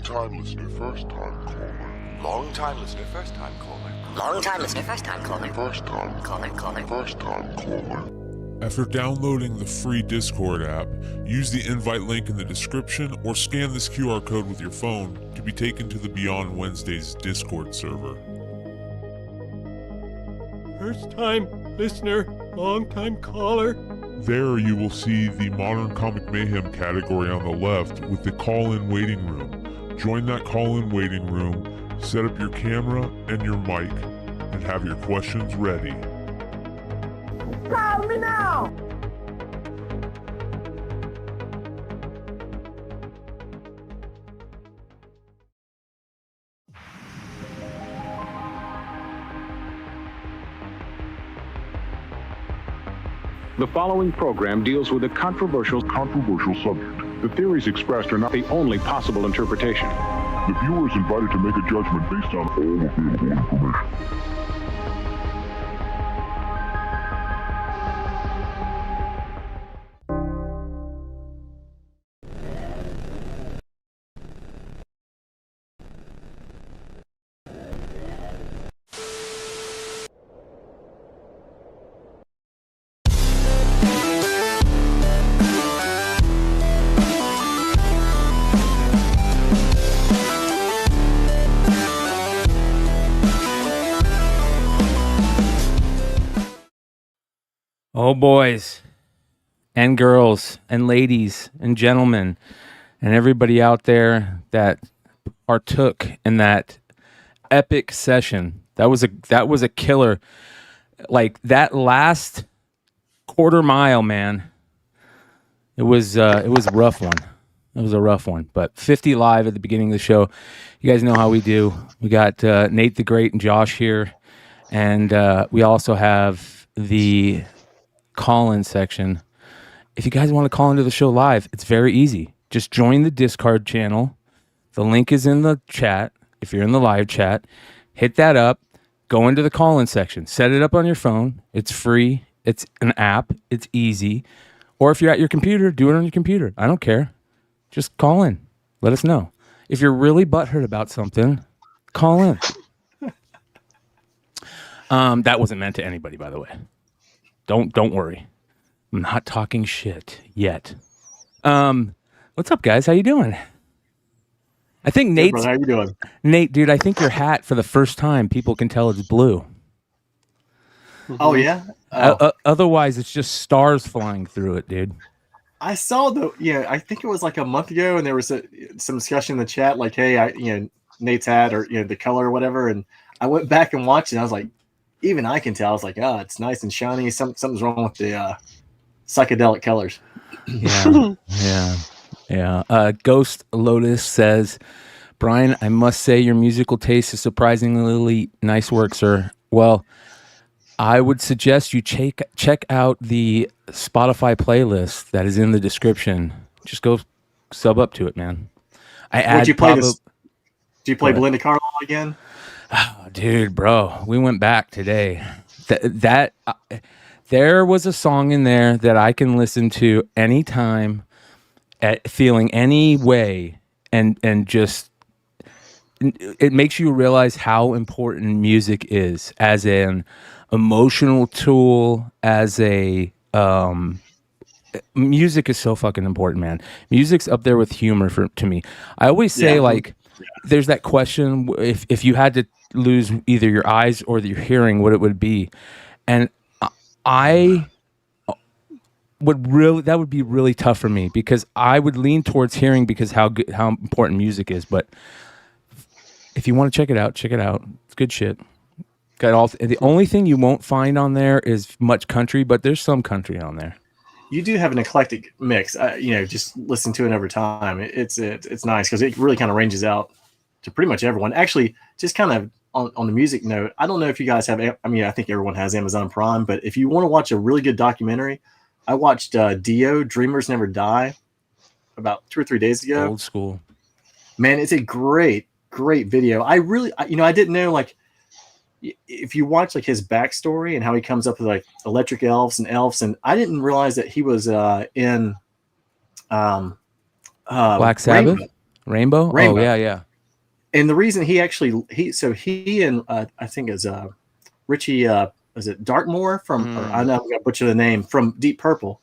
Long-time listener, first-time caller. Long-time listener, first-time caller. Long-time listener, first-time caller. First-time Caller. First-time caller. After downloading the free Discord app, use the invite link in the description or scan this QR code with your phone to be taken to the Beyond Wednesdays Discord server. First-time listener, long-time caller. There you will see the Modern Comic Mayhem category on the left with the call-in waiting room. Join that call-in waiting room, set up your camera and your mic, and have your questions ready. Call me now! The following program deals with a controversial subject. The theories expressed are not the only possible interpretation. The viewer is invited to make a judgment based on all available information. Oh, boys and girls and ladies and gentlemen and everybody out there that partook in that epic session. That was a killer. Like that last quarter mile, man. It was a rough one. It was a rough one. But 50 live at the beginning of the show. You guys know how we do. We got Nate the Great and Josh here, and we also have the call-in section. If you guys want to call into the show live, it's very easy. Just join the Discord channel. The link is in the chat. If you're in the live chat, hit that up, go into the call-in section, set it up on your phone. It's free. It's an app. It's easy. Or if you're at your computer, do it on your computer. I don't care. Just call in. Let us know. If you're really butthurt about something, call in. That wasn't meant to anybody, by the way. Don't worry. I'm not talking shit yet. What's up, guys? How you doing? I think Nate's... Brother, how you doing? Nate, dude, I think your hat, for the first time, people can tell it's blue. Oh, yeah? Otherwise, it's just stars flying through it, dude. I saw I think it was like a month ago, and there was some discussion in the chat, like, hey, Nate's hat or, the color or whatever, and I went back and watched it, and I was like, even I can tell. I was like, oh, it's nice and shiny. Something's wrong with the psychedelic colors. Yeah. Ghost Lotus says, Bryan, I must say your musical taste is surprisingly nice work, sir. Well, I would suggest you check out the Spotify playlist that is in the description. Just go sub up to it, man. Did you play Belinda Carlisle again? Oh, dude, bro, we went back today. There was a song in there that I can listen to anytime, feeling any way, and just it makes you realize how important music is as an emotional tool. As a music is so fucking important, man. Music's up there with humor to me. I always say there's that question, if you had to lose either your eyes or your hearing, what it would be. And that would be really tough for me, because I would lean towards hearing because how important music is. But if you want to check it out. It's good shit. Got all. The only thing you won't find on there is much country, but there's some country on there. You do have an eclectic mix. Just listen to it over time. It's nice because it really kind of ranges out to pretty much everyone. Actually, just kind of on the music note, I don't know if you guys have. I think everyone has Amazon Prime, but if you want to watch a really good documentary, I watched Dio, Dreamers Never Die, about 2 or 3 days ago. Old school. Man, it's a great video. I didn't know, like, if you watch like his backstory and how he comes up with like electric elves and elves, and I didn't realize that he was in Black Sabbath. Rainbow? Rainbow. Oh yeah. And the reason he and I think is Richie is it Darkmoor from or I know I'm gonna butcher the name, from Deep Purple,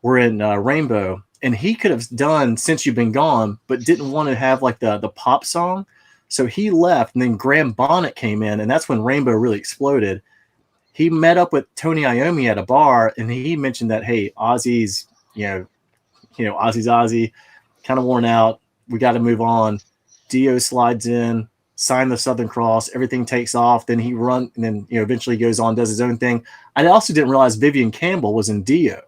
were in Rainbow, and he could have done Since You've Been Gone, but didn't want to have like the pop song, so he left, and then Graham Bonnet came in, and that's when Rainbow really exploded. He met up with Tony Iommi at a bar, and he mentioned that, hey, Ozzy's Ozzy's Ozzy, kind of worn out, we got to move on. Dio slides in, sign the Southern Cross, everything takes off. Then he and then eventually goes on, does his own thing. I also didn't realize Vivian Campbell was in Dio,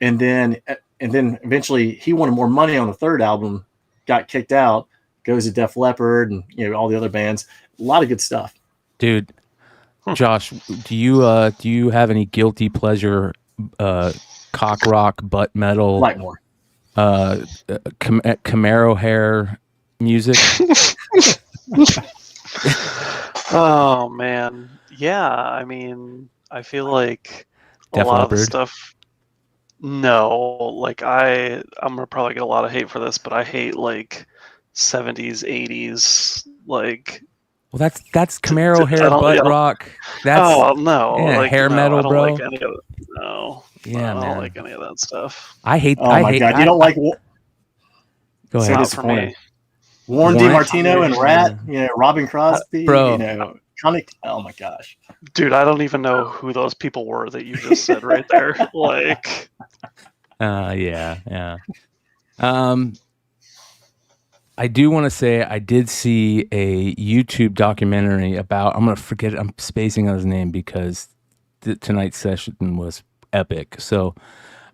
and then eventually he wanted more money on the third album, got kicked out, goes to Def Leppard and all the other bands. A lot of good stuff, dude. Josh, do you have any guilty pleasure cock rock butt metal Blackmore, Camaro hair music? Oh man, yeah. I mean, I feel like a lot of the stuff. No, like I'm gonna probably get a lot of hate for this, but I hate like 70s, 80s, like. Well, that's Camaro hair butt rock. That's no, yeah, like, hair metal, I don't bro. Like any of it. No, yeah, I don't man. like any of that stuff. I hate. Oh my god, you don't like? Go ahead. So disappointing. Warren DiMartino and Rat, Robin Crosby, bro. Comic. Oh my gosh, dude, I don't even know who those people were that you just said right there. Like, yeah. I do want to say I did see a YouTube documentary about. I'm spacing on his name because tonight's session was epic. So,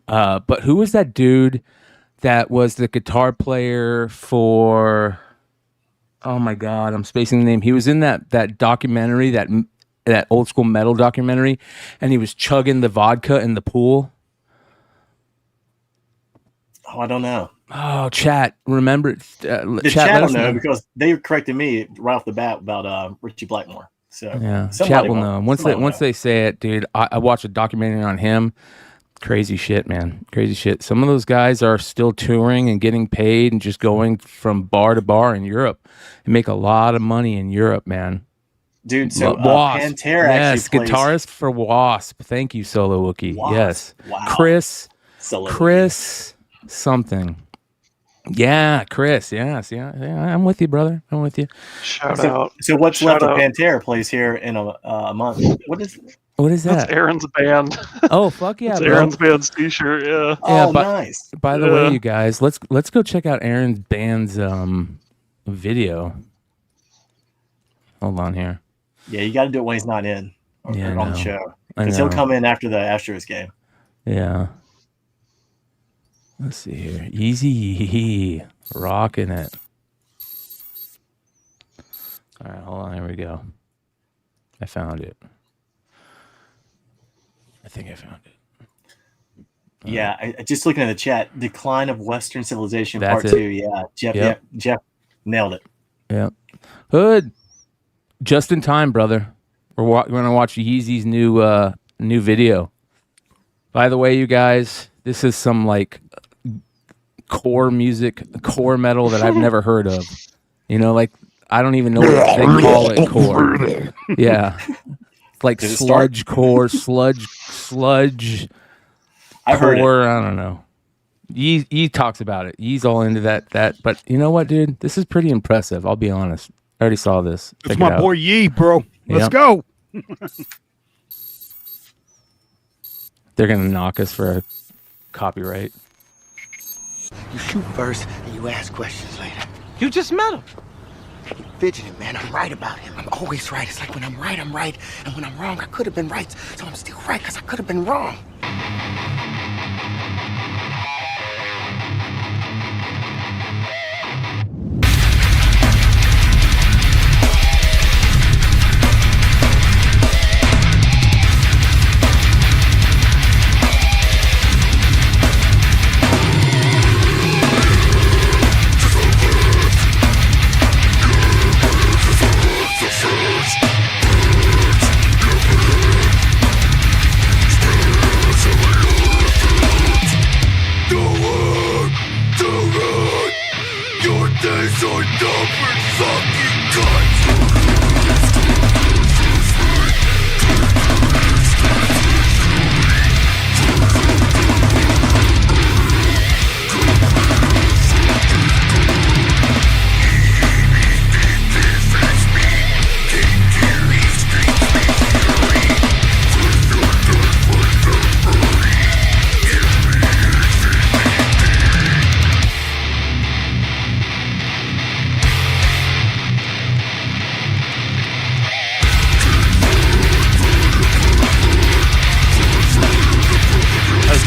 but who was that dude that was the guitar player for? Oh my God, I'm spacing the name. He was in that documentary, that old school metal documentary, and he was chugging the vodka in the pool. Oh, I don't know. Oh, chat, remember? The chat will know because they corrected me right off the bat about Richie Blackmore. So yeah, chat will know. Once they say it, dude, I watched a documentary on him. Crazy shit, man. Crazy shit. Some of those guys are still touring and getting paid and just going from bar to bar in Europe and make a lot of money in Europe, man. Dude, so Wasp. Pantera actually plays... guitarist for Wasp. Thank you, Solo Wookie. Wasp. Yes. Wow. Chris Wookie. something. Yeah, Chris. Yes, yeah. I'm with you, brother. I'm with you. Shout out. So what's left of Pantera plays here in a month? What is that? That's Aaron's band. Oh, fuck yeah, That's bro. Aaron's band's t-shirt, yeah. Oh, nice. By the way, you guys, let's go check out Aaron's band's video. Hold on here. Yeah, you got to do it when he's not in or on the show. Because he'll come in after the Astros game. Yeah. Let's see here. Yeezee, rocking it. All right, hold on. Here we go. I found it. I think I found it. Yeah, I just looking at the chat. Decline of Western Civilization That's Part it. 2. Yeah, Jeff nailed it. Yeah. Hood. Just in time, brother. We're going to watch Yeezee's new video. By the way, you guys, this is some like core music, core metal that I've never heard of. Like I don't even know what they call it core. Yeah. Like sludge core, sludge I've heard core, it. I don't know. He talks about it. He's all into that. But you know what, dude? This is pretty impressive. I'll be honest. I already saw this. It's my boy Yee, bro. Let's go. They're going to knock us for a copyright. You shoot first and you ask questions later. You just met him. You're fidgeting, man. I'm right about him. I'm always right. It's like when I'm right, I'm right. And when I'm wrong, I could have been right. So I'm still right because I could have been wrong.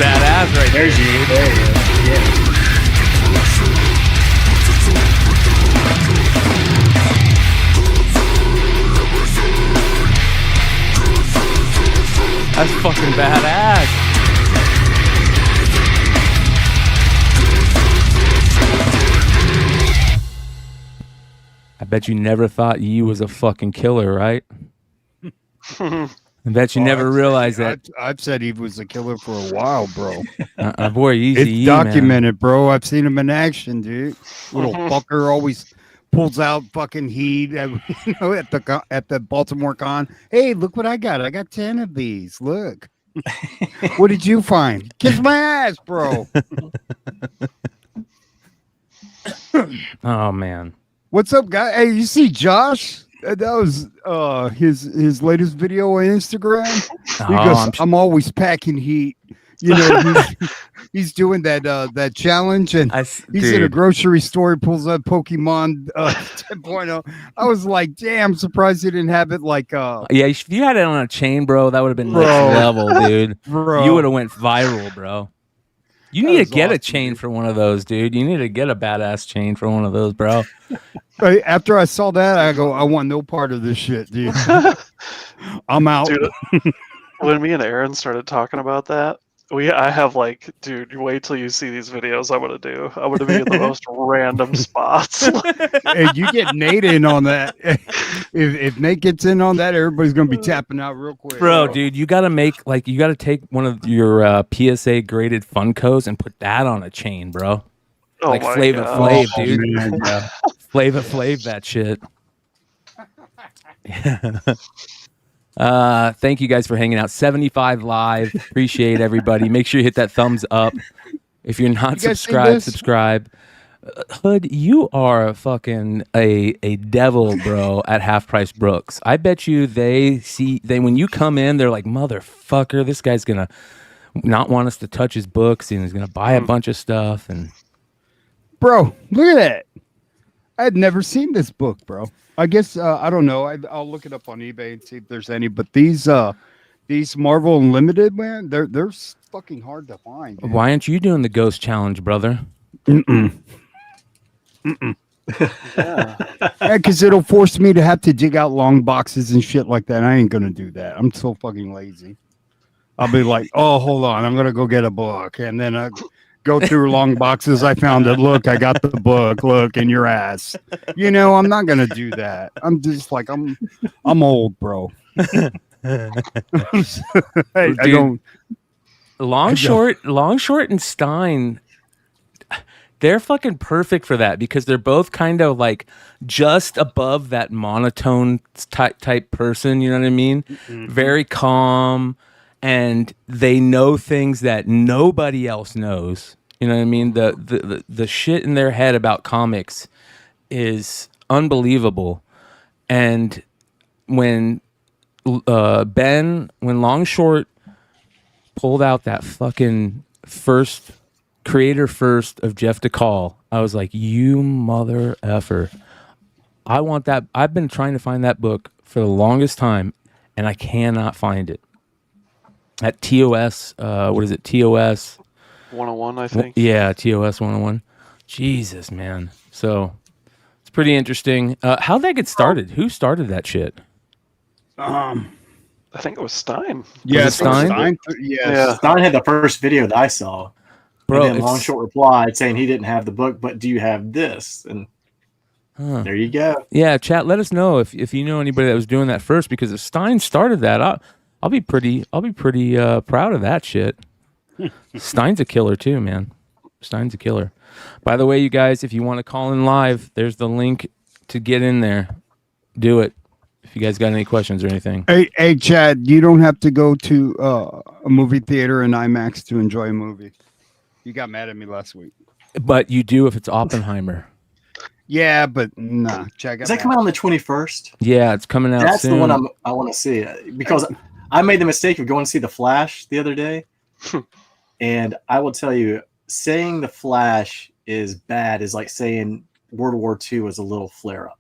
Badass right There's you. There you go. Yeah. That's fucking badass. I bet you never thought Yee was a fucking killer, right? I bet you never realized that. I've said he was a killer for a while, bro. Boy, Yeezee, it's documented, bro. I've seen him in action, dude. Little fucker always pulls out fucking heat, at the Baltimore Con. Hey, look what I got! I got 10 of these. Look, what did you find? Kiss my ass, bro. Oh man, what's up, guy? Hey, you see Josh? That was his latest video on Instagram. He goes, I'm always packing heat. You know, he's doing that challenge, and he's in a grocery store. He pulls up Pokemon 10.0. I was like, damn, surprised he didn't have it like. Yeah, if you had it on a chain, bro, that would have been next level, dude. Bro. You would have went viral, bro. You need to get a chain for one of those, dude. You need to get a badass chain for one of those, bro. After I saw that, I go, I want no part of this shit, dude. I'm out. Dude, when me and Aaron started talking about that, I have like, dude, wait till you see these videos I'm gonna do. I'm gonna be in the most random spots. Hey, you get Nate in on that. If Nate gets in on that, everybody's gonna be tapping out real quick. Bro, dude, you gotta take one of your PSA graded Funkos and put that on a chain, bro. Oh like my Flava God. Flav, Oh, dude. man, yeah. Flava Flav that shit. Thank you guys for hanging out. 75 live. Appreciate everybody. Make sure you hit that thumbs up. If you're not subscribed, subscribe. Hood, you are fucking a devil, bro, at Half Price Brooks. I bet you they when you come in, they're like, motherfucker, this guy's gonna not want us to touch his books, and he's gonna buy a bunch of stuff. And bro, look at that. I had never seen this book, bro. I guess I don't know. I'll look it up on eBay and see if there's any. But these Marvel Unlimited, man, they're fucking hard to find. Dude. Why aren't you doing the Ghost Challenge, brother? Yeah, because it'll force me to have to dig out long boxes and shit like that. I ain't gonna do that. I'm so fucking lazy. I'll be like, oh, hold on, I'm gonna go get a book, and then I go through long boxes. I found it. Look, I got the book. Look, in your ass. You know, I'm not gonna do that. I'm just like I'm old, bro. I don't. Long Short, and Stein. They're fucking perfect for that because they're both kind of like just above that monotone type person. You know what I mean? Mm-hmm. Very calm, and they know things that nobody else knows. You know what I mean? The shit in their head about comics is unbelievable. And when Long Short pulled out that fucking creator first of Jeff DeCall, I was like, you mother effer. I want that. I've been trying to find that book for the longest time, and I cannot find it. At TOS, what is it? TOS 101, I think. Yeah, TOS 101. Jesus, man. So it's pretty interesting. How'd that get started? Who started that shit? I think it was Stein. Yeah, was it Stein? Yeah. Stein had the first video that I saw. Bro, and then Long Short replied saying he didn't have the book, but do you have this? And there you go. Yeah, chat. Let us know if you know anybody that was doing that first, because if Stein started that, I'll be pretty proud of that shit. Stein's a killer too, man. Stein's a killer. By the way, you guys, if you want to call in live, there's the link to get in there. Do it. If you guys got any questions or anything. Hey, Chad, you don't have to go to a movie theater in IMAX to enjoy a movie. You got mad at me last week. But you do if it's Oppenheimer. Yeah, but nah. Chad, Does that come out on the 21st? Yeah, it's coming out That's soon. the one I want to see because I made the mistake of going to see The Flash the other day. And I will tell you, saying The Flash is bad is like saying World War II was a little flare-up.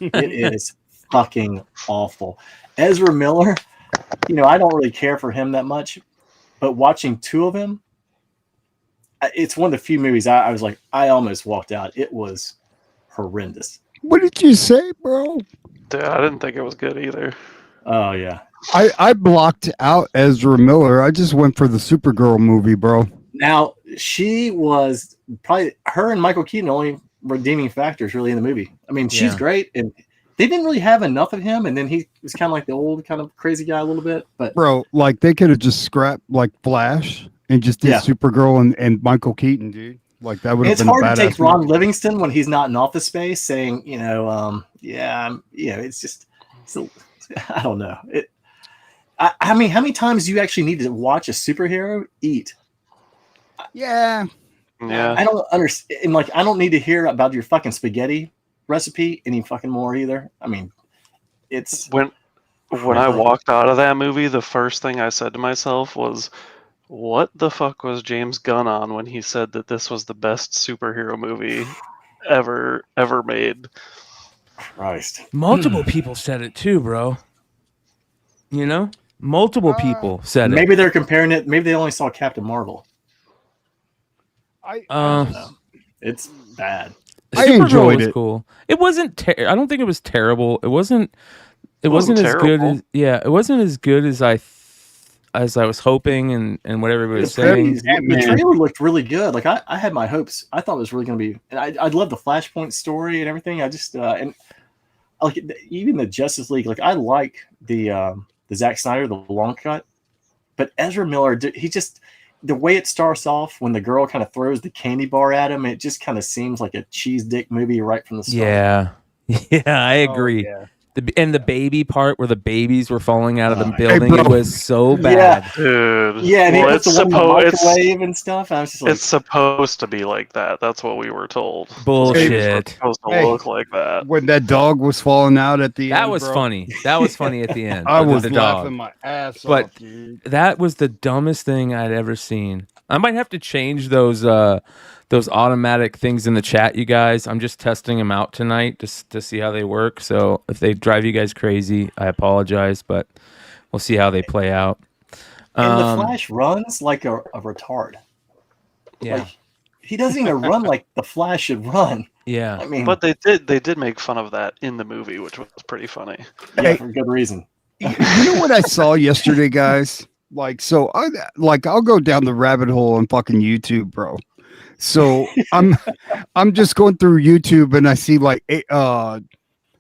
It is fucking awful. Ezra Miller, I don't really care for him that much, but watching two of him, it's one of the few movies I was like, I almost walked out. It was horrendous. What did you say, bro? Yeah, I didn't think it was good either. Oh, yeah. I blocked out Ezra Miller. I just went for the Supergirl movie, bro. Now, she was probably her and Michael Keaton only redeeming factors really in the movie. I mean, she's great, and they didn't really have enough of him, and then he was kind of like the old kind of crazy guy a little bit. But bro, like they could have just scrapped like Flash and just did Supergirl and Michael Keaton, dude. Like that would have been a badass. It's hard to take Ron Livingston when he's not in Office Space saying, it's just, I don't know. I mean, how many times do you actually need to watch a superhero eat? Yeah. I don't understand. Like, I don't need to hear about your fucking spaghetti recipe any fucking more either. I mean, it's when I walked out of that movie, the first thing I said to myself was, what the fuck was James Gunn on when he said that this was the best superhero movie ever made? Christ. Multiple people said it too, bro. Multiple people said it. Maybe they're comparing it. Maybe they only saw Captain Marvel. I don't know. It's bad. I enjoyed it. Cool. It wasn't. I don't think it was terrible. It wasn't. It wasn't as good as. Yeah, it wasn't as good as I was hoping and what everybody was saying. The trailer looked really good. Like I had my hopes. I thought it was really going to be. And I love the Flashpoint story and everything. I just and like even the Justice League. Like I like the Zack Snyder, the long cut, but Ezra Miller, he just. The way it starts off when the girl kind of throws the candy bar at him, it just kind of seems like a cheese dick movie right from the start. Yeah, I agree. Oh, yeah. The baby part where the babies were falling out of the building, it was so bad. Yeah, dude. Yeah, and it's microwave and stuff. I was just like, it's supposed to be like that. That's what we were told. Bullshit. It's supposed to look like that. When that dog was falling out at the end, that was funny. That was funny at the end. I was laughing my ass off, dude. That was the dumbest thing I'd ever seen. I might have to change those automatic things in the chat, you guys. I'm just testing them out tonight just to see how they work. So if they drive you guys crazy, I apologize, but we'll see how they play out. And the Flash runs like a retard. Yeah. Like, he doesn't even run like the Flash should run. Yeah. I mean, but they did make fun of that in the movie, which was pretty funny. Yeah, for good reason. You know what I saw yesterday, guys? Like, so I'll go down the rabbit hole on fucking YouTube, bro. So I'm just going through YouTube and I see like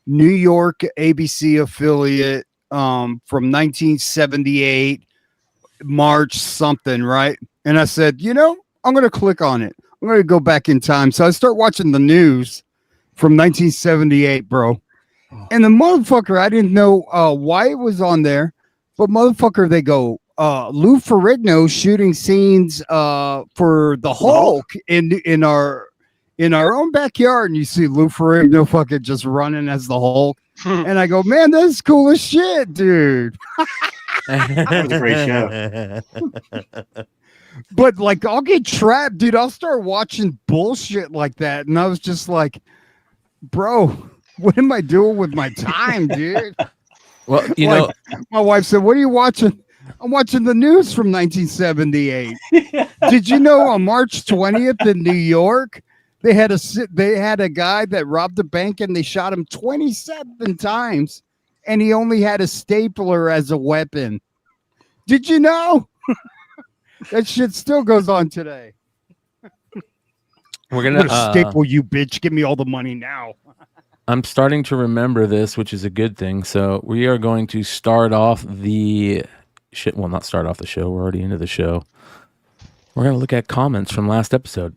New York ABC affiliate from 1978 March something, right? And I said, I'm going to click on it. I'm going to go back in time. So I start watching the news from 1978, bro. And the motherfucker, I didn't know why it was on there, but motherfucker, they go, Lou Ferrigno shooting scenes for the Hulk in our own backyard, and you see Lou Ferrigno fucking just running as the Hulk, and I go, man, that's cool as shit, dude. That was a great show. But like, I'll get trapped, dude. I'll start watching bullshit like that, and I was just like, bro, what am I doing with my time, dude? Well, my wife said, what are you watching? I'm watching the news from 1978. Did you know on March 20th in New York, they had a guy that robbed a bank and they shot him 27 times, and he only had a stapler as a weapon. Did you know? That shit still goes on today. We're gonna staple you, bitch. Give me all the money now. I'm starting to remember this, which is a good thing. So we are going to start off the shit. Well, not start off the show. We're already into the show. We're going to look at comments from last episode.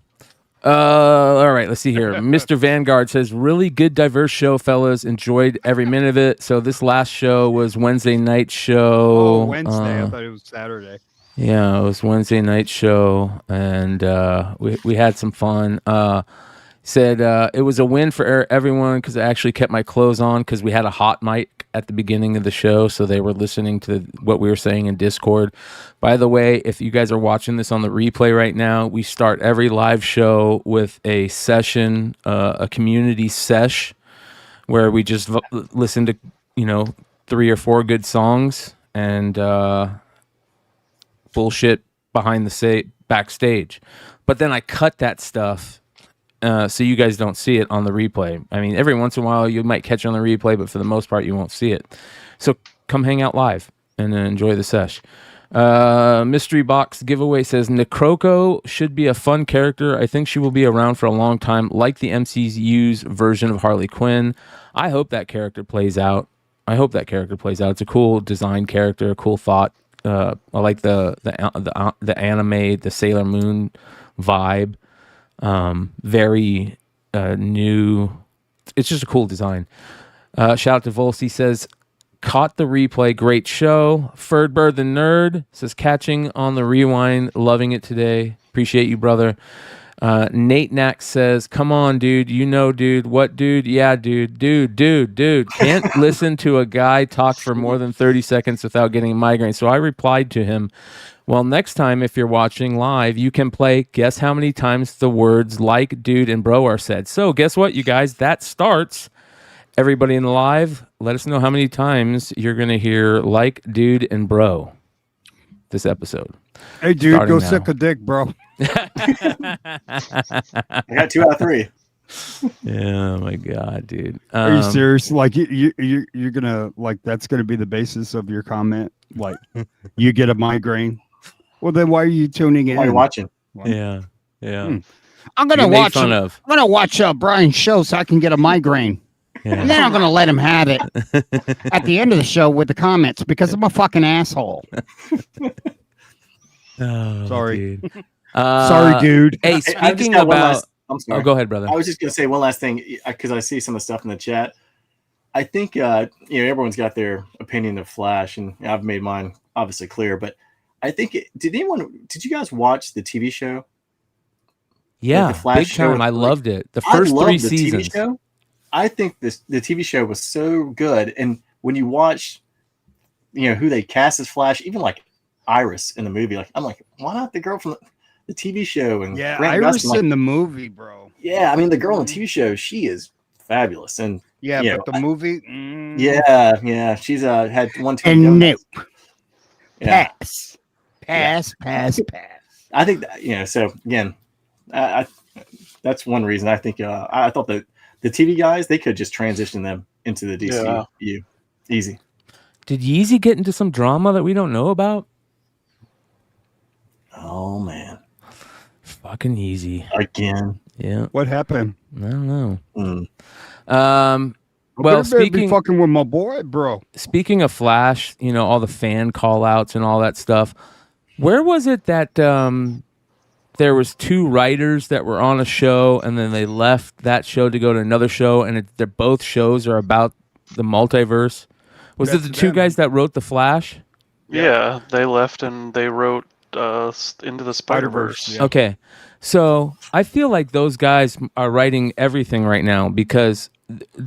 All right, let's see here. Mr. Vanguard says, really good, diverse show, fellas. Enjoyed every minute of it. So this last show was Wednesday night show. Oh, Wednesday. I thought it was Saturday. Yeah, it was Wednesday night show, and we had some fun. Said it was a win for everyone because I actually kept my clothes on because we had a hot mic at the beginning of the show, so they were listening to what we were saying in Discord. By the way, if you guys are watching this on the replay right now, we start every live show with a session, a community sesh, where we just listen to 3 or 4 good songs and bullshit behind the backstage. But then I cut that stuff. So you guys don't see it on the replay. I mean, every once in a while you might catch it on the replay, but for the most part you won't see it. So come hang out live and enjoy the sesh. Mystery Box Giveaway says, Necroco should be a fun character. I think she will be around for a long time, like the MCU's version of Harley Quinn. I hope that character plays out. It's a cool design character, a cool thought. I like the anime, the Sailor Moon vibe. Very new. It's just a cool design. Shout out to Volsey, says, caught the replay, great show. Ferdbird the Nerd says, catching on the rewind, loving it today. Appreciate you, brother. Nate Knack says, come on, dude. Dude. What, dude? Yeah, dude. Dude. Can't listen to a guy talk for more than 30 seconds without getting a migraine. So I replied to him, well, next time, if you're watching live, you can play guess how many times the words like, dude, and bro are said. So guess what, you guys? That starts. Everybody in the live, let us know how many times you're going to hear like, dude, and bro this episode. Hey, dude, starting go now. Suck a dick, bro. I got 2 out of 3. Oh my god, dude! Are you serious? Like you're gonna that's gonna be the basis of your comment? Like you get a migraine? Well, then why are you tuning in? Why are you watching? Yeah. I'm gonna watch. I'm gonna watch Bryan's show so I can get a migraine. Yeah. And then I'm gonna let him have it at the end of the show with the comments because I'm a fucking asshole. Oh, sorry. Dude. Sorry, dude. Hey, speaking about. I'm sorry. Oh, go ahead, brother. I was just going to say one last thing because I see some of the stuff in the chat. I think everyone's got their opinion of Flash, and I've made mine obviously clear. But I think did you guys watch the TV show? Yeah, the Flash big time. I loved it. The first 3 seasons. TV show. I think the TV show was so good, and when you watch, who they cast as Flash, even like Iris in the movie, I'm like, why not the girl from the TV show? And yeah, Grant Iris Gustin, in the movie, bro. Yeah, I mean the girl in the TV show, she is fabulous, and but the movie, yeah, she's had 1 2 and nope, pass. I think that, so again, I that's one reason I think I thought that the TV guys, they could just transition them into the DCU easy. Did Yeezee get into some drama that we don't know about? Oh man, fucking Yeezee again. Yeah, what happened? I don't know. Well, speaking fucking with my boy, bro. Speaking of Flash, all the fan call outs and all that stuff. Where was it that there was 2 writers that were on a show and then they left that show to go to another show, and they're both shows are about the multiverse? Was it the 2 guys that wrote the Flash? Yeah, they left and they wrote Into the Spider-Verse. Yeah. Okay, so I feel like those guys are writing everything right now because,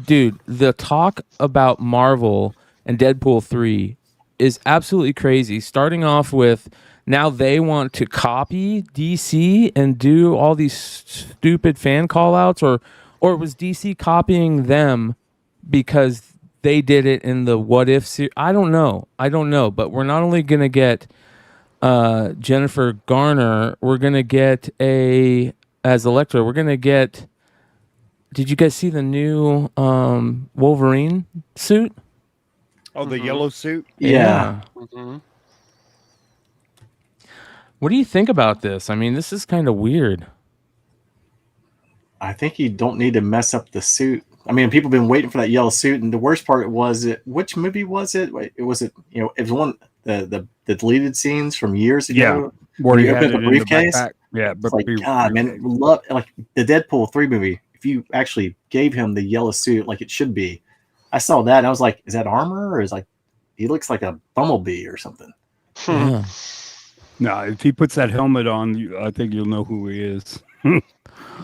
dude, the talk about Marvel and Deadpool 3 is absolutely crazy. Starting off with now they want to copy DC and do all these stupid fan call-outs, or was DC copying them because they did it in the What If series? I don't know, but we're not only going to get Jennifer Garner, we're going to get as Elektra, we're going to get, did you guys see the new Wolverine suit? Oh, the yellow suit? Yeah. Mm-hmm. What do you think about this? I mean, this is kind of weird. I think you don't need to mess up the suit. I mean, people have been waiting for that yellow suit, and the worst part was which movie was it? It was it was one the deleted scenes from years ago. Where you opened the briefcase. Yeah, but It's like, God, man, love like the Deadpool 3 movie. If you actually gave him the yellow suit like it should be, I saw that and I was like, is that armor or is like he looks like a bumblebee or something? Yeah. No, if he puts that helmet on, I think you'll know who he is.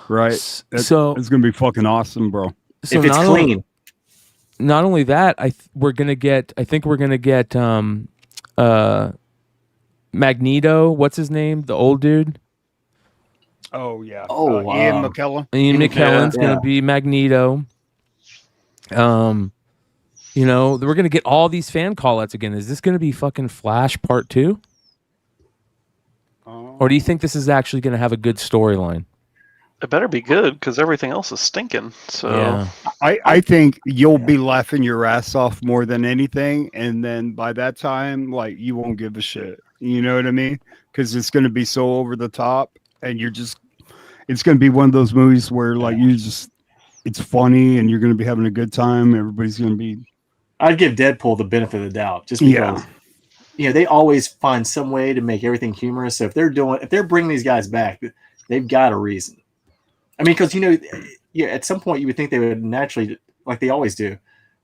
Right? So it's gonna be fucking awesome, bro. So if it's clean. Not only that, I think we're gonna get Magneto. What's his name? The old dude. Oh yeah. Oh, Ian McKellen. Ian McKellen's gonna be Magneto. You know, we're gonna get all these fan call-outs again. Is this gonna be fucking Flash Part 2? Or do you think this is actually gonna have a good storyline? It better be good because everything else is stinking. So Yeah. I think you'll be laughing your ass off more than anything, and then by that time, like, you won't give a shit. You know what I mean? Because it's going to be so over the top, and it's going to be one of those movies where, like, it's funny, and you're going to be having a good time. Everybody's going to be. I'd give Deadpool the benefit of the doubt, just because, you know, they always find some way to make everything humorous. So if they're bringing these guys back, they've got a reason. I mean, because, you know, at some point you would think they would naturally, like they always do.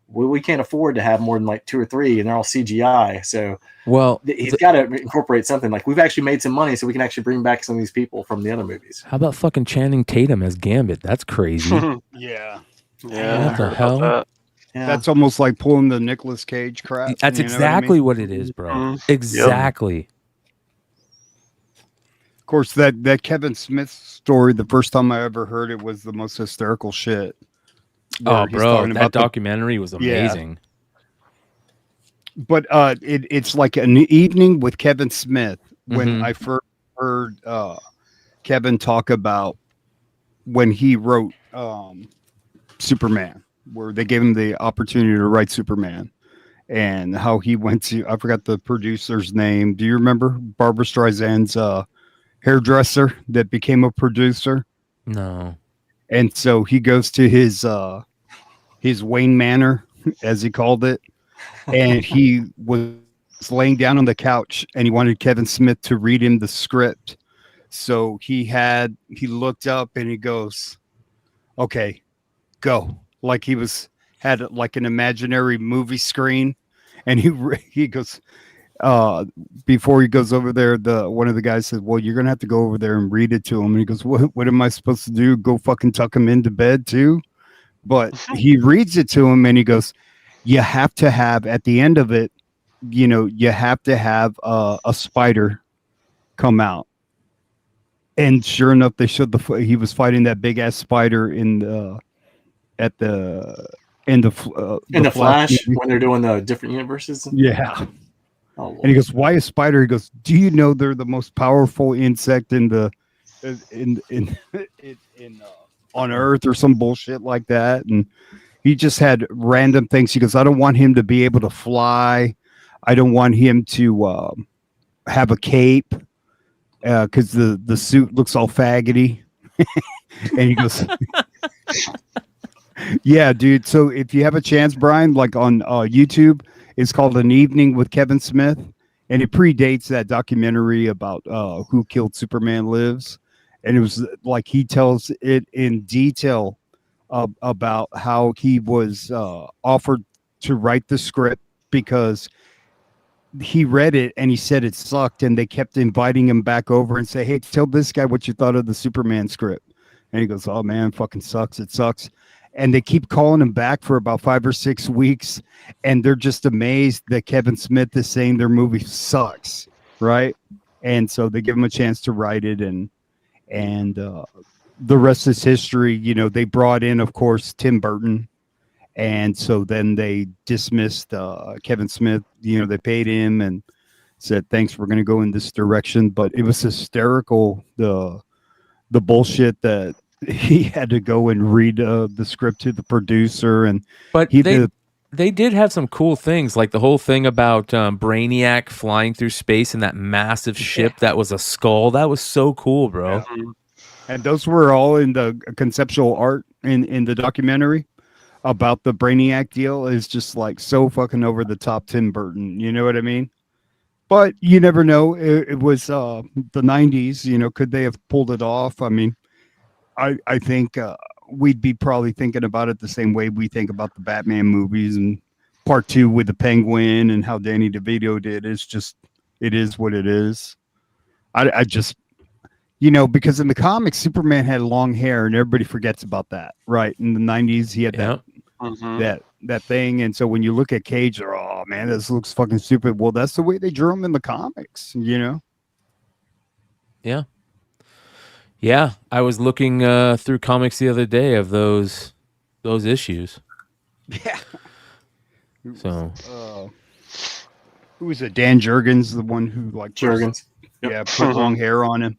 We can't afford to have more than like 2 or 3, and they're all CGI. So, well, he's got to incorporate something. Like, we've actually made some money, so we can actually bring back some of these people from the other movies. How about fucking Channing Tatum as Gambit? That's crazy. Yeah. What the hell? That. Yeah. That's almost like pulling the Nicolas Cage crap. That's exactly what it is, bro. Exactly. Of course, that Kevin Smith story, the first time I ever heard it was the most hysterical shit. Oh, bro, that documentary was amazing. Yeah. But it's like an evening with Kevin Smith. When I first heard Kevin talk about when he wrote Superman, where they gave him the opportunity to write Superman, and how he went to, I forgot the producer's name. Do you remember Barbara Streisand's hairdresser that became a producer? No. And so he goes to his Wayne Manor, as he called it, and he was laying down on the couch, and he wanted Kevin Smith to read him the script. So he looked up and he goes, "Okay, go." Like he had like an imaginary movie screen, and he goes, before he goes over there, one of the guys said, "Well, you're gonna have to go over there and read it to him." And he goes, "What am I supposed to do? Go fucking tuck him into bed too?" But he reads it to him, and he goes, "You have to have at the end of it, you know, you have to have a spider come out." And sure enough, they showed he was fighting that big ass spider in the Flash when they're doing the different universes. Yeah. Oh, and he goes, "Why a spider?" He goes, "Do you know they're the most powerful insect on Earth," or some bullshit like that? And he just had random things. He goes, "I don't want him to be able to fly. I don't want him to have a cape because the suit looks all faggoty." And he goes, "Yeah, dude. So if you have a chance, Brian, like on YouTube, it's called An Evening with Kevin Smith, and it predates that documentary about Who Killed Superman Lives." And it was like he tells it in detail about how he was offered to write the script because he read it and he said it sucked, and they kept inviting him back over and say, "Hey, tell this guy what you thought of the Superman script." And he goes, "Oh man, fucking sucks. It sucks." And they keep calling him back for about 5 or 6 weeks, and they're just amazed that Kevin Smith is saying their movie sucks, right? And so they give him a chance to write it, and the rest is history. You know, they brought in, of course, Tim Burton, and so then they dismissed Kevin Smith. You know, they paid him and said, "Thanks, we're going to go in this direction." But it was hysterical, the bullshit that he had to go and read the script to the producer, but they did have some cool things, like the whole thing about Brainiac flying through space in that massive ship that was a skull. That was so cool, bro. Yeah. And those were all in the conceptual art in the documentary about the Brainiac deal. Is just like so fucking over the top Tim Burton. You know what I mean? But you never know. It was the 90s. You know, could they have pulled it off? I mean, I think we'd be probably thinking about it the same way we think about the Batman movies and part 2 with the Penguin and how Danny DeVito did. It's just, it is what it is. I just, you know, because in the comics, Superman had long hair and everybody forgets about that, right? In the 90s, he had that thing. And so when you look at Cage, oh man, this looks fucking stupid. Well, that's the way they drew him in the comics, you know? Yeah. Yeah. I was looking through comics the other day of those issues. Yeah. So who was it? Dan Jurgens, the one who like Jurgens. Yeah, put long hair on him.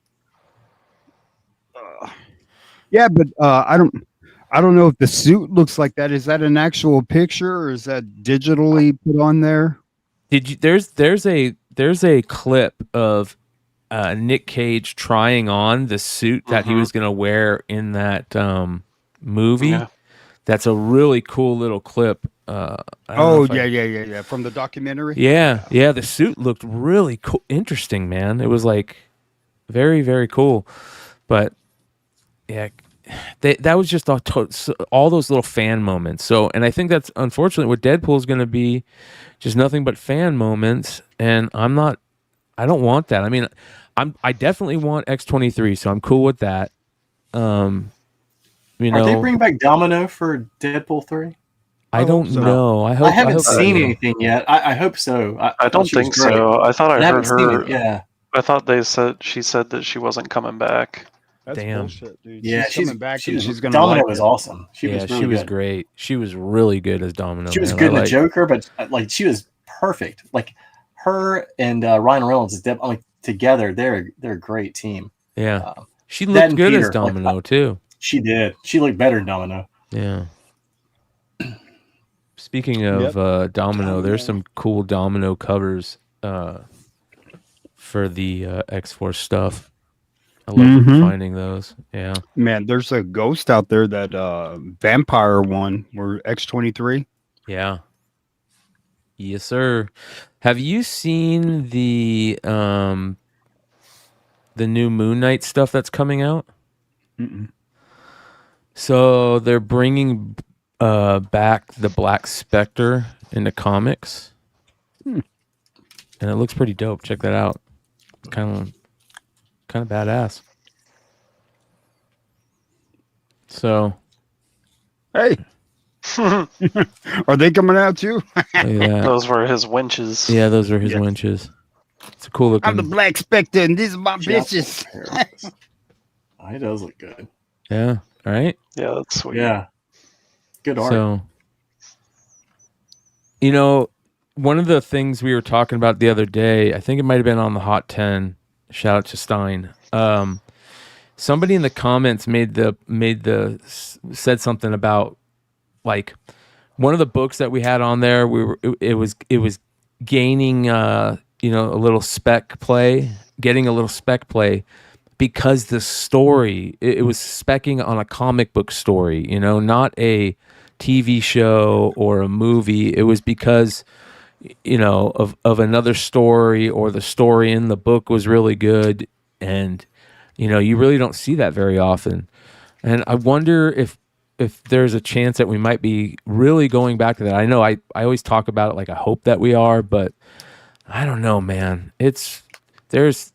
Yeah, but I don't know if the suit looks like that. Is that an actual picture or is that digitally put on there? Did you? There's a clip of Nick Cage trying on the suit that he was going to wear in that movie. Yeah. That's a really cool little clip. Yeah. From the documentary? Yeah. The suit looked really cool, interesting, man. It was like very, very cool. But yeah, that was just all those little fan moments. So, and I think that's unfortunately what Deadpool is going to be, just nothing but fan moments. And I don't want that. I mean, I definitely want X-23, so I'm cool with that. You know, are they bringing back Domino for Deadpool 3? I don't know. I haven't seen anything yet. I hope so. I don't think so. I thought I heard her. Yeah. I thought she said that she wasn't coming back. That's Damn. bullshit, dude. Yeah, she's coming back and she's gonna. Domino like was it. awesome. She was great. She was really good as Domino. She was good in the Joker, but like she was perfect. Like her and Ryan Reynolds is like together. They're a great team. Yeah, she looked good Peter, as Domino too. She did. She looked better than Domino. Yeah. Speaking of Domino, there's some cool Domino covers for the X-Force stuff. I love finding those. Yeah. Man, there's a ghost out there, that vampire one, where X-23. Yeah. Yes, sir. Have you seen the new Moon Knight stuff that's coming out? Mm-mm. So they're bringing back the Black Spectre into comics, and it looks pretty dope. Check that out. Kind of badass. So, hey, are they coming out too? Yeah. Those were his winches. Yeah, those are his winches. It's a cool looking. I'm the Black Spectre, and these are my bitches. Oh, he does look good. Yeah. All right. Yeah, that's sweet. Yeah. Good art. So, you know, one of the things we were talking about the other day, I think it might have been on the Hot 10. Shout out to Stein. Somebody in the comments said something about, like, one of the books that we had on there. It was gaining a little spec play, getting a little spec play, because the story, it was specking on a comic book story, not a TV show or a movie. It was because, of another story, or the story in the book was really good. And, you really don't see that very often. And I wonder if there's a chance that we might be really going back to that. I know I always talk about it like I hope that we are, but I don't know, man. There is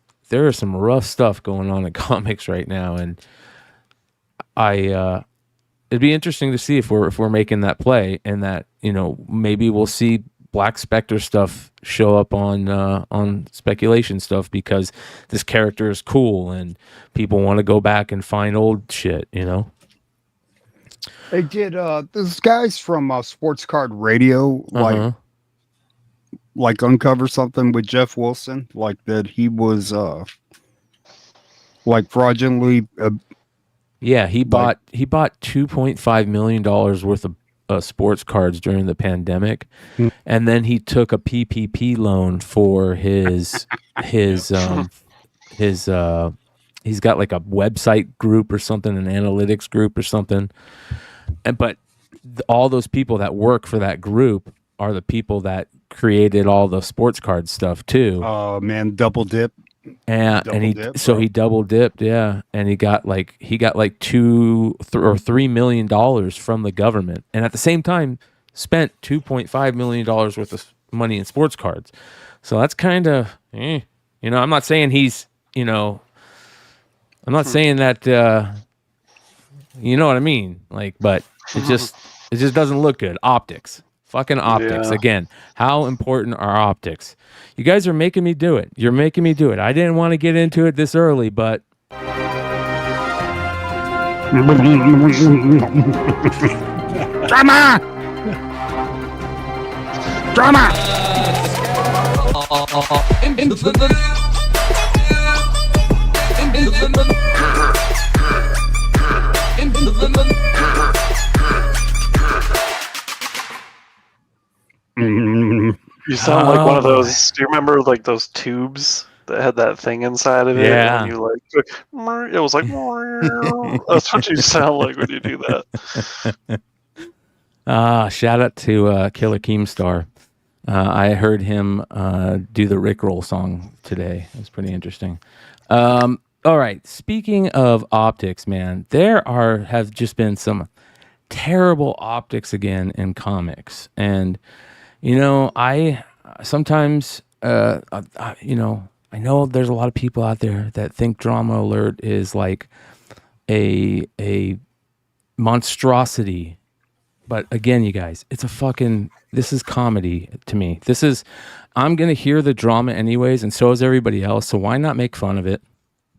some rough stuff going on in comics right now, and it'd be interesting to see if we're making that play, and that maybe we'll see Black Spectre stuff show up on speculation stuff, because this character is cool and people want to go back and find old shit. They did those guys from Sports Card Radio like uncover something with Jeff Wilson, like that he was like fraudulently he bought $2.5 million worth of sports cards during the pandemic, and then he took a PPP loan for his he's got like a website group or something, an analytics group or something, but all those people that work for that group are the people that created all the sports card stuff too. Oh man, double dip. He double dipped, yeah, and he got like $2 or $3 million from the government, and at the same time spent $2.5 million worth of money in sports cards. So that's kind of, I'm not saying he's, I'm not saying that, you know what I mean, like, but it just doesn't look good. Optics. Fucking optics. Yeah. Again, how important are optics? You guys are making me do it. You're making me do it. I didn't want to get into it this early, but Drama! You sound like one of those. Do you remember like those tubes that had that thing inside of it? Yeah. And you like, it was like, that's what you sound like when you do that. Shout out to Killer Keemstar. I heard him do the Rickroll song today. It was pretty interesting. All right. Speaking of optics, man, there have just been some terrible optics again in comics. And, I sometimes, I know there's a lot of people out there that think Drama Alert is like a monstrosity. But again, you guys, this is comedy to me. I'm going to hear the drama anyways, and so is everybody else. So why not make fun of it,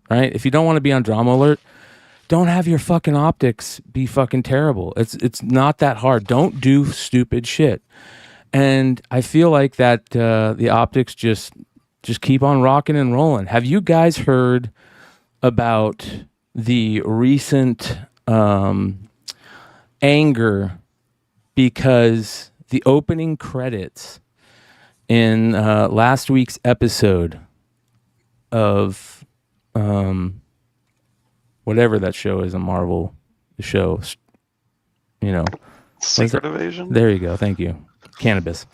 right? If you don't want to be on Drama Alert, don't have your fucking optics be fucking terrible. It's not that hard. Don't do stupid shit. And I feel like that the optics just keep on rocking and rolling. Have you guys heard about the recent anger because the opening credits in last week's episode of whatever that show is, a Marvel show, Secret Invasion? There you go. Thank you. Cannabis.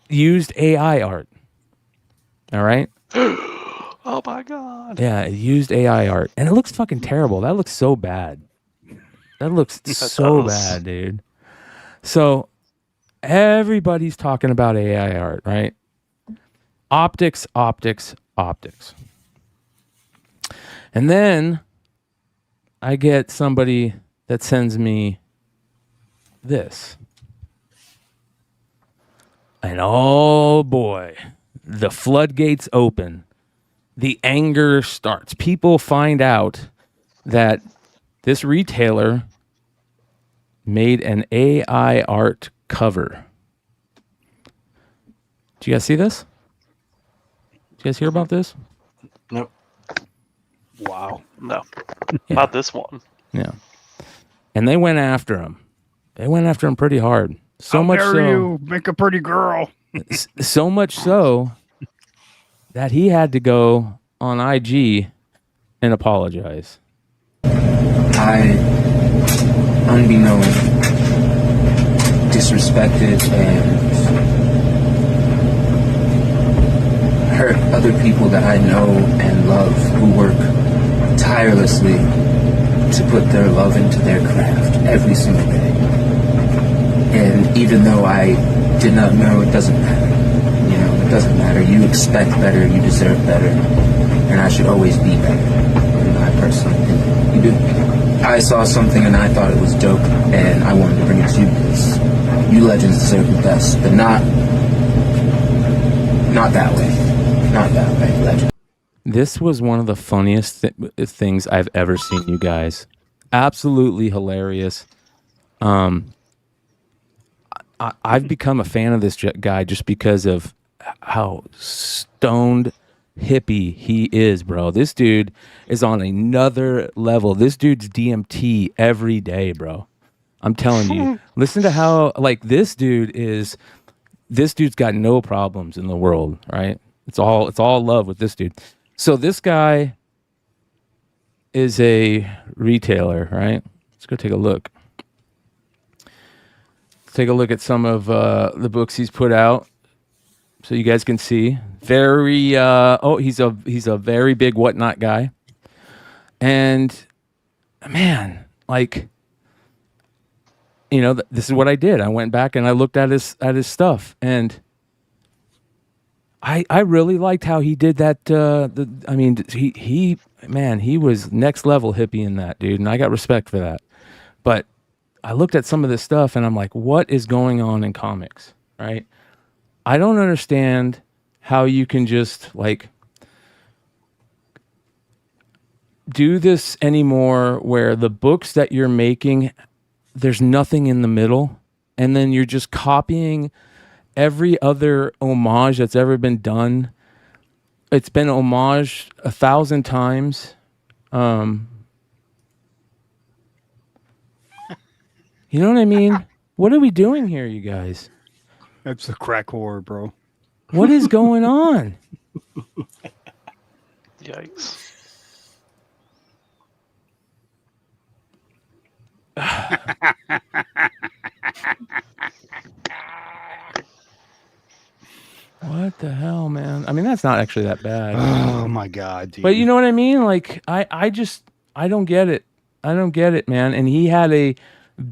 Used AI art. All right? Oh my god. Yeah, it used AI art. And it looks fucking terrible. That looks so bad. That looks so bad, dude. So everybody's talking about AI art, right? Optics. And then I get somebody that sends me this. And oh boy, the floodgates open. The anger starts. People find out that this retailer made an AI art cover. Did you guys see this? Did you guys hear about this? Nope. Wow. No. Not this one. Yeah. And they went after him. They went after him pretty hard. So How much dare so. you make a pretty girl. So much so that he had to go on IG and apologize. I, unbeknownst, disrespected and hurt other people that I know and love who work tirelessly to put their love into their craft every single day. And even though I did not know, it doesn't matter. It doesn't matter. You expect better, you deserve better, and I should always be better, in my personal opinion. You do. I saw something and I thought it was dope, and I wanted to bring it to you because you legends deserve the best, but not that way. Not that way, legend. This was one of the funniest things I've ever seen, you guys. Absolutely hilarious. I've become a fan of this guy just because of how stoned hippie he is, bro. This dude is on another level. This dude's DMT every day, bro. I'm telling you. Listen to how, like, this dude's got no problems in the world, right? It's all love with this dude. So this guy is a retailer, right? Let's go take a look. take a look at some of the books he's put out, so you guys can see. Very he's a very big whatnot guy, and man, like, you know, this is what I did. I went back and I looked at his stuff, and I really liked how he did that. He was next level hippie in that, dude, and I got respect for that. But I looked at some of this stuff and I'm like, what is going on in comics, right? I don't understand how you can just like do this anymore where the books that you're making, there's nothing in the middle, and then you're just copying every other homage that's ever been done. It's been homaged 1,000 times. You know what I mean? What are we doing here, you guys? That's a crack horror, bro. What is going on? Yikes. What the hell, man? I mean, that's not actually that bad. Oh my god, dude. But you know what I mean? Like, I don't get it. I don't get it, man. And he had a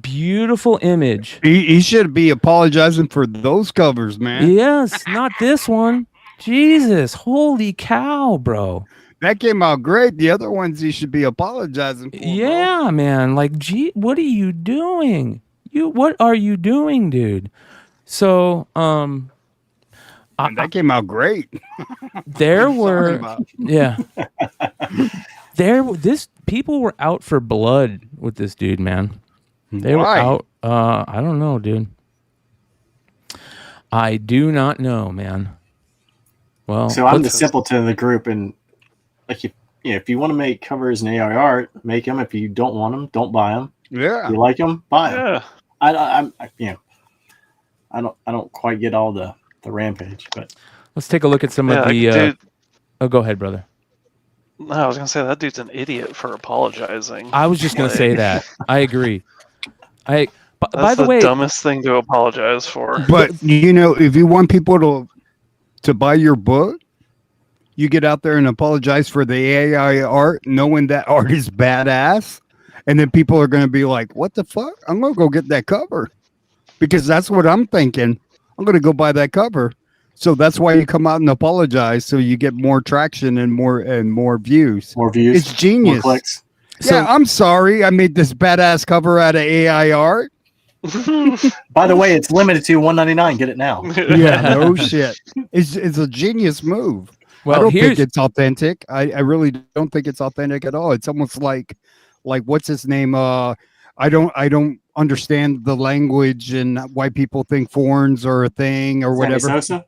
beautiful image. He should be apologizing for those covers, man. Yes, not this one. Jesus, holy cow, bro. That came out great. The other ones he should be apologizing for. Yeah, bro. Man. Like, gee, what are you doing? What are you doing, dude? So, that came out great. There were, yeah. People were out for blood with this dude, man. They were out. I don't know, dude. I do not know, man. Well, so I'm the simpleton of the group, and like if you want to make covers and AI art, make them. If you don't want them, don't buy them. Yeah. If you like them, buy them. Yeah. I don't quite get all the rampage, but let's take a look at some of the. Oh, go ahead, brother. No, I was gonna say that dude's an idiot for apologizing. I was just gonna say that. I agree. By the way, dumbest thing to apologize for. But you know, if you want people to buy your book, you get out there and apologize for the AI art, knowing that art is badass, and then people are gonna be like, "What the fuck? I'm gonna go get that cover," because that's what I'm thinking. I'm gonna go buy that cover. So that's why you come out and apologize, so you get more traction and more views. More views. It's genius. More clicks. Yeah, I'm sorry. I made this badass cover out of AI art. By the way, it's limited to $1.99. Get it now. Yeah, no shit. It's a genius move. Well, I don't think it's authentic. I really don't think it's authentic at all. It's almost like what's his name? I don't understand the language and why people think foreigners are a thing or whatever. Sosa?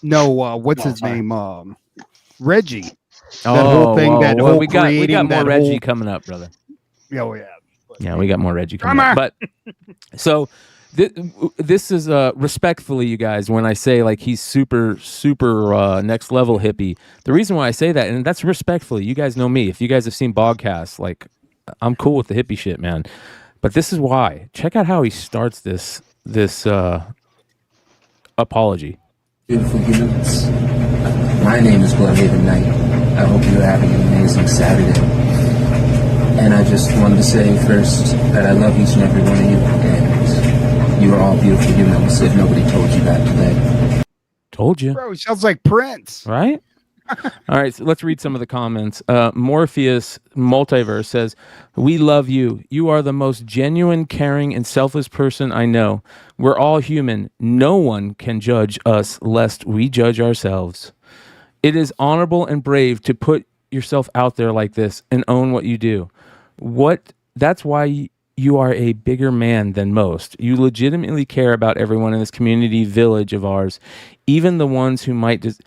No, what's his name? Reggie. That whole thing. That whole we got more Reggie coming up, brother. Oh yeah. Yeah, we got more Reggie coming up. But so this is respectfully, you guys, when I say like he's super next level hippie, the reason why I say that, and that's respectfully, you guys know me. If you guys have seen Bogcast, like I'm cool with the hippie shit, man. But this is why. Check out how he starts this apology. Beautiful humans. My name is Bloodhaven Knight. I hope you're having an amazing Saturday. And I just wanted to say first that I love each and every one of you. And you are all beautiful humans if nobody told you that today. Told you. Bro, it sounds like Prince. Right? All right, so let's read some of the comments. Morpheus Multiverse says, "We love you. You are the most genuine, caring, and selfless person I know. We're all human. No one can judge us lest we judge ourselves. It is honorable and brave to put yourself out there like this and own what you do. That's why you are a bigger man than most. You legitimately care about everyone in this community village of ours, even the ones who might just..."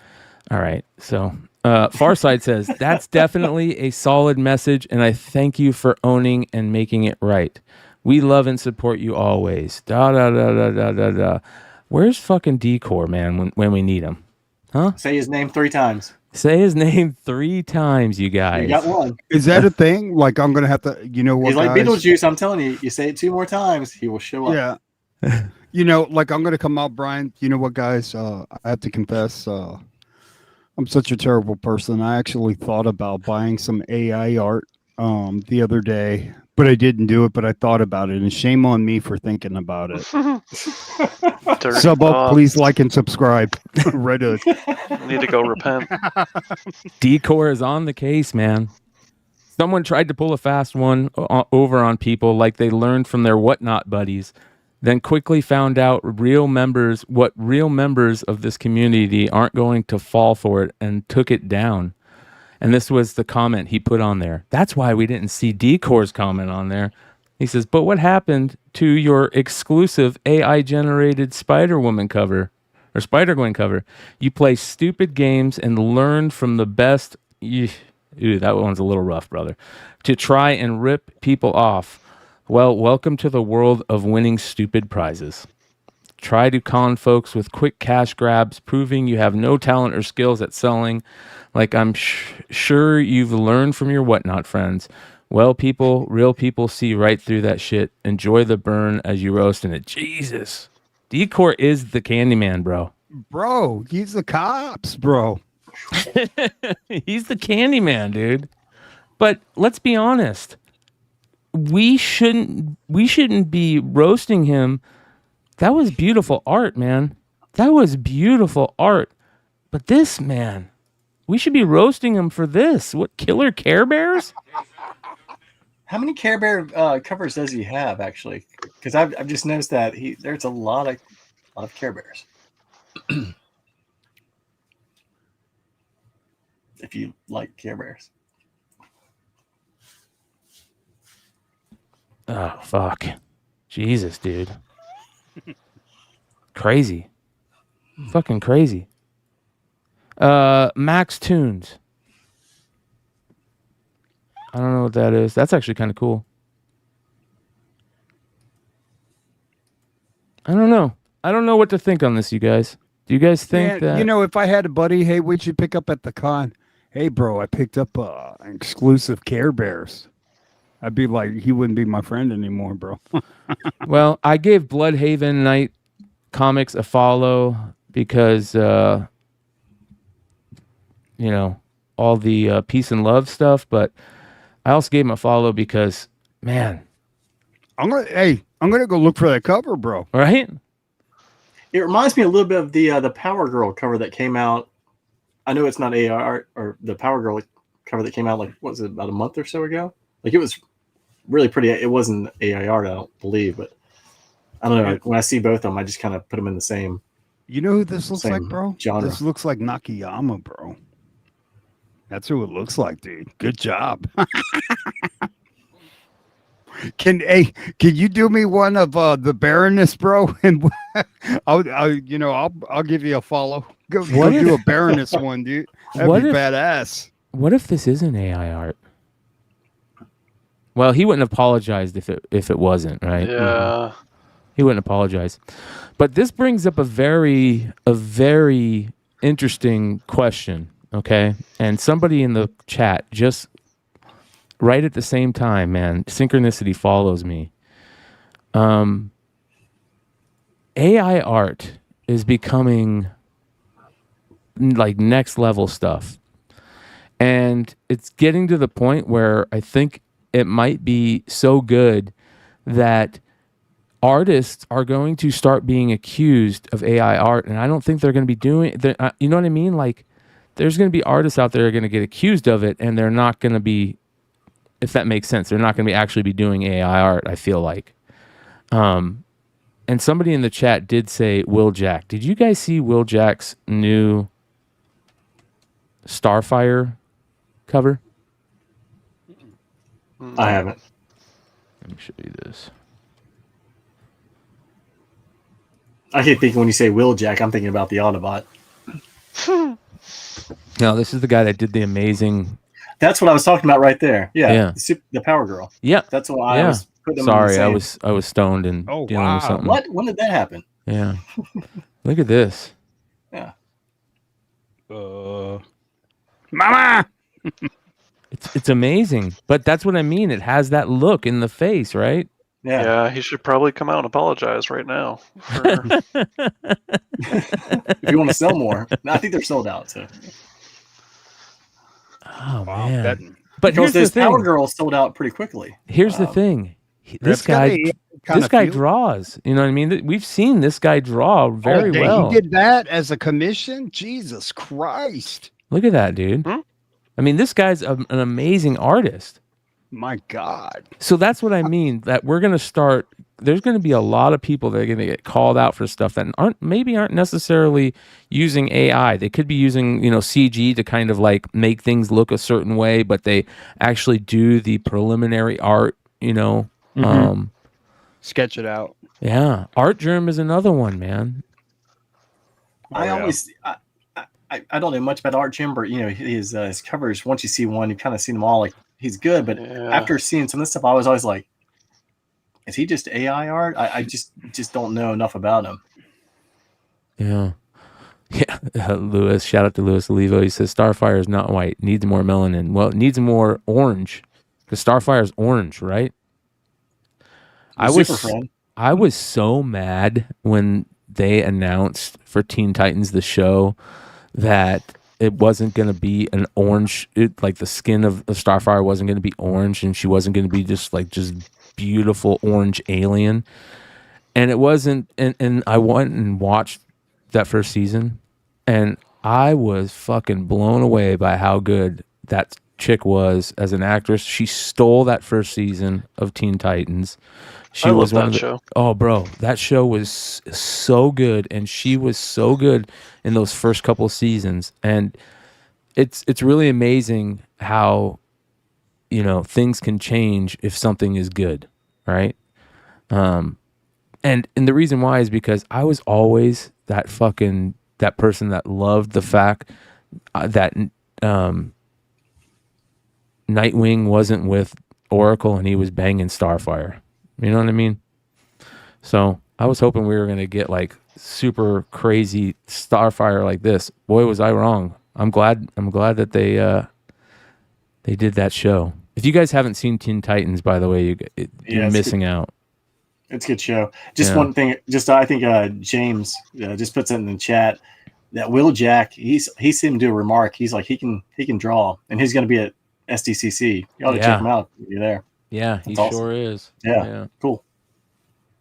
All right, so Farside says, "That's definitely a solid message, and I thank you for owning and making it right. We love and support you always. Da da da da da da da." Where's fucking Decor, man, when we need him? Huh? Say his name 3 times. Say his name 3 times, you guys. You got one. Is that a thing? Like I'm gonna have to, you know what? He's like guys? Beetlejuice. I'm telling you, you say it 2 more times, he will show up. Yeah. You know, like I'm gonna come out, Brian. You know what, guys? I have to confess, I'm such a terrible person. I actually thought about buying some AI art the other day, but I didn't do it. But I thought about it, and shame on me for thinking about it. Sub up, please like and subscribe. Redhood. Need to go repent. Decor is on the case, man. Someone tried to pull a fast one over on people like they learned from their whatnot buddies, then quickly found out real members of this community aren't going to fall for it and took it down. And this was the comment he put on there. That's why we didn't see Decor's comment on there. He says, but what happened to your exclusive AI-generated Spider-Woman cover or Spider-Gwen cover? You play stupid games and learn from the best. Ooh, that one's a little rough, brother. To try and rip people off. Well, welcome to the world of winning stupid prizes. Try to con folks with quick cash grabs, proving you have no talent or skills at selling. Like I'm sure you've learned from your whatnot friends. Well, real people see right through that shit. Enjoy the burn as you roast in it. Jesus. Decor is the Candyman, bro. Bro, he's the cops, bro. He's the Candyman, dude. But let's be honest. We shouldn't be roasting him. That was beautiful art, man. That was beautiful art. But this, man, we should be roasting him for this. What, killer Care Bears? How many Care Bear covers does he have, actually? Because I've just noticed that there's a lot of Care Bears. If you like Care Bears. Oh, fuck. Jesus, dude. Crazy. Fucking crazy. Max Tunes. I don't know what that is. That's actually kind of cool. I don't know. I don't know what to think on this, you guys. Do you guys think that... You know, if I had a buddy, hey, what'd you pick up at the con? Hey, bro, I picked up an exclusive Care Bears. I'd be like, he wouldn't be my friend anymore, bro. Well, I gave Bloodhaven Night Comics a follow because, you know, all the peace and love stuff, but I also gave him a follow because, man. I'm gonna go look for that cover, bro. Right? It reminds me a little bit of the Power Girl cover that came out. I know it's not AI art, or the Power Girl cover that came out, like, what was it, about a month or so ago? Like, it was really pretty. It wasn't AI art, I don't believe, but I don't know. When I see both of them, I just kind of put them in the same. You know who this looks like, bro? Genre. This looks like Nakayama, bro. That's who it looks like, dude. Good job. Can you do me one of the Baroness, bro? And I'll give you a follow. Go do a Baroness one, dude. That'd be badass. What if this isn't AI art? Well, he wouldn't apologize if it wasn't, right? Yeah. Mm-hmm. He wouldn't apologize. But this brings up a very interesting question, okay? And somebody in the chat just right at the same time, man, synchronicity follows me. AI art is becoming like next level stuff. And it's getting to the point where I think it might be so good that artists are going to start being accused of AI art. And I don't think they're going to be doing, you know what I mean? Like, there's going to be artists out there that are going to get accused of it, and they're not going to be, if that makes sense, they're not going to be actually be doing AI art, I feel like. And somebody in the chat did say Will Jack. Did you guys see Will Jack's new Starfire cover? I haven't. Let me show you this. I keep thinking when you say Will Jack, I'm thinking about the Autobot. No, this is the guy that did the amazing. That's what I was talking about right there. Yeah. Yeah. The Power Girl. Yeah. That's what I was putting them Sorry, in the same. I was stoned and dealing with something. What? When did that happen? Yeah. Look at this. Yeah. Mama. It's amazing, but that's what I mean. It has that look in the face, right? Yeah, he should probably come out and apologize right now. If you want to sell more, I think they're sold out. So. Oh man! But Because here's the those thing: Power Girls sold out pretty quickly. Here's the thing: this guy draws. You know what I mean? We've seen this guy draw very well. He did that as a commission. Jesus Christ! Look at that, dude. I mean, this guy's an amazing artist. My God. So that's what I mean, that we're going to start, there's going to be a lot of people that are going to get called out for stuff that aren't necessarily using AI. They could be using, CG to kind of like make things look a certain way, but they actually do the preliminary art, sketch it out. Yeah. Art Germ is another one, man. I don't know much about Art Germ, but his covers, once you see one, you kind of see them all, like he's good, but after seeing some of this stuff, I was always like, is he just AI art? I just don't know enough about him. Yeah. Lewis, shout out to Lewis Olivo. He says Starfire is not white, needs more melanin. Well, it needs more orange, because Starfire is orange, right? I was so mad when they announced for Teen Titans the show that it wasn't going to be an orange, like the skin of the Starfire wasn't going to be orange, and she wasn't going to be just beautiful orange alien. And it wasn't, and I went and watched that first season, and I was fucking blown away by how good that chick was as an actress. She stole that first season of Teen Titans. I love that show. Oh, bro, that show was so good, and she was so good in those first couple of seasons. And it's really amazing how things can change if something is good, right? And the reason why is because I was always that person that loved the fact that Nightwing wasn't with Oracle and he was banging Starfire. You know what I mean? So I was hoping we were going to get like super crazy Starfire like this. Boy, was I wrong. I'm glad that they did that show. If you guys haven't seen Teen Titans, by the way, you're missing out. It's a good show. Just one thing. I think James just puts it in the chat that Will Jack. He's seen him do a remark. He's like he can draw, and he's going to be at SDCC. You ought to check him out if you're there. Yeah, he sure is. Yeah, cool.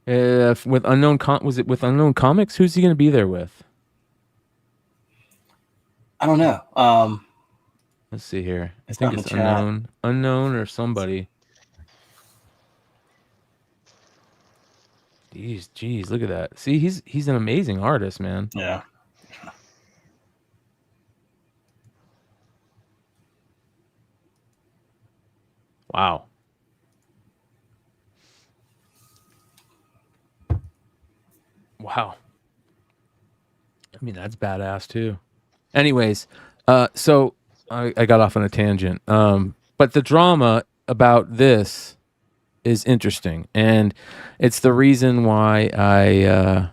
With was it with Unknown Comics? Who's he going to be there with? I don't know. Let's see here. I think it's Unknown or somebody. Jeez, look at that. See, he's an amazing artist, man. Yeah. Wow. Wow. I mean, that's badass too. Anyways, so I got off on a tangent. But the drama about this is interesting, and it's the reason why I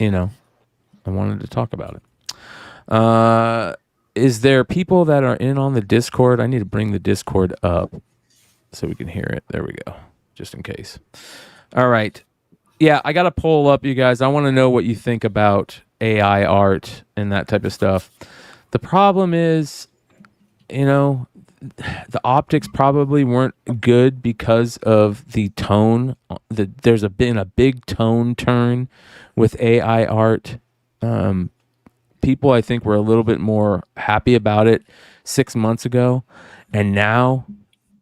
wanted to talk about it. Is there people that are in on the Discord? I need to bring the Discord up so we can hear it. There we go, just in case. All right. Yeah, I got to poll up, you guys. I want to know what you think about AI art and that type of stuff. The problem is, the optics probably weren't good because of the tone. There's been a big tone turn with AI art. People, I think, were a little bit more happy about it 6 months ago. And now,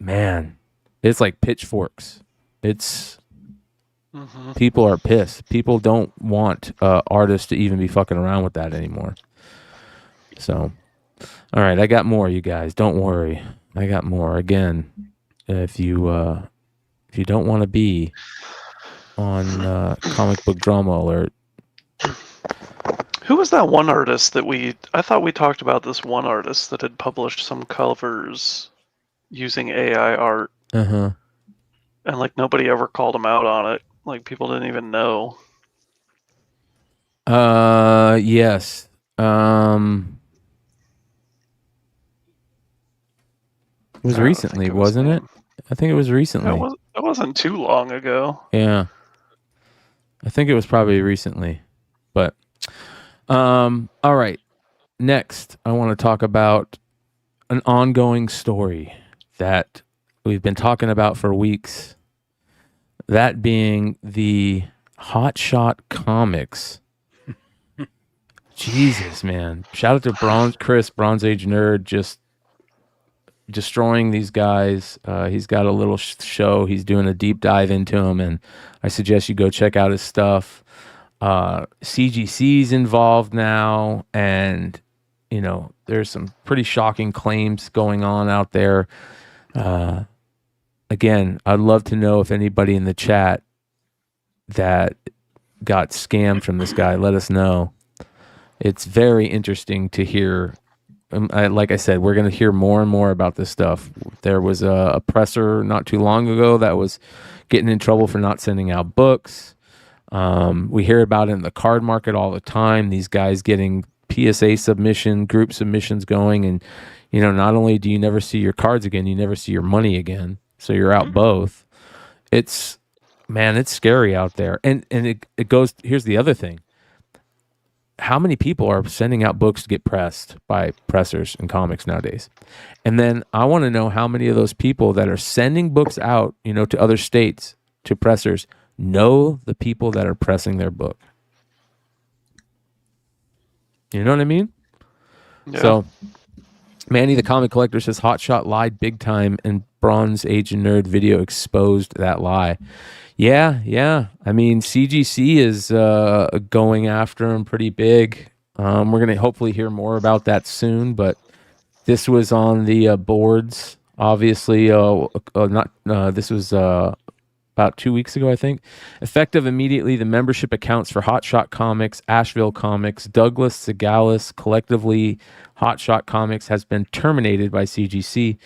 man, it's like pitchforks. People are pissed. People don't want artists to even be fucking around with that anymore. So, all right, I got more, you guys. Don't worry, I got more. Again, if you don't want to be on Comic Book Drama Alert. Who was that one artist that I thought we talked about this one artist that had published some covers using AI art. Uh-huh. And like nobody ever called him out on it. Like people didn't even know. Yes. It was recently, wasn't it? I think it was recently. That wasn't too long ago. Yeah. I think it was probably recently. But all right. Next, I want to talk about an ongoing story that we've been talking about for weeks. That being the Hotshot Comics. Jesus, man. Shout out to Chris, Bronze Age Nerd, just destroying these guys. He's got a little show. He's doing a deep dive into them, and I suggest you go check out his stuff. CGC's involved now, and there's some pretty shocking claims going on out there. Again, I'd love to know if anybody in the chat that got scammed from this guy, let us know. It's very interesting to hear. Like I said, we're going to hear more and more about this stuff. There was a presser not too long ago that was getting in trouble for not sending out books. We hear about it in the card market all the time. These guys getting PSA submission, group submissions going. And, not only do you never see your cards again, you never see your money again. So you're out both. It's scary out there. And it goes, here's the other thing. How many people are sending out books to get pressed by pressers and comics nowadays? And then I want to know how many of those people that are sending books out, to other states, to pressers, know the people that are pressing their book. You know what I mean? Yeah. So, Manny the Comic Collector says Hotshot lied big time, and Bronze Age Nerd video exposed that lie. Yeah. I mean, CGC is going after him pretty big. We're going to hopefully hear more about that soon, but this was on the boards, obviously. This was about 2 weeks ago, I think. Effective immediately, the membership accounts for Hotshot Comics, Asheville Comics, Douglas Segalis, collectively Hotshot Comics, has been terminated by CGC.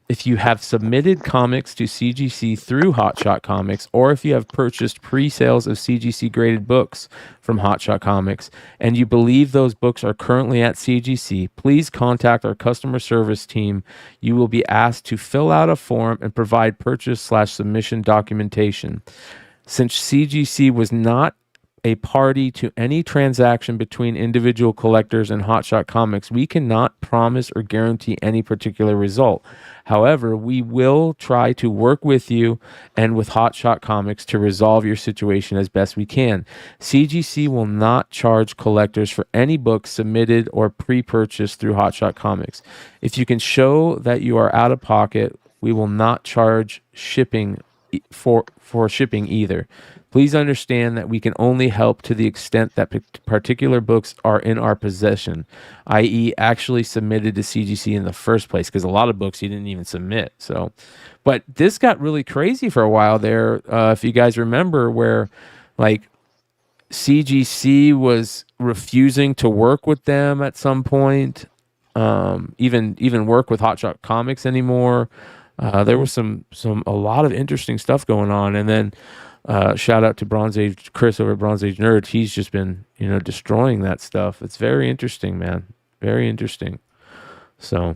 If you have submitted comics to CGC through Hotshot Comics, or if you have purchased pre-sales of CGC graded books from Hotshot Comics, and you believe those books are currently at CGC, please contact our customer service team. You will be asked to fill out a form and provide purchase/submission documentation. Since CGC was not a party to any transaction between individual collectors and Hotshot Comics, we cannot promise or guarantee any particular result. However, we will try to work with you and with Hotshot Comics to resolve your situation as best we can. CGC will not charge collectors for any books submitted or pre-purchased through Hotshot Comics. If you can show that you are out of pocket, we will not charge shipping for shipping either. Please understand that we can only help to the extent that particular books are in our possession, i.e. actually submitted to CGC in the first place, because a lot of books you didn't even submit. So, but this got really crazy for a while there. If you guys remember, where like CGC was refusing to work with them at some point, even work with Hotshot Comics anymore. There was a lot of interesting stuff going on, and then shout out to Bronze Age Chris over at Bronze Age Nerd. He's just been destroying that stuff. It's very interesting, man. Very interesting. So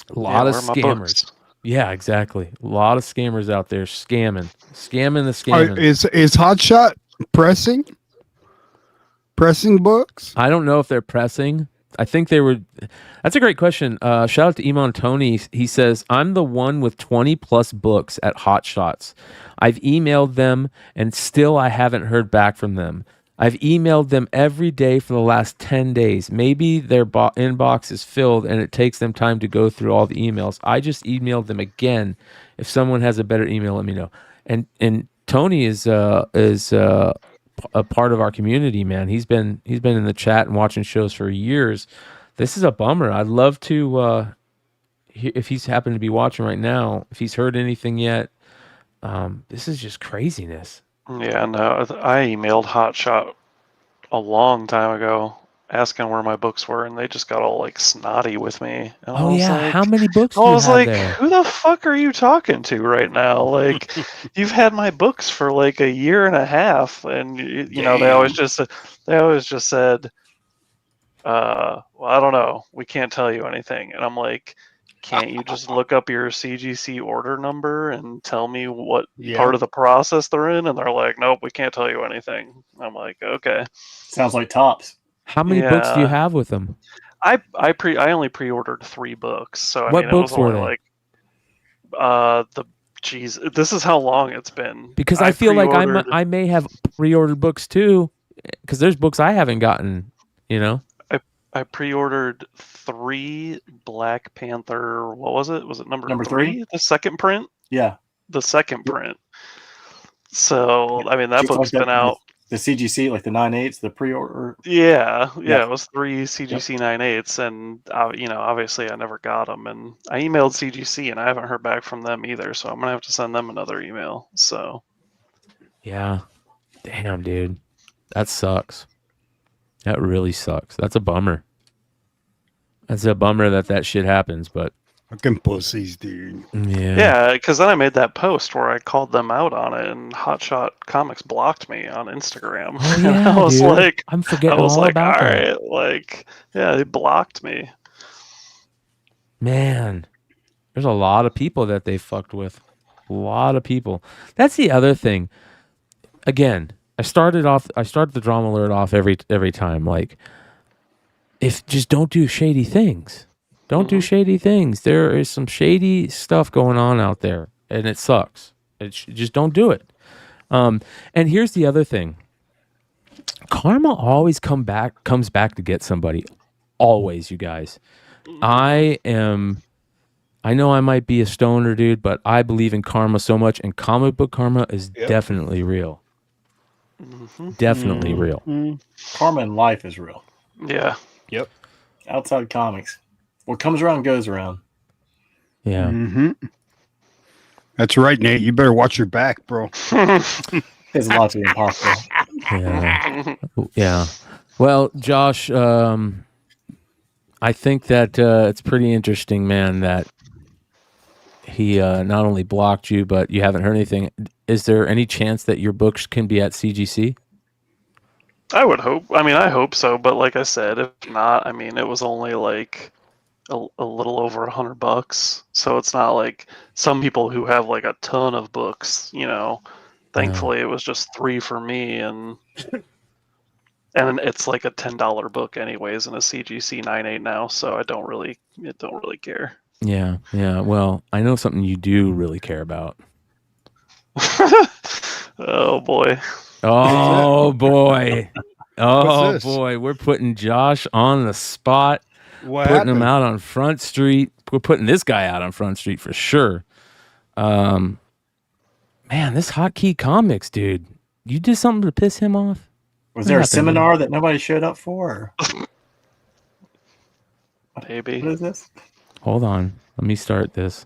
a lot of scammers. Yeah, exactly. A lot of scammers out there scamming the scamming. Is Hotshot pressing books? I don't know if they're pressing. I think they were. That's a great question. Shout out to Emon Tony. He says, I'm the one with 20 plus books at Hotshots. I've emailed them and still I haven't heard back from them. I've emailed them every day for the last 10 days. Maybe their inbox is filled and it takes them time to go through all the emails. I just emailed them again. If someone has a better email, let me know. And Tony is a part of our community, man. He's been in the chat and watching shows for years. This is a bummer. I'd love to if he's happened to be watching right now, if he's heard anything yet. This is just craziness. Yeah, no, I emailed Hotshot a long time ago asking where my books were, and they just got all like snotty with me. And oh yeah, like, how many books do I you was have like, there? who the fuck are you talking to right now? Like, you've had my books for like a year and a half, and you know they always just said, well, I don't know, we can't tell you anything. And I'm like, can't you just look up your CGC order number and tell me what part of the process they're in? And they're like, nope, we can't tell you anything. I'm like, okay. Sounds like tops. How many books do you have with them? I only pre-ordered 3 books, so I what mean, books it was were only they? like this is how long it's been. Because I feel like I may have pre-ordered books too, because there's books I haven't gotten. You know, I pre-ordered 3 Black Panther. What was it? Was it number 3? The second print? Yeah, the second print. So I mean, that book's been out. The CGC, like the 9/8, the pre-order. Yeah, it was 3 CGC 9/8, and obviously I never got them, and I emailed CGC, and I haven't heard back from them either. So I'm gonna have to send them another email. So yeah, damn, dude, that sucks. That really sucks. That's a bummer. That's a bummer that shit happens, but. Fucking pussies, dude. Yeah, because then I made that post where I called them out on it, and Hotshot Comics blocked me on Instagram. Oh, yeah, and I was dude. like, I'm forgetting all about all that. right, like, yeah, they blocked me. Man, there's a lot of people that they fucked with. A lot of people. That's the other thing. Again, I start the drama alert off every time. Like, if just don't do shady things. Don't do shady things. There is some shady stuff going on out there, and it sucks. Just don't do it. And here's the other thing. Karma always comes back to get somebody. Always, you guys. I know I might be a stoner dude, but I believe in karma so much, and comic book karma is definitely real. Definitely real. Karma in life is real. Yeah. Yep. Outside comics. What comes around goes around. Yeah. Mm-hmm. That's right, Nate. You better watch your back, bro. It's a lot to be impossible. Yeah. Yeah. Well, Josh, I think that it's pretty interesting, man, that he not only blocked you, but you haven't heard anything. Is there any chance that your books can be at CGC? I would hope. I mean, I hope so. But like I said, if not, I mean, it was only like a little over $100. So it's not like some people who have like a ton of books, thankfully it was just 3 for me, and it's like a $10 book anyways in a CGC 9/8 now, so I don't really care. Yeah. Well, I know something you do really care about. Oh boy. Oh boy. Oh boy. We're putting Josh on the spot. Putting him out on Front Street. We're putting this guy out on Front Street for sure. Man, this Hotkey Comics, dude. You did something to piss him off? Was there a seminar that nobody showed up for? Maybe. What is this? Hold on. Let me start this.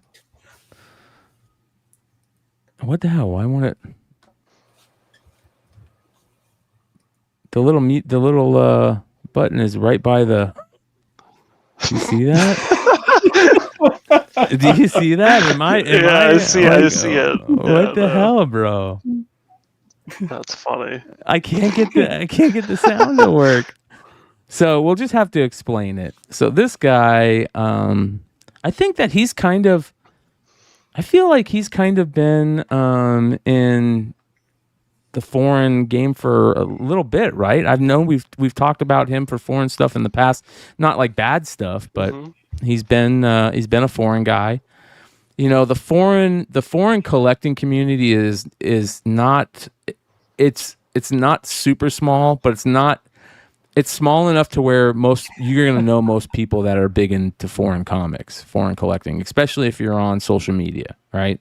What the hell? Why won't it? The little button is right by the. Do you see that? Do you see that? I see it. What the hell, bro? That's funny. I can't get the sound to work. So we'll just have to explain it. So this guy, I think that I feel like he's kind of been in the foreign game for a little bit, right? I've known we've talked about him for foreign stuff in the past, not like bad stuff, but he's been a foreign guy. The foreign collecting community is not it's not super small, but it's small enough to where you're going to know most people that are big into foreign comics, foreign collecting, especially if you're on social media, right?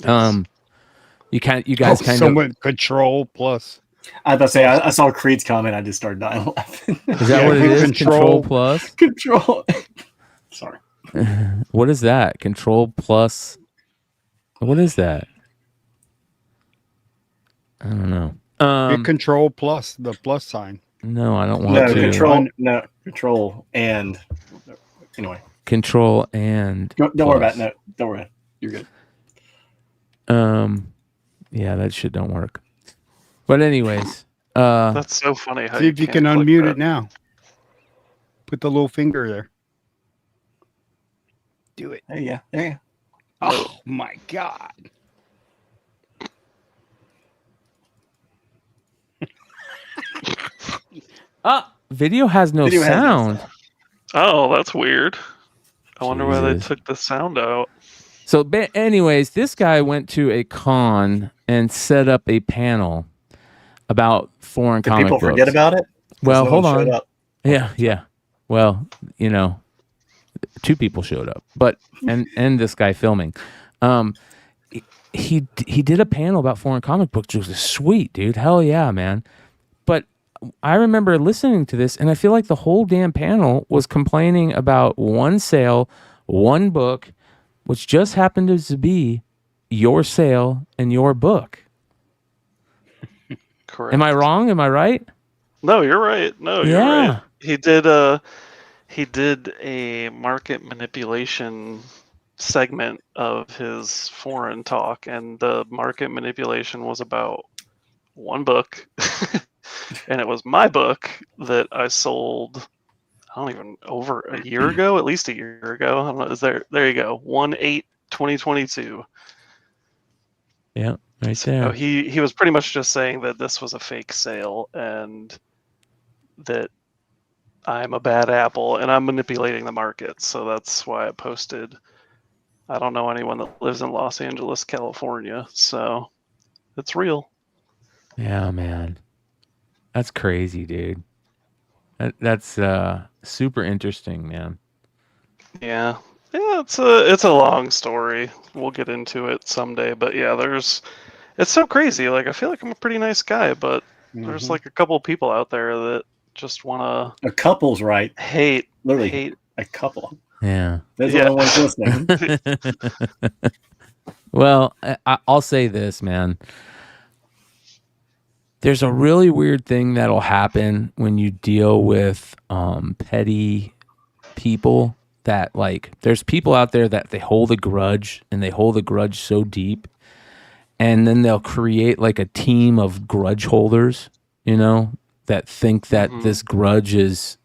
Yes. You guys kind of Control Plus. I was about to say I saw Creed's comment. I just started dying laughing. Is that what it is? Control Plus. Control. Sorry. What is that? Control Plus. What is that? I don't know. Hit Control Plus, the plus sign. No, I don't want to. Control and anyway. Control and. Don't worry about it. No, don't worry. You're good. Yeah, that shit don't work. But anyways, that's so funny. How see if you can unmute it now. Put the little finger there. Do it. There you go. There you go. Oh my god. Video has no Video has no sound. sound. Oh, that's weird. I wonder why they Jesus. took the sound out. So, anyways, this guy went to a con and set up a panel about foreign Did comic people books. forget about it? 'Cause Well, no hold one showed on. up. Yeah. Well, 2 people showed up, but and this guy filming. He did a panel about foreign comic books, which was sweet, dude. Hell yeah, man. But I remember listening to this, and I feel like the whole damn panel was complaining about one sale, one book, which just happened to be your sale and your book. Correct. Am I wrong? Am I right? No, you're right. No, you're Yeah. right. He did a market manipulation segment of his foreign talk, and the market manipulation was about one book, and it was my book that I sold. I don't even over a year ago, at least a year ago. I don't know. Is there you go. 1/8/2022. Yeah, right there. So he was pretty much just saying that this was a fake sale and that I'm a bad apple and I'm manipulating the market. So that's why I posted. I don't know anyone that lives in Los Angeles, California, so it's real. Yeah, man. That's crazy, dude. That's super interesting, man. Yeah, it's a long story. We'll get into it someday, but yeah, it's so crazy. Like I feel like I'm a pretty nice guy, but there's like a couple people out there that just want A couple's right. hate. Literally, a couple. Yeah. There's the only ones listening. Well, I'll say this, man. There's a really weird thing that'll happen when you deal with petty people that, like, there's people out there that they hold a grudge, and they hold a grudge so deep, and then they'll create like a team of grudge holders, that think that this grudge is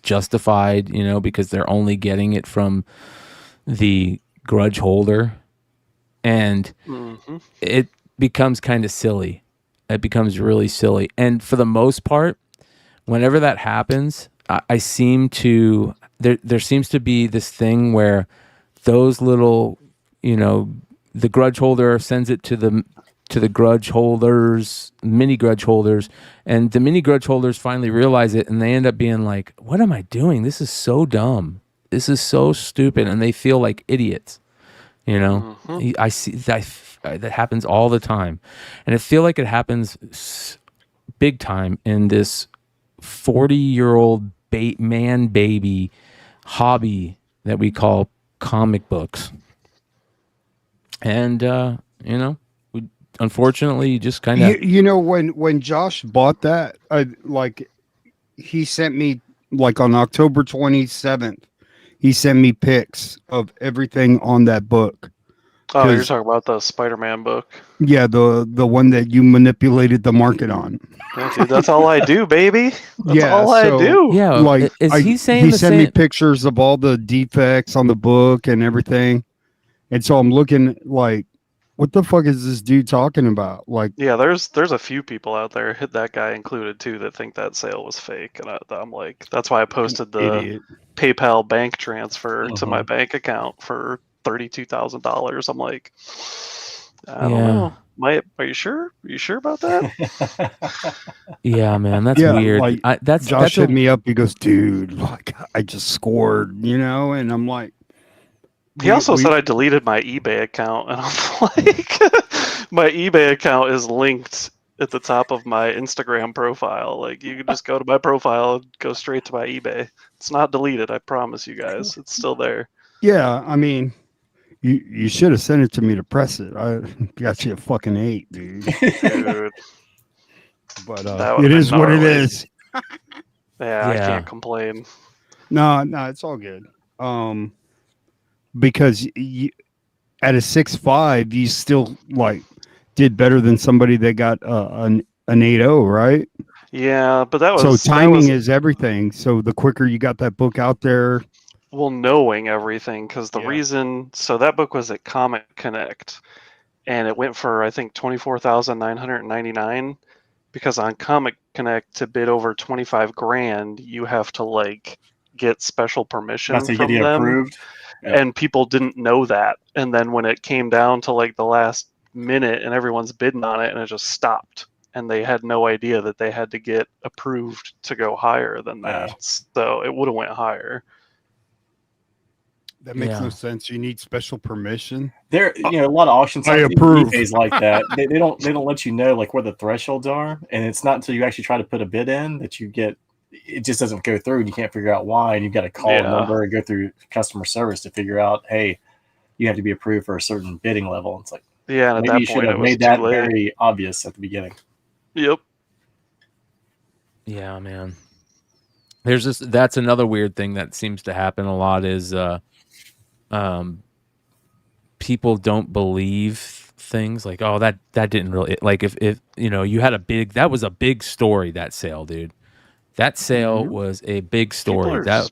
justified, because they're only getting it from the grudge holder, and it becomes kind of silly. It becomes really silly, and for the most part, whenever that happens, I seem to there seems to be this thing where those little, the grudge holder sends it to the grudge holders, mini grudge holders, and the mini grudge holders finally realize it, and they end up being like, what am I doing? This is so dumb. This is so stupid. And they feel like idiots. I see that happens all the time. And I feel like it happens big time in this 40-year-old man baby hobby that we call comic books. And, unfortunately, you just kind of when Josh bought that, he sent me on October 27th, he sent me pics of everything on that book. Oh, you're talking about the Spider-Man book? Yeah, the one that you manipulated the market on. Yeah, dude, that's all I do, baby. That's all I so, do. Yeah, is he saying he sent me pictures of all the defects on the book and everything, and so I'm looking like, what the fuck is this dude talking about? Like, yeah, there's a few people out there, that guy included too, that think that sale was fake, and I'm like, that's why I posted the idiot. PayPal bank transfer to my bank account for $32,000. I'm like, I don't know. Are you sure? Are you sure about that? Yeah, man, that's weird. Like, Josh hit me up. He goes, dude, like, I just scored, and I'm like. He also said I deleted my eBay account, and I'm like, my eBay account is linked at the top of my Instagram profile. Like, you can just go to my profile and go straight to my eBay. It's not deleted, I promise you guys. It's still there. Yeah, I mean, you should have sent it to me to press it. I got you a fucking 8, dude. Dude. But it is what it is. Yeah, I can't complain. No, it's all good. Because at a 6.5, you still did better than somebody that got an 8.0, right? Yeah, but that was so timing is everything. So the quicker you got that book out there, well, knowing everything, because the reason, so that book was at Comic Connect, and it went for I think $24,999, because on Comic Connect to bid over 25 grand, you have to like get special permission That's to get from you them, approved. Yeah. and people didn't know that. And then when it came down to like the last minute, and everyone's bidding on it, and it just stopped, and they had no idea that they had to get approved to go higher than that. Yeah. So it would have went higher. That makes no sense. You need special permission. There, a lot of auction I sites approve. these days like that. They don't let you know like where the thresholds are, and it's not until you actually try to put a bid in that you get. It just doesn't go through, and you can't figure out why. And you've got to call a number and go through customer service to figure out, hey, you have to be approved for a certain bidding level. It's like, and at maybe that you should point, have it was made that too late. very obvious at the beginning. Yep. Yeah, man. That's another weird thing that seems to happen a lot is people don't believe things like, oh, that didn't really, like if you had that was a big story, that sale, dude. That sale was a big story. People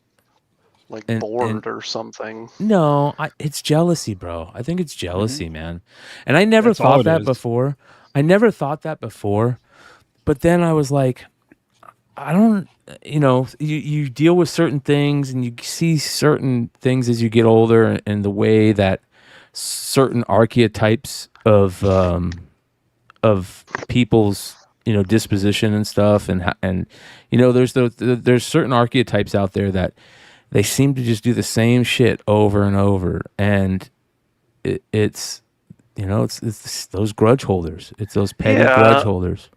are bored or something. No, it's jealousy, bro. I think it's jealousy, man. And I never That's all thought it that is. before. But then I was like, I don't, you deal with certain things and you see certain things as you get older, and the way that certain archetypes of people's disposition and stuff, and there's certain archetypes out there that they seem to just do the same shit over and over, and it's those grudge holders. It's those petty grudge holders.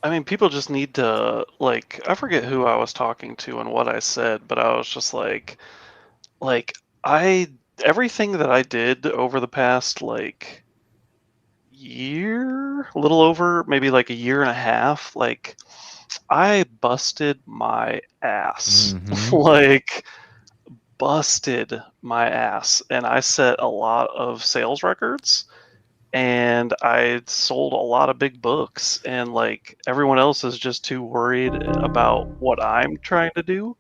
I mean, people just need to, like, I forget who I was talking to and what I said, but I was just like everything that I did over the past, like, year, a little over, maybe like a year and a half, like, I busted my ass. Like, busted my ass. And I set a lot of sales records. And I sold a lot of big books, and like everyone else is just too worried about what I'm trying to do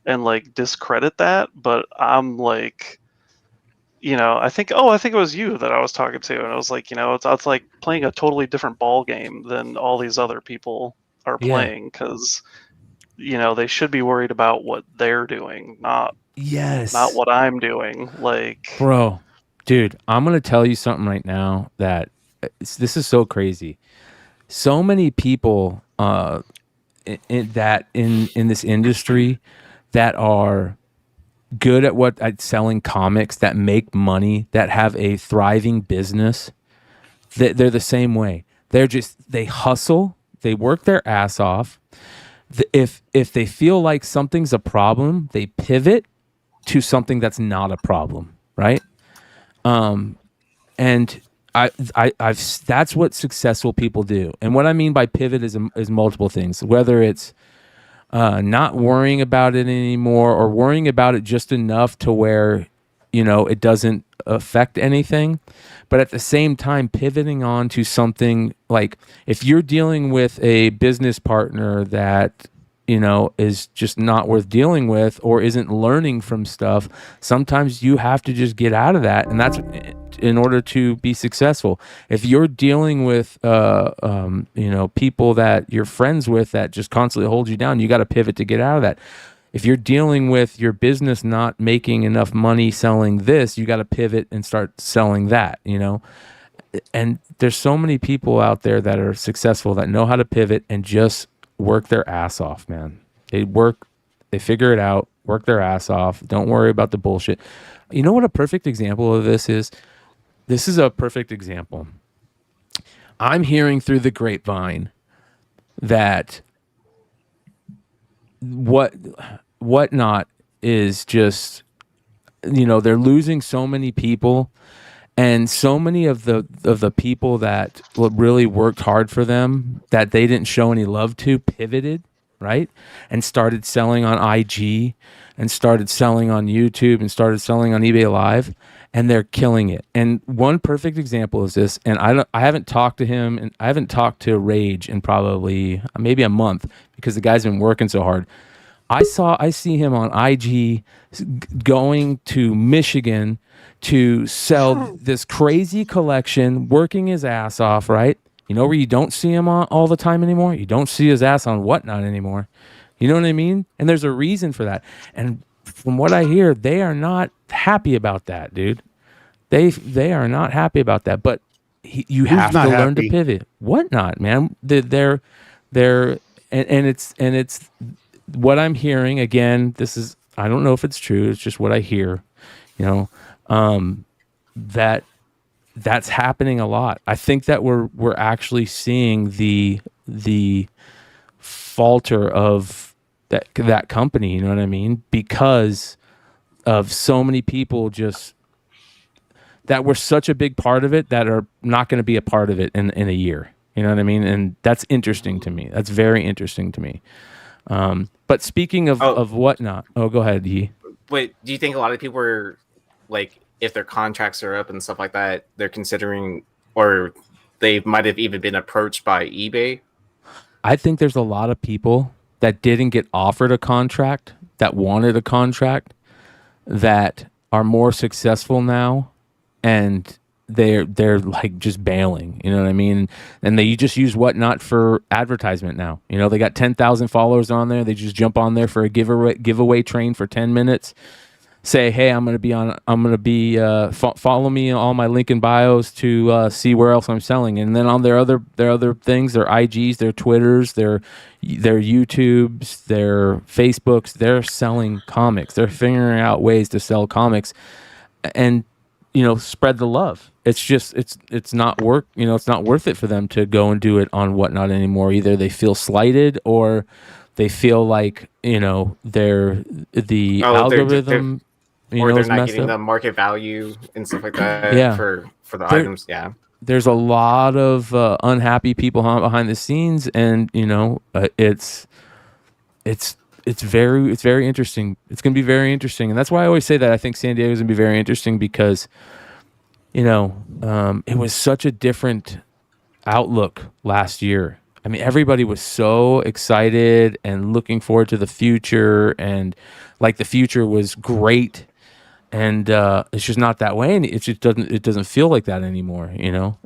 and like discredit that. But I'm like, I think it was you that I was talking to, and I was like, it's like playing a totally different ball game than all these other people are playing, because they should be worried about what they're doing, not what I'm doing. Like, bro. Dude, I'm going to tell you something right now that this is so crazy. So many people in this industry that are good at selling comics, that make money, that have a thriving business, they're the same way. They hustle, they work their ass off. If they feel like something's a problem, they pivot to something that's not a problem, right? And I've that's what successful people do. And what I mean by pivot is multiple things, whether it's not worrying about it anymore, or worrying about it just enough to where, it doesn't affect anything. But at the same time, pivoting on to something like, if you're dealing with a business partner that, is just not worth dealing with, or isn't learning from stuff, sometimes you have to just get out of that. And that's in order to be successful. If you're dealing with, people that you're friends with that just constantly hold you down, you got to pivot to get out of that. If you're dealing with your business not making enough money selling this, you got to pivot and start selling that, And there's so many people out there that are successful that know how to pivot and just work their ass off, man. They figure it out, work their ass off. Don't worry about the bullshit. You know what a perfect example of this is? This is a perfect example. I'm hearing through the grapevine that whatnot is just, they're losing so many people, and so many of the people that really worked hard for them, that they didn't show any love to, pivoted, right? And started selling on IG, and started selling on YouTube, and started selling on eBay Live, and they're killing it. And one perfect example is this, and I haven't talked to him, and I haven't talked to Rage in probably maybe a month, because the guy's been working so hard. I see him on IG going to Michigan to sell this crazy collection, working his ass off, right? You know where you don't see him all the time anymore? You don't see his ass on Whatnot anymore. You know what I mean? And there's a reason for that. And from what I hear, they are not happy about that, dude. They are not happy about that. But you have to learn to pivot. Whatnot, man. They're and it's what I'm hearing. Again, this is, I don't know if it's true. It's just what I hear. You know, that's happening a lot. I think that we're actually seeing the falter of that company. You know what I mean? Because of so many people just that were such a big part of it that are not going to be a part of it in a year. You know what I mean? And that's interesting to me. That's very interesting to me. But speaking of Whatnot, go ahead, Yee. Wait, do you think a lot of people are like, if their contracts are up and stuff like that, they're considering, or they might have even been approached by eBay? I think there's a lot of people that didn't get offered a contract, that wanted a contract, that are more successful now, and they're like just bailing. You know what I mean? And they just use Whatnot for advertisement now. You know, they got 10,000 followers on there. They just jump on there for a giveaway train for 10 minutes. Say, hey, follow me on all my link in bios to see where else I'm selling. And then on their other things, their IGs, their Twitters, their YouTubes, their Facebooks, they're selling comics. They're figuring out ways to sell comics and, you know, spread the love. It's just, it's not work. You know, it's not worth it for them to go and do it on Whatnot anymore. Either they feel slighted or they feel like, you know, the algorithm. Or they're not getting the market value and stuff like that for the items. Yeah. There's a lot of unhappy people behind the scenes, and you know, it's very interesting. It's going to be very interesting, and that's why I always say that I think San Diego is going to be very interesting because, you know, it was such a different outlook last year. I mean, everybody was so excited and looking forward to the future, and like the future was great. And it's just not that way, and it just doesn't feel like that anymore, you know.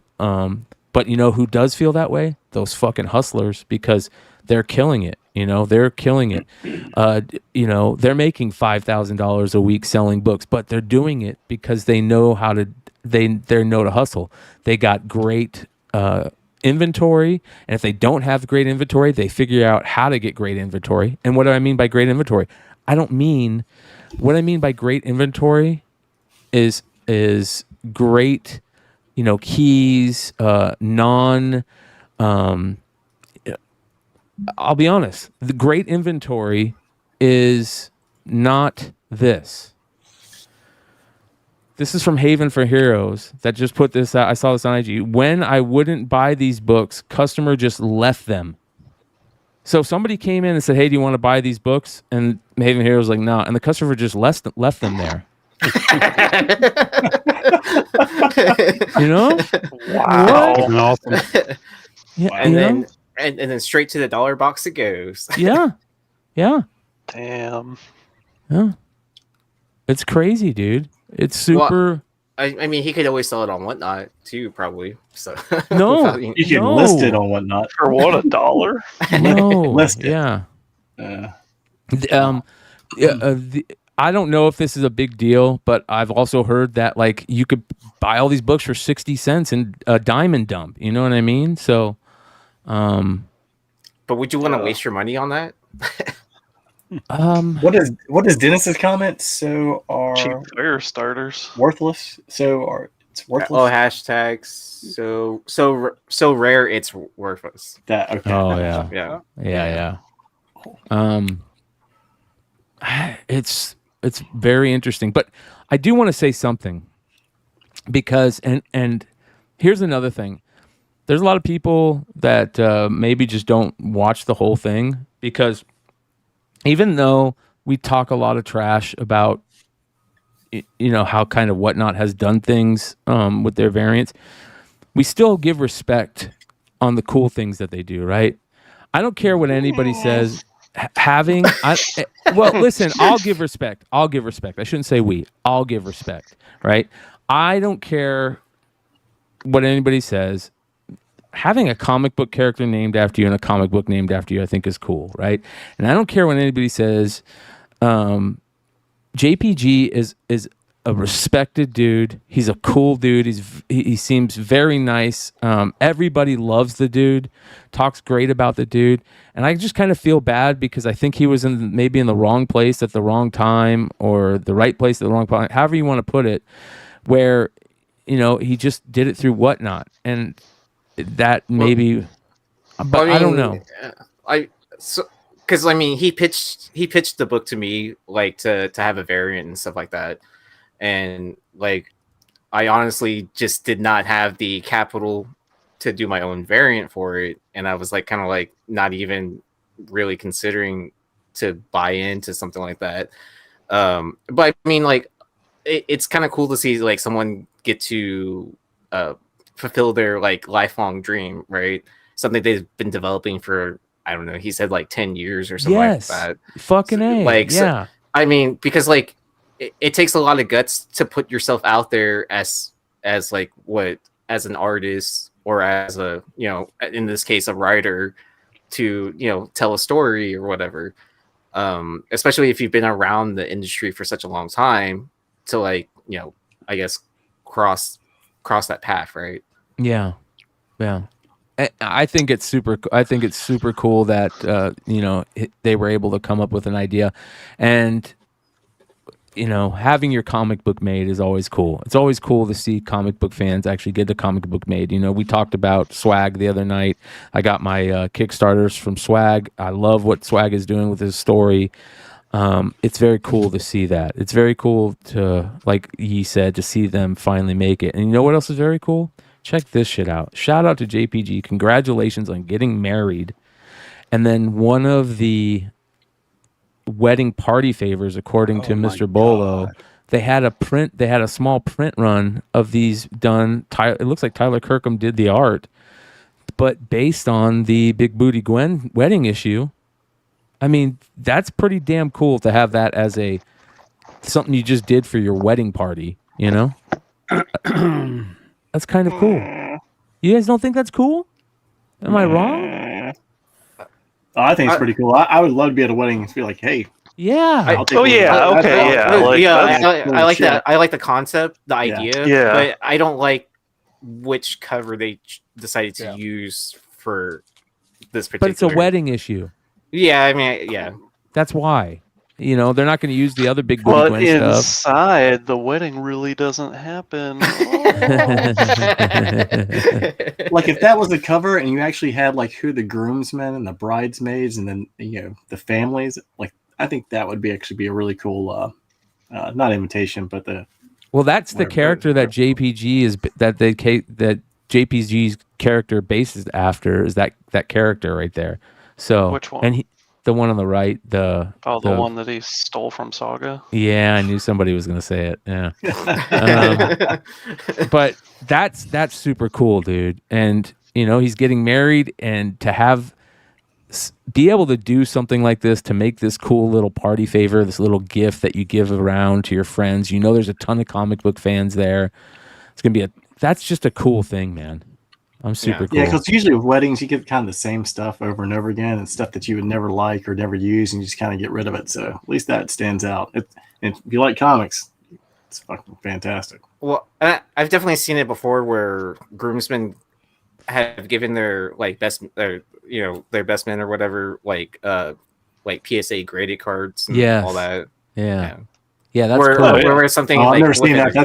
But you know who does feel that way? Those fucking hustlers, because they're killing it. You know, they're killing it. You know, they're making $5,000 a week selling books, but they're doing it because they know how to. They know to hustle. They got great inventory, and if they don't have great inventory, they figure out how to get great inventory. And what do I mean by great inventory? What I mean by great inventory is great, you know, keys, I'll be honest, the great inventory is not this. This is from Haven for Heroes that just put this out. I saw this on IG. When I wouldn't buy these books, customer just left them. So somebody came in and said, hey, do you want to buy these books? And Haven Hero was like, no. And the customer just left them there. You know? Wow. Awesome. Yeah, and then straight to the dollar box it goes. Yeah. Damn. Yeah. It's crazy, dude. It's super... Well, I mean, he could always sell it on Whatnot too, probably. So no, you can list it on Whatnot for what, $1? No, list it. Yeah. I don't know if this is a big deal, but I've also heard that like you could buy all these books for 60 cents in a diamond dump. You know what I mean? So, but would you want to waste your money on that? What is Dennis's comment? So are cheap fire starters worthless? It's worthless. Oh, hashtags. So rare it's worthless. That okay. Oh yeah. It's very interesting, but I do want to say something because and here's another thing. There's a lot of people that maybe just don't watch the whole thing because even though we talk a lot of trash about, you know, how kind of Whatnot has done things with their variants, we still give respect on the cool things that they do, right? I don't care what anybody says. having well, listen, I'll give respect. I shouldn't say we. I'll give respect, right? I don't care what anybody says. Having a comic book character named after you and a comic book named after you, I think is cool, right? And I don't care what anybody says. JPG is a respected dude. He's a cool dude. He seems very nice. Everybody loves the dude, talks great about the dude. And I just kind of feel bad because I think he was maybe in the wrong place at the wrong time, or the right place at the wrong time, however you want to put it, where, he just did it through Whatnot. And that maybe, but I don't know. Because he pitched the book to me like to have a variant and stuff like that, and like I honestly just did not have the capital to do my own variant for it, and I was like kind of like not even really considering to buy into something like that. But I mean, like it's kind of cool to see like someone get to fulfill their like lifelong dream, right? Something they've been developing for, I don't know, he said like 10 years or something like that. Fucking A. Like, yeah. So, I mean, because like it takes a lot of guts to put yourself out there as like as an artist, or as a, in this case, a writer, to, tell a story or whatever. Especially if you've been around the industry for such a long time, to like, I guess cross that path, right? Yeah. I think it's super cool that they were able to come up with an idea, and having your comic book made is always cool. It's always cool to see comic book fans actually get the comic book made. We talked about Swag the other night. I got my Kickstarters from Swag. I love what Swag is doing with his story. It's very cool to see that. It's very cool to, like he said, to see them finally make it. And you know what else is very cool? Check this shit out. Shout out to JPG. Congratulations on getting married. And then one of the wedding party favors, according to Mr. Bolo, they had a small print run of these done. It looks like Tyler Kirkham did the art, but based on the Big Booty Gwen wedding issue. I mean, that's pretty damn cool to have that as something you just did for your wedding party, That's kind of cool. You guys don't think that's cool? Am I wrong? I think it's pretty cool. I would love to be at a wedding and be like, hey. Yeah. I like that. I like the concept, the idea. Yeah. But I don't like which cover they decided to use for this particular. But it's a wedding issue. Yeah, I mean, yeah. That's why. They're not going to use the other Big Booty Gwen stuff. But inside, the wedding really doesn't happen. Like if that was the cover and you actually had like who the groomsmen and the bridesmaids and then the families, like I think that would actually be a really cool not invitation, but that's the character that JPG is that JPG's character bases after, is that character right there. So which one? And the one on the right, the one that he stole from Saga. Yeah, I knew somebody was going to say it. Yeah, but that's super cool, dude. And he's getting married, and to be able to do something like this, to make this cool little party favor, this little gift that you give around to your friends. There's a ton of comic book fans there. It's gonna be that's just a cool thing, man. I'm super cool. Yeah, because usually with weddings, you get kind of the same stuff over and over again, and stuff that you would never like or never use, and you just kind of get rid of it. So at least that stands out. And if you like comics, it's fucking fantastic. Well, I've definitely seen it before where groomsmen have given their like best, their best men or whatever, like PSA graded cards and all that. Yeah, that's cool. Where something. I've never seen that.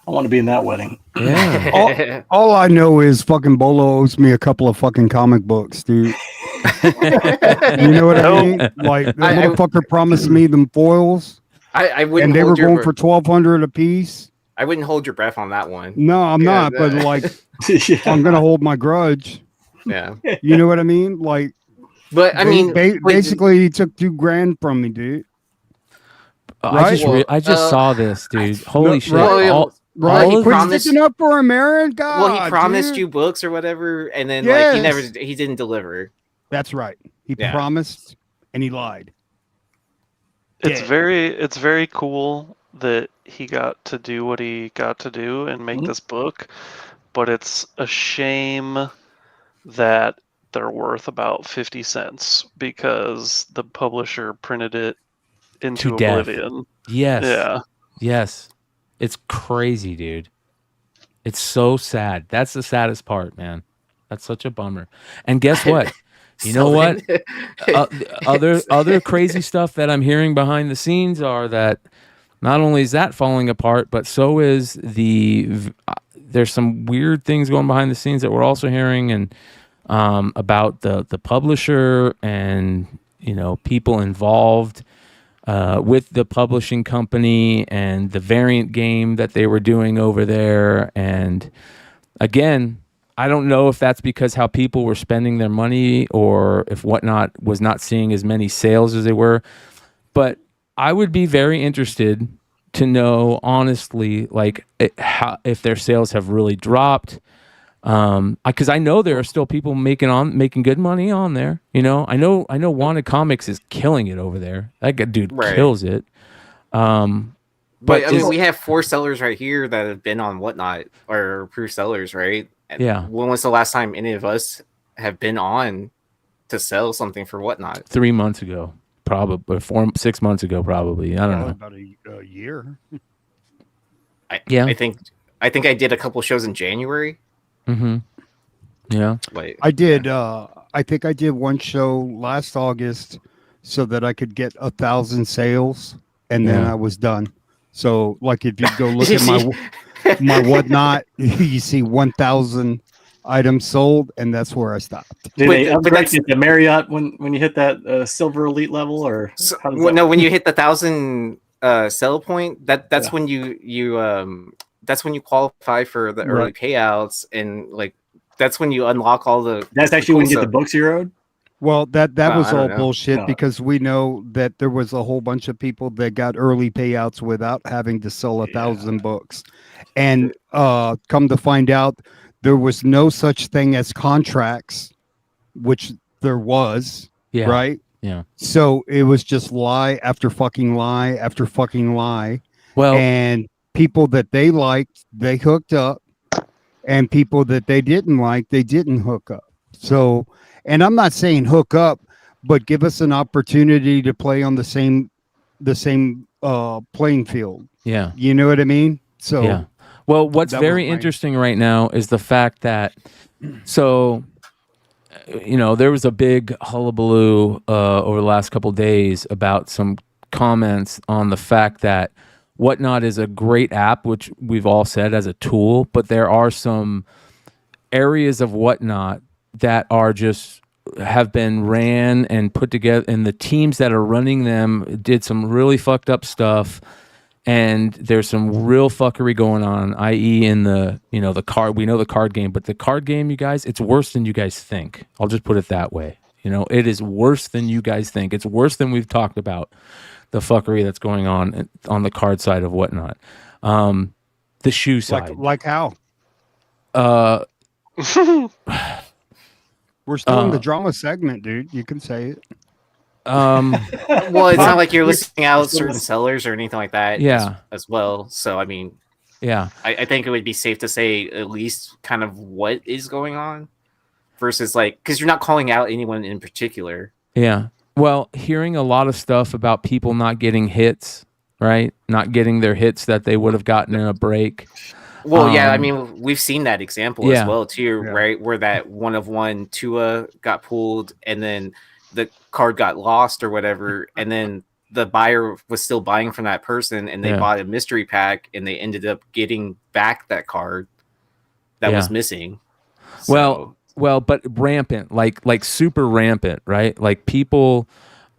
I want to be in that wedding. Yeah. all I know is fucking Bolo owes me a couple of fucking comic books, dude. You know what I mean? Like the motherfucker promised me them foils. I wouldn't. And they were going for $1,200 a piece. I wouldn't hold your breath on that one. No, I'm not. But like, I'm gonna hold my grudge. Yeah. You know what I mean? Like, but I mean, basically, he took $2,000 from me, dude. Right? I just saw this, dude. Holy shit! Right, he promised sticking up for America. Well, he promised you books or whatever, and then like he didn't deliver. That's right. He promised, and he lied. It's very cool that he got to do what he got to do and make this book, but it's a shame that they're worth about 50 cents because the publisher printed it into oblivion. Yes. Yeah. Yes. It's crazy, dude. It's so sad. That's the saddest part, man. That's such a bummer. And guess what? You know what? Other crazy stuff that I'm hearing behind the scenes are that not only is that falling apart, but so is there's some weird things going behind the scenes that we're also hearing, and about the publisher and people involved with the publishing company and the variant game that they were doing over there. And again, I don't know if that's because how people were spending their money or if Whatnot was not seeing as many sales as they were. But I would be very interested to know, honestly, like if their sales have really dropped. Because I know there are still people making good money on there. I know Wanted Comics is killing it over there. That dude kills it. But I mean, we have 4 sellers right here that have been on Whatnot or approved sellers, right? Yeah. When was the last time any of us have been on to sell something for Whatnot? 3 months ago, probably 6 months ago, probably. I don't know. About a year. I think I did a couple shows in January. Mm-hmm. Yeah. I did. I think I did one show last August so that I could get 1,000 sales, and then I was done. So, like, if you go look at my Whatnot, you see 1,000 items sold, and that's where I stopped. Did they upgrade it to Marriott when you hit that silver elite level, or when you hit the 1,000 sell point, that's when you that's when you qualify for the early payouts, and like that's when you unlock all the. That's actually when you get the books you wrote. Well, that was all bullshit because we know that there was a whole bunch of people that got early payouts without having to sell 1,000 books, and come to find out, there was no such thing as contracts, which there was. Yeah. Right. Yeah. So it was just lie after fucking lie after fucking lie. Well, and people that they liked, they hooked up, and people that they didn't like, they didn't hook up. So. And I'm not saying hook up, but give us an opportunity to play on the same playing field. Yeah. You know what I mean? So yeah. Well, what's very interesting right now is the fact that there was a big hullabaloo over the last couple of days about some comments on the fact that Whatnot is a great app, which we've all said as a tool, but there are some areas of Whatnot that are just have been ran and put together, and the teams that are running them did some really fucked up stuff, and there's some real fuckery going on, i.e. in the card. We know the card game, but the card game, you guys, it's worse than you guys think. I'll just put it that way. It is worse than you guys think. It's worse than we've talked about, the fuckery that's going on the card side of Whatnot. The shoe side. Like how? We're still in the drama segment, dude. You can say it. Well, it's not like you're listing out certain sellers or anything like that. Yeah. As well. So I mean, yeah, I think it would be safe to say at least kind of what is going on, versus because you're not calling out anyone in particular. Yeah. Well, hearing a lot of stuff about people not getting hits, right? Not getting their hits that they would have gotten in a break. Well, yeah, I mean, we've seen that example as well, too, right? Where that 1/1 Tua got pulled, and then the card got lost or whatever, and then the buyer was still buying from that person, and they bought a mystery pack, and they ended up getting back that card that was missing. So. Well, but rampant, like super rampant, right? Like people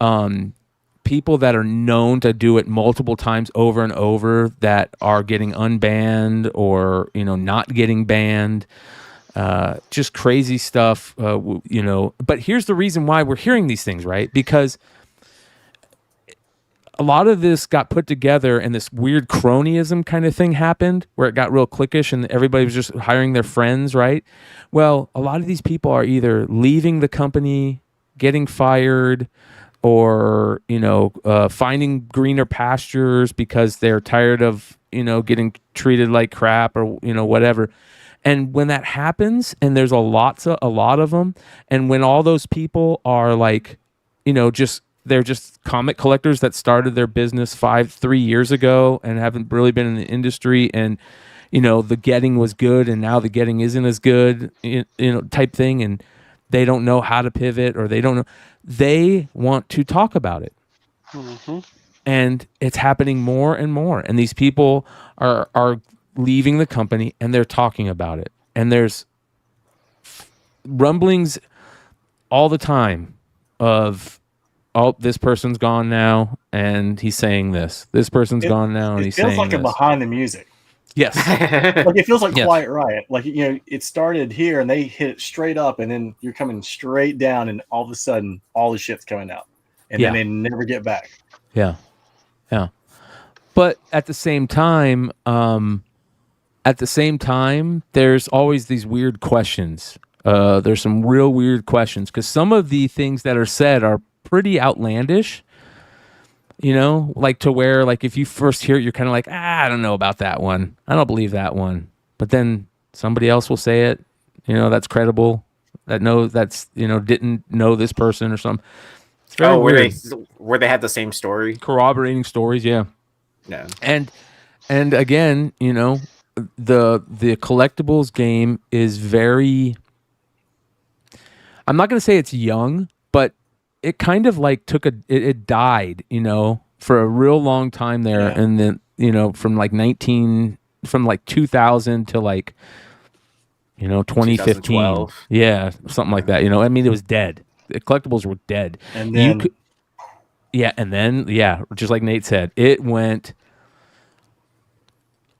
that are known to do it multiple times over and over that are getting unbanned or not getting banned, just crazy stuff. But here's the reason why we're hearing these things, right? Because a lot of this got put together and this weird cronyism kind of thing happened where it got real cliquish and everybody was just hiring their friends, right? Well, a lot of these people are either leaving the company, getting fired, or finding greener pastures because they're tired of getting treated like crap or whatever. And when that happens, and there's a lot of them, and when all those people are like, they're just comic collectors that started their business 3 years ago and haven't really been in the industry, and the getting was good and now the getting isn't as good, type thing, and they don't know how to pivot, or they want to talk about it. Mm-hmm. And it's happening more and more, and these people are leaving the company and they're talking about it, and there's rumblings all the time of, oh, this person's gone now and he's saying this person's gone now and he's saying this. It feels like a behind the music. Yes. Like it feels like Yes. Quiet Riot. Like, it started here and they hit it straight up, and then you're coming straight down, and all of a sudden all the shit's coming out, and then they never get back. Yeah. But at the same time, there's always these weird questions. There's some real weird questions, because some of the things that are said are pretty outlandish. Like to where, like, if you first hear it, you're kind of like, I don't know about that one. I don't believe that one. But then somebody else will say it, that's credible, didn't know this person or something. It's very weird. Where they had the same story, corroborating stories, yeah. Yeah. And again, the collectibles game is very, I'm not going to say it's young, but it kind of like it died, for a real long time there. Yeah. And then, from 2000 to 2015. Yeah. Something like that. It was dead. The collectibles were dead. And then, just like Nate said, it went.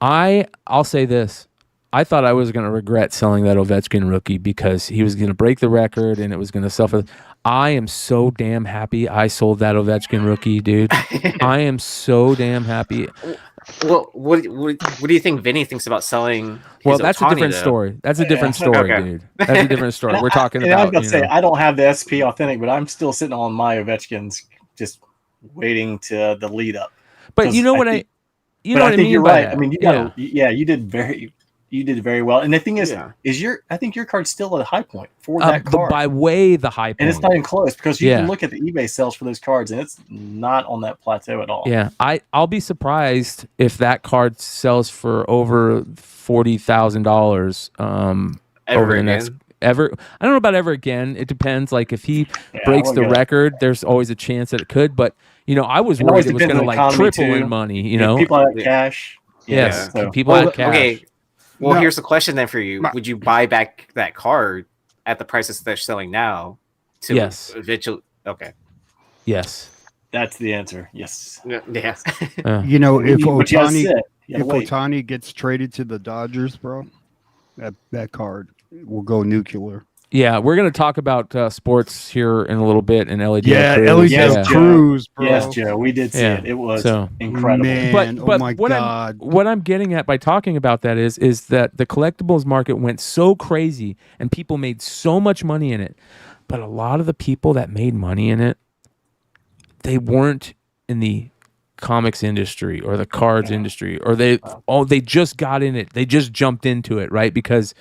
I'll say this. I thought I was going to regret selling that Ovechkin rookie because he was going to break the record and it was going to suffer. I am so damn happy I sold that Ovechkin rookie, dude. I am so damn happy. Well, what do you think Vinny thinks about selling? Well, that's a different story. That's a different story, dude. That's a different story. We're talking about. I was going to say, I don't have the SP Authentic, but I'm still sitting on my Ovechkins, just waiting to the lead up. But you know what I mean? You're right. I mean, you did very well. And the thing is I think your card's still at a high point for that card. By way the high point. And it's not even close, because you can look at the eBay sales for those cards and it's not on that plateau at all. Yeah. I'll be surprised if that card sells for over $40,000 over the next ever. I don't know about ever again. It depends. Like if he breaks the record, there's always a chance that it could, but I was worried it was going to triple in money, People had cash. Yes. People had cash. Okay. Well, here's the question then for you. Would you buy back that card at the prices they're selling now? Yes. Okay. Yes. That's the answer. Yes. Yes. If Ohtani gets traded to the Dodgers, bro, that card will go nuclear. Yeah, we're going to talk about sports here in a little bit in LED. LED Cruz, bro. Yes, Joe, we did see it. It was incredible. Man, but my God. What I'm getting at by talking about that is that the collectibles market went so crazy and people made so much money in it. But a lot of the people that made money in it, they weren't in the comics industry or the cards industry, or they just got in it. They just jumped into it, right? Because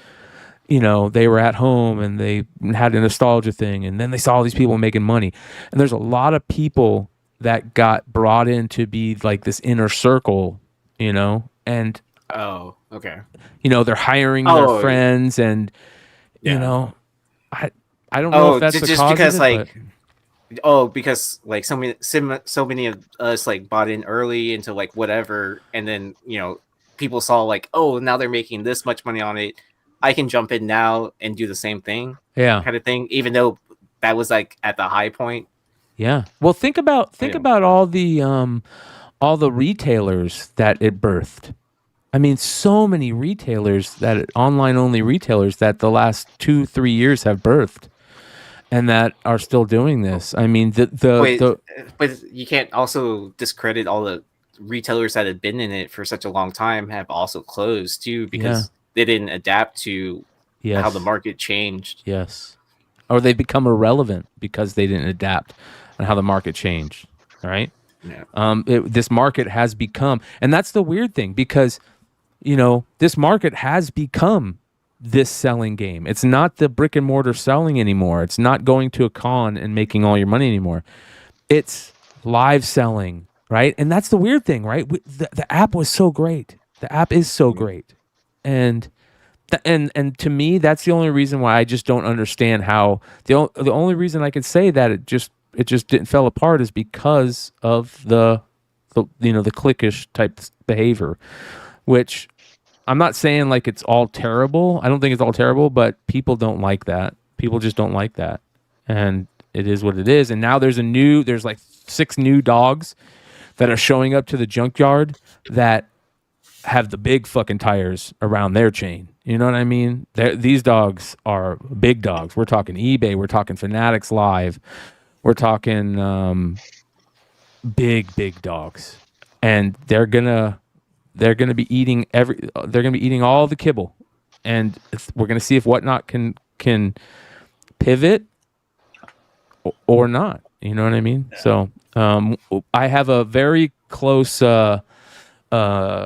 they were at home and they had a nostalgia thing, and then they saw all these people making money. And there's a lot of people that got brought in to be like this inner circle, and oh, okay. They're hiring their friends, and I don't know if that's the cause because of it, because so many of us like bought in early into like whatever, and then people saw like, oh, now they're making this much money on it. I can jump in now and do the same thing, kind of thing, even though that was like at the high point. Yeah. Well, think about all the retailers that it birthed. I mean, so many retailers online only retailers that the last 2-3 years have birthed, and that are still doing this. I mean, but you can't also discredit all the retailers that have been in it for such a long time have also closed too, because they didn't adapt to how the market changed. Yes. Or they become irrelevant because they didn't adapt. and how the market changed. Right? Yeah. This market has become, and that's the weird thing, because this market has become this selling game. It's not the brick and mortar selling anymore. It's not going to a con and making all your money anymore. It's live selling, right? And that's the weird thing, right? The app was so great. The app is so great, and to me, that's the only reason why I just don't understand how the only reason I could say that it just didn't fell apart is because of the cliquish type behavior, which I'm not saying like it's all terrible. I don't think it's all terrible, but people don't like that. People just don't like that, and it is what it is. And now there's like 6 new dogs that are showing up to the junkyard that have the big fucking tires around their chain. You know what I mean? These dogs are big dogs. We're talking eBay. We're talking Fanatics Live. We're talking big dogs, and they're gonna be eating all the kibble, and we're gonna see if Whatnot can pivot or not. You know what I mean? Yeah. So I have a very close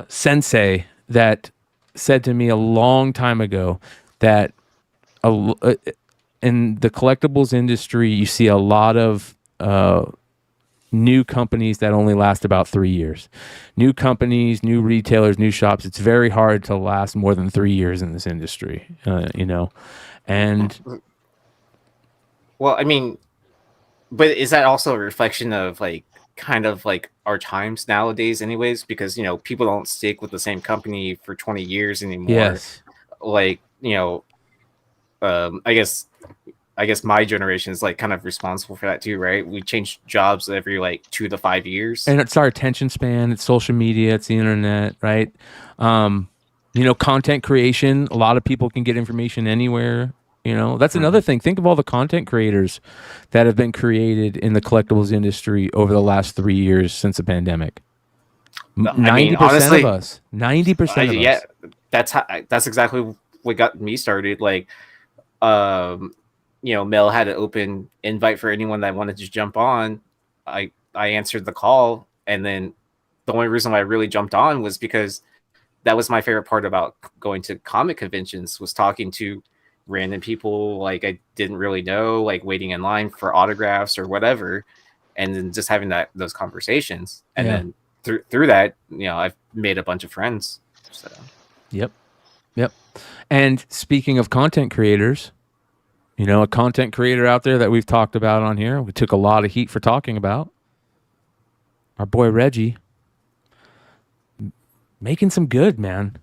sensei that said to me a long time ago that in the collectibles industry, you see a lot of new companies that only last about 3 years. New companies, new retailers, new shops. It's very hard to last more than 3 years in this industry, And well, I mean, but is that also a reflection of like kind of like our times nowadays anyways, because people don't stick with the same company for 20 years anymore. Yes. Like I guess my generation is like kind of responsible for that too, right? We change jobs every like 2 to 5 years, and it's our attention span. It's social media, it's the internet, right? Content creation, a lot of people can get information anywhere. That's another thing. Think of all the content creators that have been created in the collectibles industry over the last 3 years since the pandemic. 90% of us. 90% of us. Yeah, that's exactly what got me started. Like, Mel had an open invite for anyone that wanted to jump on. I answered the call, and then the only reason why I really jumped on was because that was my favorite part about going to comic conventions, was talking to random people like I didn't really know, like waiting in line for autographs or whatever, and then just having those conversations. And then through that, I've made a bunch of friends. So Yep. And speaking of content creators, a content creator out there that we've talked about on here, we took a lot of heat for talking about, our boy Reggie, making some good, man.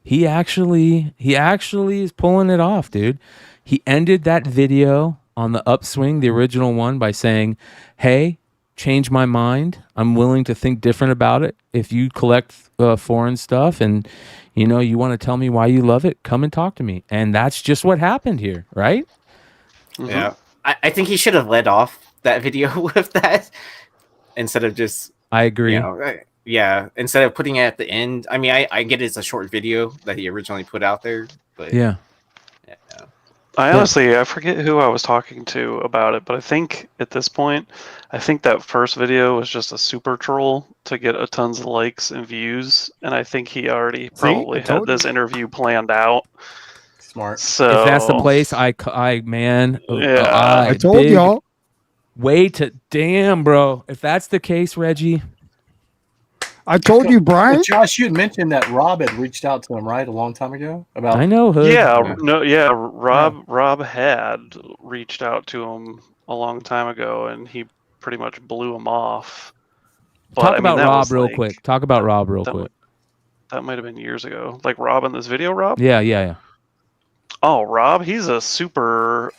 He actually is pulling it off, dude. He ended that video on the upswing, the original one, by saying, "Hey, change my mind. I'm willing to think different about it. If you collect foreign stuff and you want to tell me why you love it, come and talk to me." And that's just what happened here, right? Mm-hmm. Yeah, I think he should have led off that video with that instead of just. I agree. Yeah, instead of putting it at the end. I mean, I get it's a short video that he originally put out there, but yeah. I forget who I was talking to about it, but I think at this point, that first video was just a super troll to get tons of likes and views, and I think he already probably had this interview planned out. Smart. So if that's the place, I told y'all. Damn, bro. If that's the case, Reggie. I told you, Brian. Well, Josh, you had mentioned that Rob had reached out to him, right, a long time ago about. I know. Hood. Rob had reached out to him a long time ago, and he pretty much blew him off. But, Talk about Rob real quick. Talk about Rob real quick. That might have been years ago. Like Rob in this video, Rob? Yeah. Oh, Rob, he's a super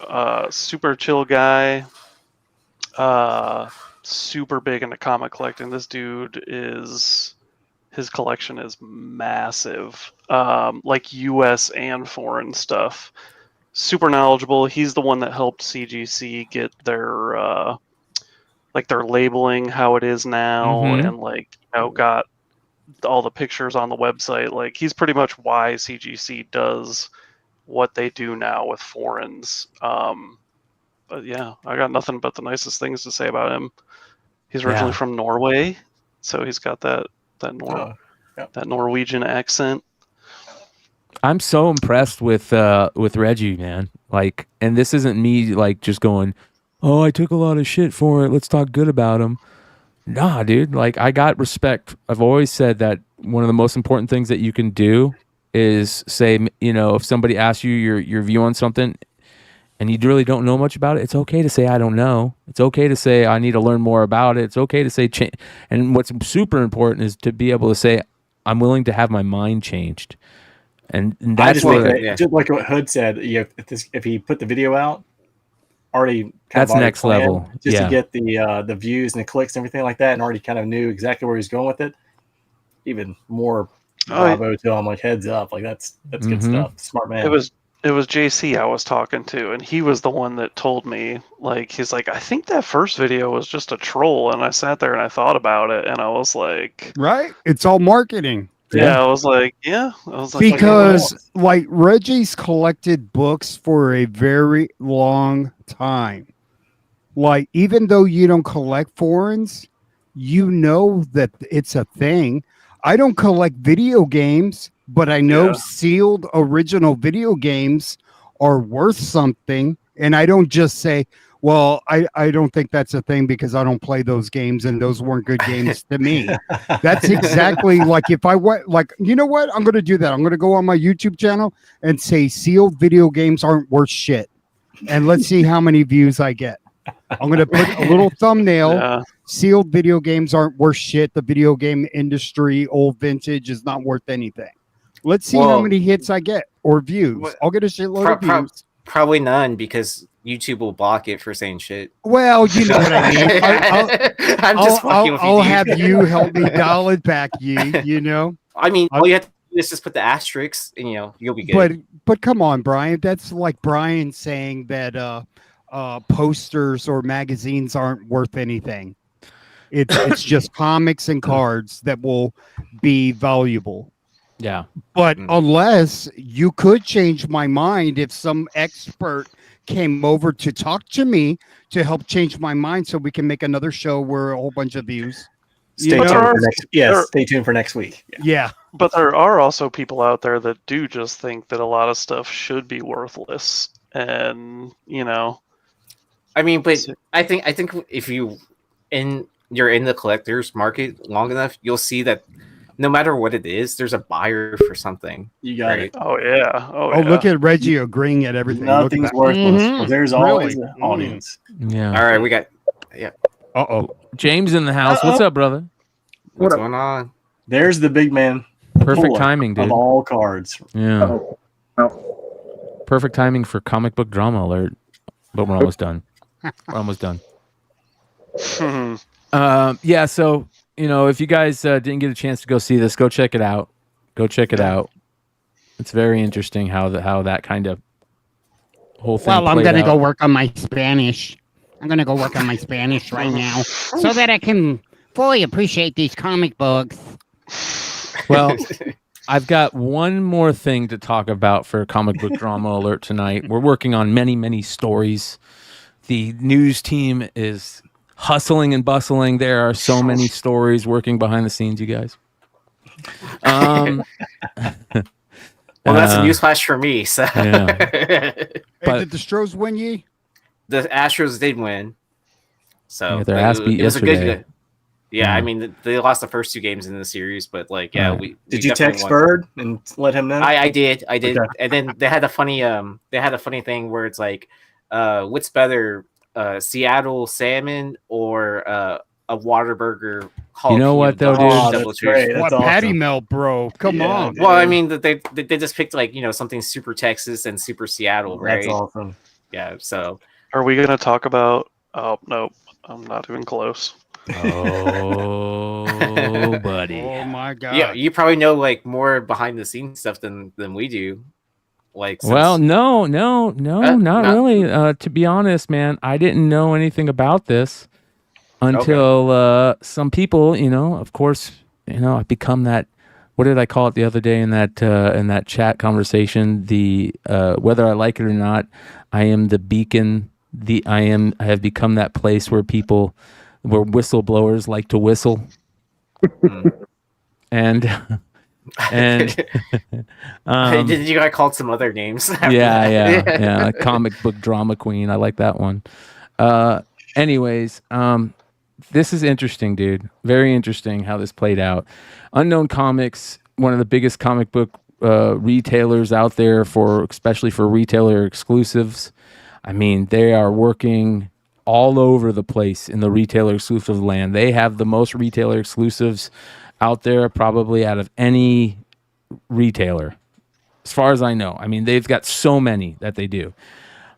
chill guy. Super big into comic collecting. This dude his collection is massive, like US and foreign stuff. Super knowledgeable. He's the one that helped CGC get their their labeling how it is now, and got all the pictures on the website. Like, he's pretty much why CGC does what they do now with foreigns. yeah, I got nothing but the nicest things to say about him. He's originally from Norway, so he's got that Norwegian accent. I'm so impressed with Reggie, man. Like, and this isn't me like just going, "Oh, I took a lot of shit for it. Let's talk good about him." Nah, dude. Like, I got respect. I've always said that one of the most important things that you can do is say, if somebody asks you your view on something, and you really don't know much about it, it's okay to say I don't know. It's okay to say I need to learn more about it. It's okay to say change. And what's super important is to be able to say I'm willing to have my mind changed. And that's just like what Hood said. If he put the video out, already that's next level, just to get the views and the clicks and everything like that, and already kind of knew exactly where he's going with it. Even more bravo to him, like heads up, like that's good stuff. Smart man. It was JC I was talking to, and he was the one that told me, like, he's like, I think that first video was just a troll, and I sat there and I thought about it, and I was like, right? It's all marketing. Yeah, I was like, because like Reggie's collected books for a very long time. Like, even though you don't collect foreigns, you know that it's a thing. I don't collect video games, but I know sealed original video games are worth something. And I don't just say, well, I don't think that's a thing because I don't play those games and those weren't good games to me. That's exactly like if I went, like, you know what? I'm going to do that. I'm going to go on my YouTube channel and say sealed video games aren't worth shit. And let's see how many views I get. I'm going to put a little thumbnail. Sealed video games aren't worth shit. The video game industry, old vintage, is not worth anything. Let's see how many hits I get or views. I'll get a shitload of views. Probably none, because YouTube will block it for saying shit. Well, you know what I mean. I'll have you help me dial it back, you know. I mean, all you have to do is just put the asterisks, and you'll be good. But come on, Brian. That's like Brian saying that posters or magazines aren't worth anything. It's just comics and cards that will be valuable. Yeah. But unless you could change my mind if some expert came over to talk to me to help change my mind so we can make another show where a whole bunch of views. Stay tuned for next week. Yeah. But there are also people out there that do just think that a lot of stuff should be worthless. And, I mean, but I think if you're in the collector's market long enough, you'll see that no matter what it is, there's a buyer for something. You got it. Oh yeah. Oh, look at Reggie agreeing at everything. Nothing's worthless. There's always an audience. Yeah. All right, we got. James in the house. What's up, brother? What's going on? There's the big man. Perfect timing, dude. Of all cards. Yeah. Perfect timing for comic book drama alert. But we're almost done. Yeah. So, if you guys didn't get a chance to go see this, go check it out. It's very interesting how that kind of whole thing. Well, I'm gonna go work on my Spanish. I'm gonna go work on my Spanish right now, so that I can fully appreciate these comic books. Well, I've got one more thing to talk about for comic book drama alert tonight. We're working on many, many stories. The news team is hustling and bustling. There are so many stories working behind the scenes, you guys. Well, that's a newsflash for me. So, did the Stros win ye? The Astros did win. So their ass beat yesterday. I mean, they lost the first two games in the series, but did you text Bird and let him know? I did, Okay. and then they had a funny thing where it's like, what's better, Seattle salmon or a Whataburger? You know what though, dude? That's great. What patty melt, bro? Come on. Well, I mean, they just picked something super Texas and super Seattle, right? That's awesome. Yeah. So, are we gonna talk about? Oh no, I'm not even close. Oh, buddy. Oh my god. Yeah, you probably know more behind the scenes stuff than we do. Well, no, not really. To be honest, man, I didn't know anything about this until some people, of course, I've become that. What did I call it the other day in that chat conversation? The whether I like it or not, I am the beacon I have become that place where whistleblowers like to whistle. and Did you got called some other names? yeah, comic book drama queen. I like that one. Anyways, this is interesting, dude. Very interesting how this played out. Unknown Comics, one of the biggest comic book retailers out there, especially for retailer exclusives. I mean, they are working all over the place in the retailer exclusive land. They have the most retailer exclusives out there, probably out of any retailer, as far as I know. I mean, they've got so many that they do.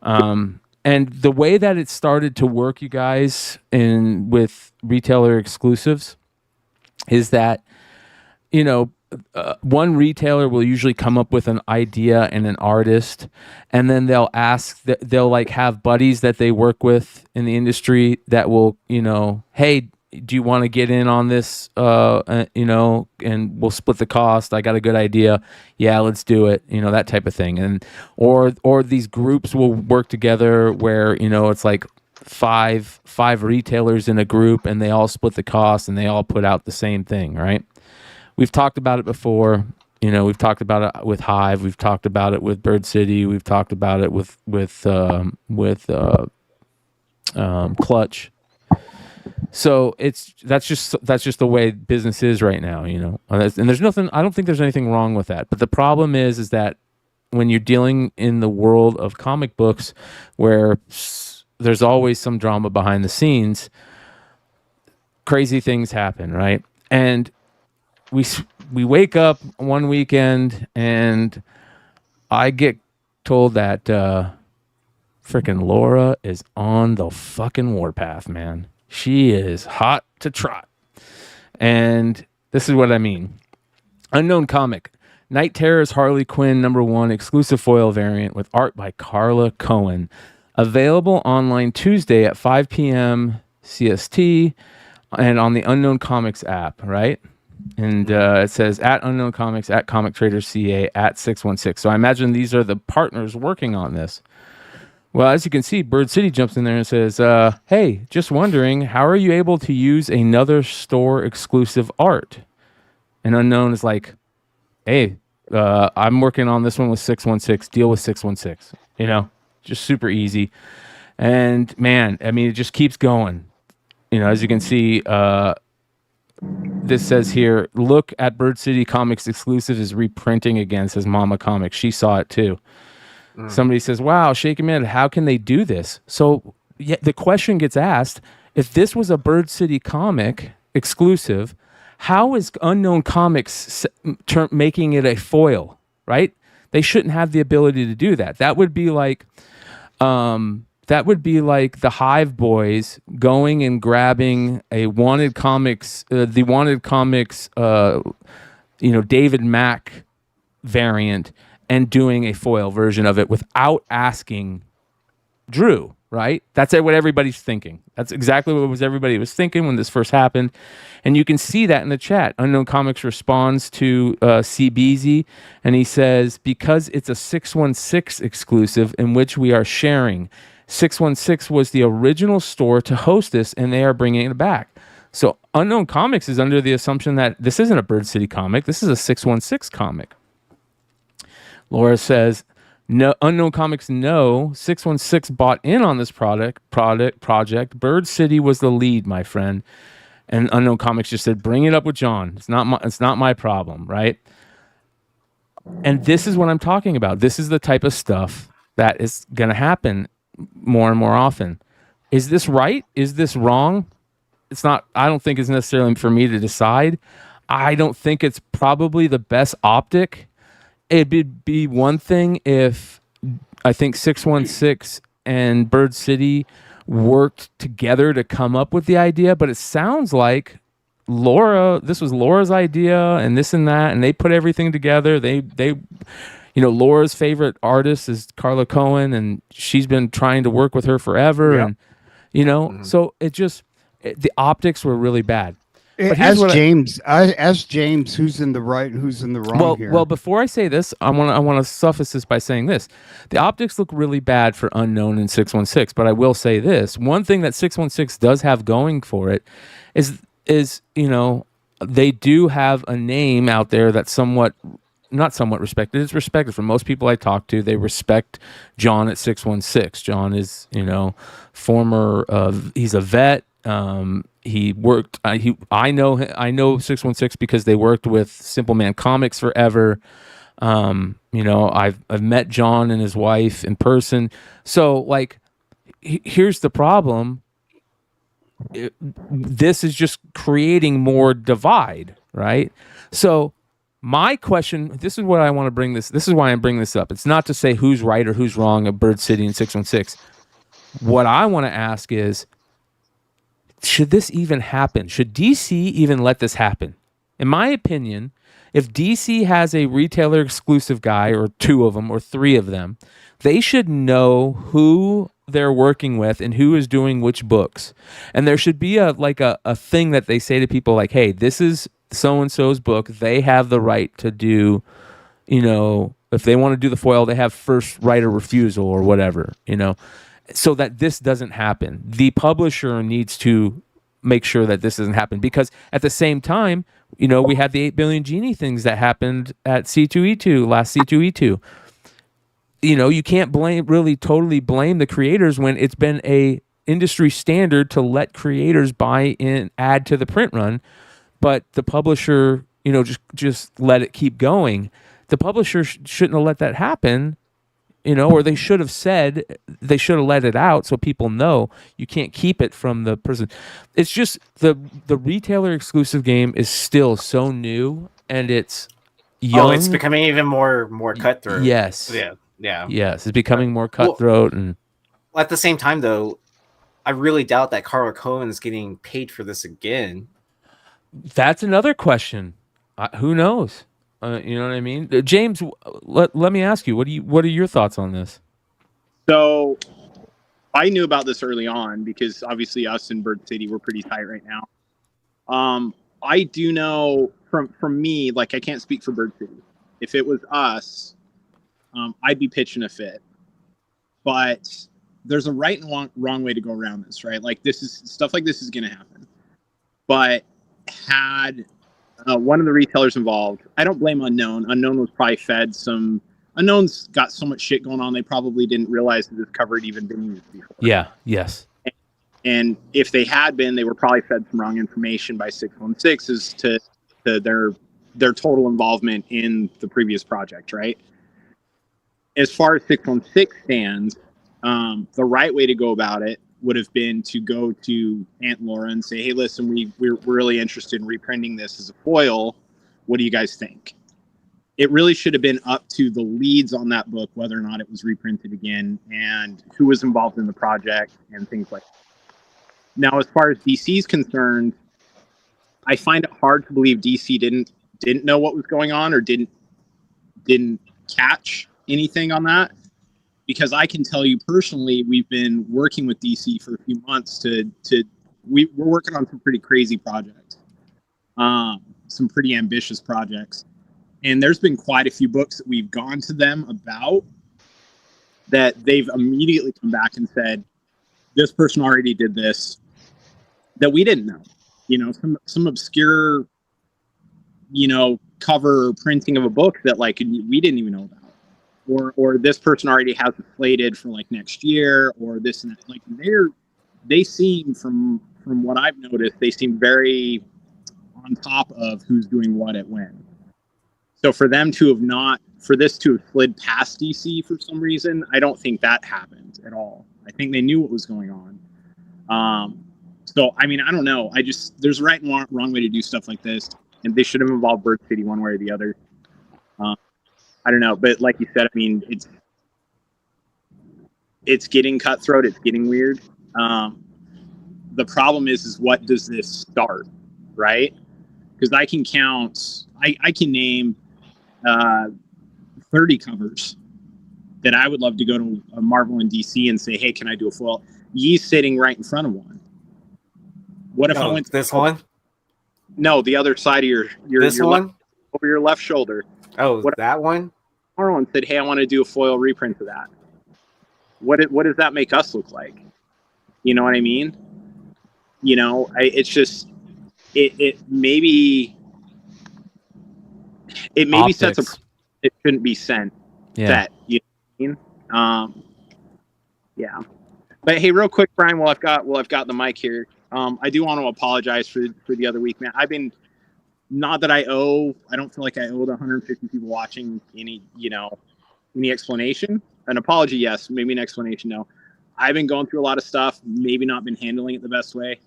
And the way that it started to work, you guys, with retailer exclusives is that, one retailer will usually come up with an idea and an artist, and then they'll like have buddies that they work with in the industry that will, hey, do you want to get in on this, and we'll split the cost. I got a good idea. Yeah, let's do it. That type of thing. And, or these groups will work together where, it's like five retailers in a group and they all split the cost and they all put out the same thing. Right. We've talked about it before. We've talked about it with Hive. We've talked about it with Bird City. We've talked about it with Clutch. So that's just the way business is right now, and there's nothing. I don't think there's anything wrong with that. But the problem is that when you're dealing in the world of comic books, where there's always some drama behind the scenes, crazy things happen, right? And we wake up one weekend and I get told that freaking Laura is on the fucking warpath, man. She is hot to trot. And this is what I mean. Unknown Comic. Night Terror's Harley Quinn #1 exclusive foil variant with art by Carla Cohen. Available online Tuesday at 5 p.m. CST and on the Unknown Comics app, right? And it says at Unknown Comics, at Comic Traders CA, at 616. So I imagine these are the partners working on this. Well, as you can see, Bird City jumps in there and says, hey, just wondering, how are you able to use another store exclusive art? And Unknown is like, hey, I'm working on this one with 616. Deal with 616. Just super easy. And man, I mean, it just keeps going. As you can see, this says here, look at Bird City Comics exclusive is reprinting again, says Mama Comics. She saw it too. Somebody says, wow, shake him in. How can they do this? So the question gets asked, if this was a Bird City comic exclusive, how is Unknown Comics making it a foil, right? They shouldn't have the ability to do that. That would be like the Hive boys going and grabbing a Wanted Comics, the Wanted Comics, David Mack variant and doing a foil version of it without asking Drew, right? That's what everybody's thinking. That's exactly what everybody was thinking when this first happened. And you can see that in the chat. Unknown Comics responds to CBZ, and he says, because it's a 616 exclusive in which we are sharing. 616 was the original store to host this, and they are bringing it back. So Unknown Comics is under the assumption that this isn't a Bird City comic. This is a 616 comic. Laura says, no, Unknown Comics, no. 616 bought in on this project. Bird City was the lead, my friend. And Unknown Comics just said, bring it up with John. It's not my problem, right? And this is what I'm talking about. This is the type of stuff that is going to happen more and more often. Is this right? Is this wrong? It's not. I don't think it's necessarily for me to decide. I don't think it's probably the best optic. It'd be one thing if I think 616 and Bird City worked together to come up with the idea, but it sounds like this was Laura's idea and this and that, and they put everything together. They Laura's favorite artist is Carla Cohen, and she's been trying to work with her forever. Yep. And so the optics were really bad. As James, who's in the right, who's in the wrong here? Well, before I say this, I want to suffice this by saying this: the optics look really bad for Unknown and 616. But I will say this: one thing that 616 does have going for it is they do have a name out there that's not somewhat respected. It's respected from most people I talk to. They respect John at 616. John is former. He's a vet. He worked. I know 616 because they worked with Simple Man Comics forever. I've met John and his wife in person. So here's the problem. This is just creating more divide, right? So my question. This is what I want to bring this. This is why I'm bringing this up. It's not to say who's right or who's wrong at Bird City and 616. What I want to ask is, should this even happen? Should DC even let this happen? In my opinion, if DC has a retailer exclusive guy or two of them or three of them, they should know who they're working with and who is doing which books. And there should be a thing that they say to people like, hey, this is so-and-so's book. They have the right to do, if they want to do the foil, they have first right of refusal or whatever, so that this doesn't happen. The publisher needs to make sure that this doesn't happen, because at the same time, we had the 8 billion genie things that happened at C2E2, last C2E2. You can't totally blame the creators when it's been a industry standard to let creators buy in, add to the print run, but the publisher, just let it keep going. The publisher shouldn't have let that happen. Or they should have let it out so people know. You can't keep it from the person. It's just the retailer exclusive game is still so new and it's young. Oh, it's becoming even more cutthroat. Yes. Yeah. Yes, it's becoming more cutthroat. And at the same time, though, I really doubt that Carla Cohen's getting paid for this again. That's another question. Who knows? You know what I mean? James, let me ask you, what are your thoughts on this? So I knew about this early on because obviously us in Bird City, we're pretty tight right now. I do know from me, I can't speak for Bird City. If it was us, I'd be pitching a fit. But there's a right and wrong way to go around this, right? Stuff like this is going to happen. But had one of the retailers involved, I don't blame Unknown. Unknown was probably fed some. Unknown's got so much shit going on, they probably didn't realize that this cover had even been used before. Yeah, yes. And if they had been, they were probably fed some wrong information by 616 as to their total involvement in the previous project, right? As far as 616 stands, the right way to go about it would have been to go to Aunt Laura and say, hey, listen, we're really interested in reprinting this as a foil. What do you guys think? It really should have been up to the leads on that book, whether or not it was reprinted again and who was involved in the project and things like that. Now, as far as DC is concerned, I find it hard to believe DC didn't know what was going on or didn't catch anything on that. Because I can tell you personally, we've been working with DC for a few months we're working on some pretty crazy projects, some pretty ambitious projects. And there's been quite a few books that we've gone to them about that they've immediately come back and said, this person already did this that we didn't know. Some obscure, cover or printing of a book that we didn't even know about. Or this person already has it slated for next year, or this and that. They seem from what I've noticed, they seem very on top of who's doing what at when. So for them to have for this to have slid past DC for some reason, I don't think that happened at all. I think they knew what was going on. So I don't know. There's a right and wrong way to do stuff like this, and they should have involved Bird City one way or the other. I don't know, but like you said, it's getting cutthroat. It's getting weird. The problem is what does this start, right? Because I can count, I can name 30 covers that I would love to go to a Marvel and DC and say, hey, can I do a foil? Yee's sitting right in front of one. What if I went to this one? No, the other side of your This your one? over your left shoulder. Oh, that one? Marlon said, "Hey, I want to do a foil reprint of that." What does that make us look like? You know what I mean? You know, it's just it maybe sets a it shouldn't be sent. Yeah. That you know what I mean? Yeah. But hey, real quick, Brian, while I've got the mic here, I do want to apologize for the other week, man. I've been not that I don't feel like I owe the 150 people watching any explanation. An apology, yes. Maybe an explanation, no. I've been going through a lot of stuff, maybe not been handling it the best way.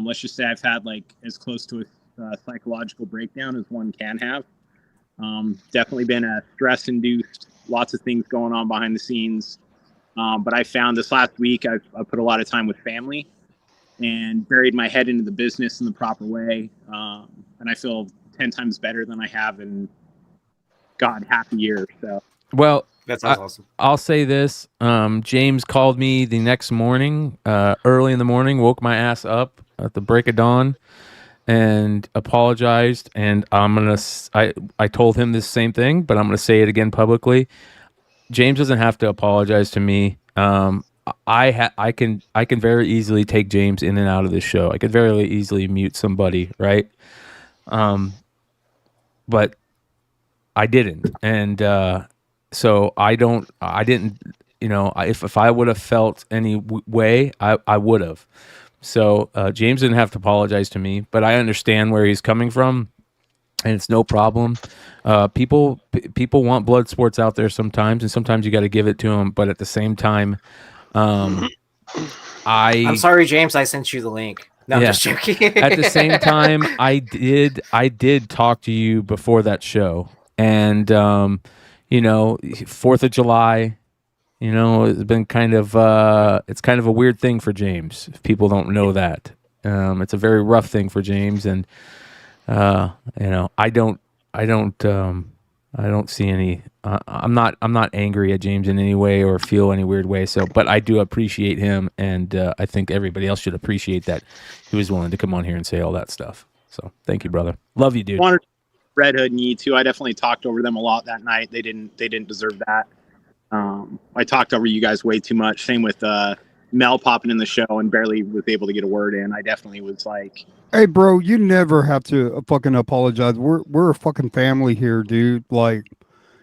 Let's just say I've had like as close to a psychological breakdown as one can have. Definitely been a stress-induced, lots of things going on behind the scenes. But I found this last week I've put a lot of time with family and buried my head into the business in the proper way. And I feel 10 times better than I have in, God, half a year. So, well, that sounds awesome. I'll say this. James called me the next morning, early in the morning, woke my ass up at the break of dawn and apologized. And I told him this same thing, but I'm going to say it again publicly. James doesn't have to apologize to me. I can very easily take James in and out of this show. I could very easily mute somebody, right? But I didn't, and so I didn't. You know, if I would have felt any way, I would have. So James didn't have to apologize to me, but I understand where he's coming from, and it's no problem. People want blood sports out there sometimes, and sometimes you got to give it to them. But at the same time, I'm sorry, James. I sent you the link. No, I'm just joking. At the same time, I did talk to you before that show, and 4th of July, it's been kind of it's kind of a weird thing for James. If people don't know that, it's a very rough thing for James, and I don't see any. I'm not angry at James in any way or feel any weird way. So, but I do appreciate him, and I think everybody else should appreciate that he was willing to come on here and say all that stuff. So, thank you, brother. Love you, dude. Redhood and Ito, I definitely talked over them a lot that night. They didn't deserve that. I talked over you guys way too much. Same with Mel popping in the show and barely was able to get a word in. I definitely was like, hey, bro, you never have to fucking apologize. We're a fucking family here, dude. Like,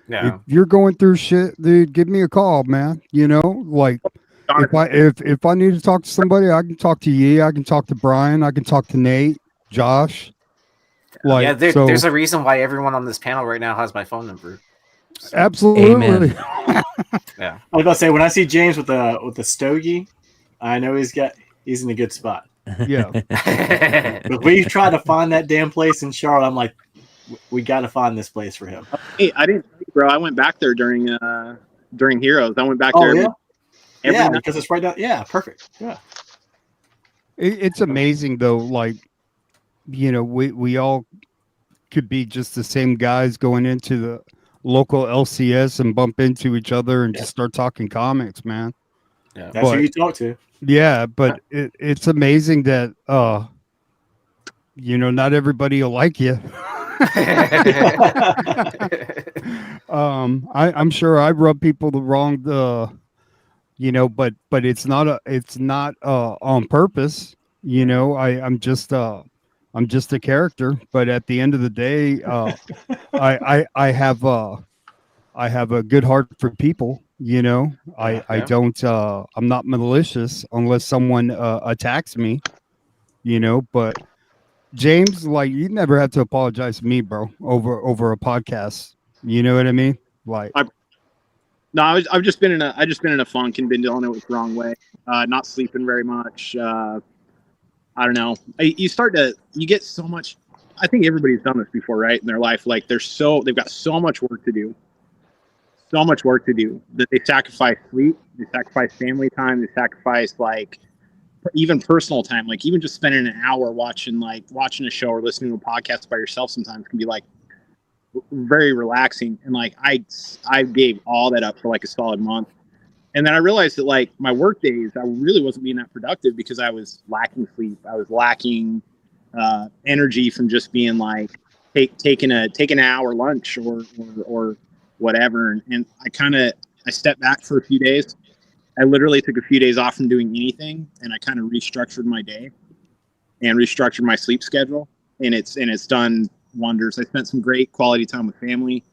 if you're going through shit, dude, give me a call, man. Like, if I need to talk to somebody, I can talk to Yee, I can talk to Brian, I can talk to Nate, Josh. Like, there's a reason why everyone on this panel right now has my phone number. So. Absolutely. Yeah, I was about to say, when I see James with the stogie, I know he's in a good spot. Yeah. But we try to find that damn place in Charlotte. I'm like, we got to find this place for him. Hey, I didn't, bro. I went back there during Heroes. I went back there. Every night. Because it's right down. Yeah, perfect. Yeah. It's amazing though. Like, we all could be just the same guys going into the local LCS and bump into each other and just start talking comics, man. Yeah, that's who you talk to. Yeah, but it's amazing that not everybody will like you. I'm sure I rub people the wrong but it's not on purpose. I'm just a character, but at the end of the day, I have a good heart for people. I don't. I'm not malicious unless someone attacks me. But James, like, you never have to apologize to me, bro, over a podcast. You know what I mean? Like, I've just been in a funk and been dealing with it the wrong way. Not sleeping very much. I don't know. You get so much. I think everybody's done this before, right? In their life, like they've got so much work to do. So much work to do that they sacrifice sleep, they sacrifice family time, they sacrifice like even personal time. Like even just spending an hour watching a show or listening to a podcast by yourself sometimes can be like very relaxing. And like I gave all that up for like a solid month. And then I realized that like my work days, I really wasn't being that productive because I was lacking sleep. I was lacking energy from just being like taking an hour lunch or whatever. And I stepped back for a few days. I literally took a few days off from doing anything, and I kind of restructured my day and restructured my sleep schedule, and it's done wonders. I spent some great quality time with family.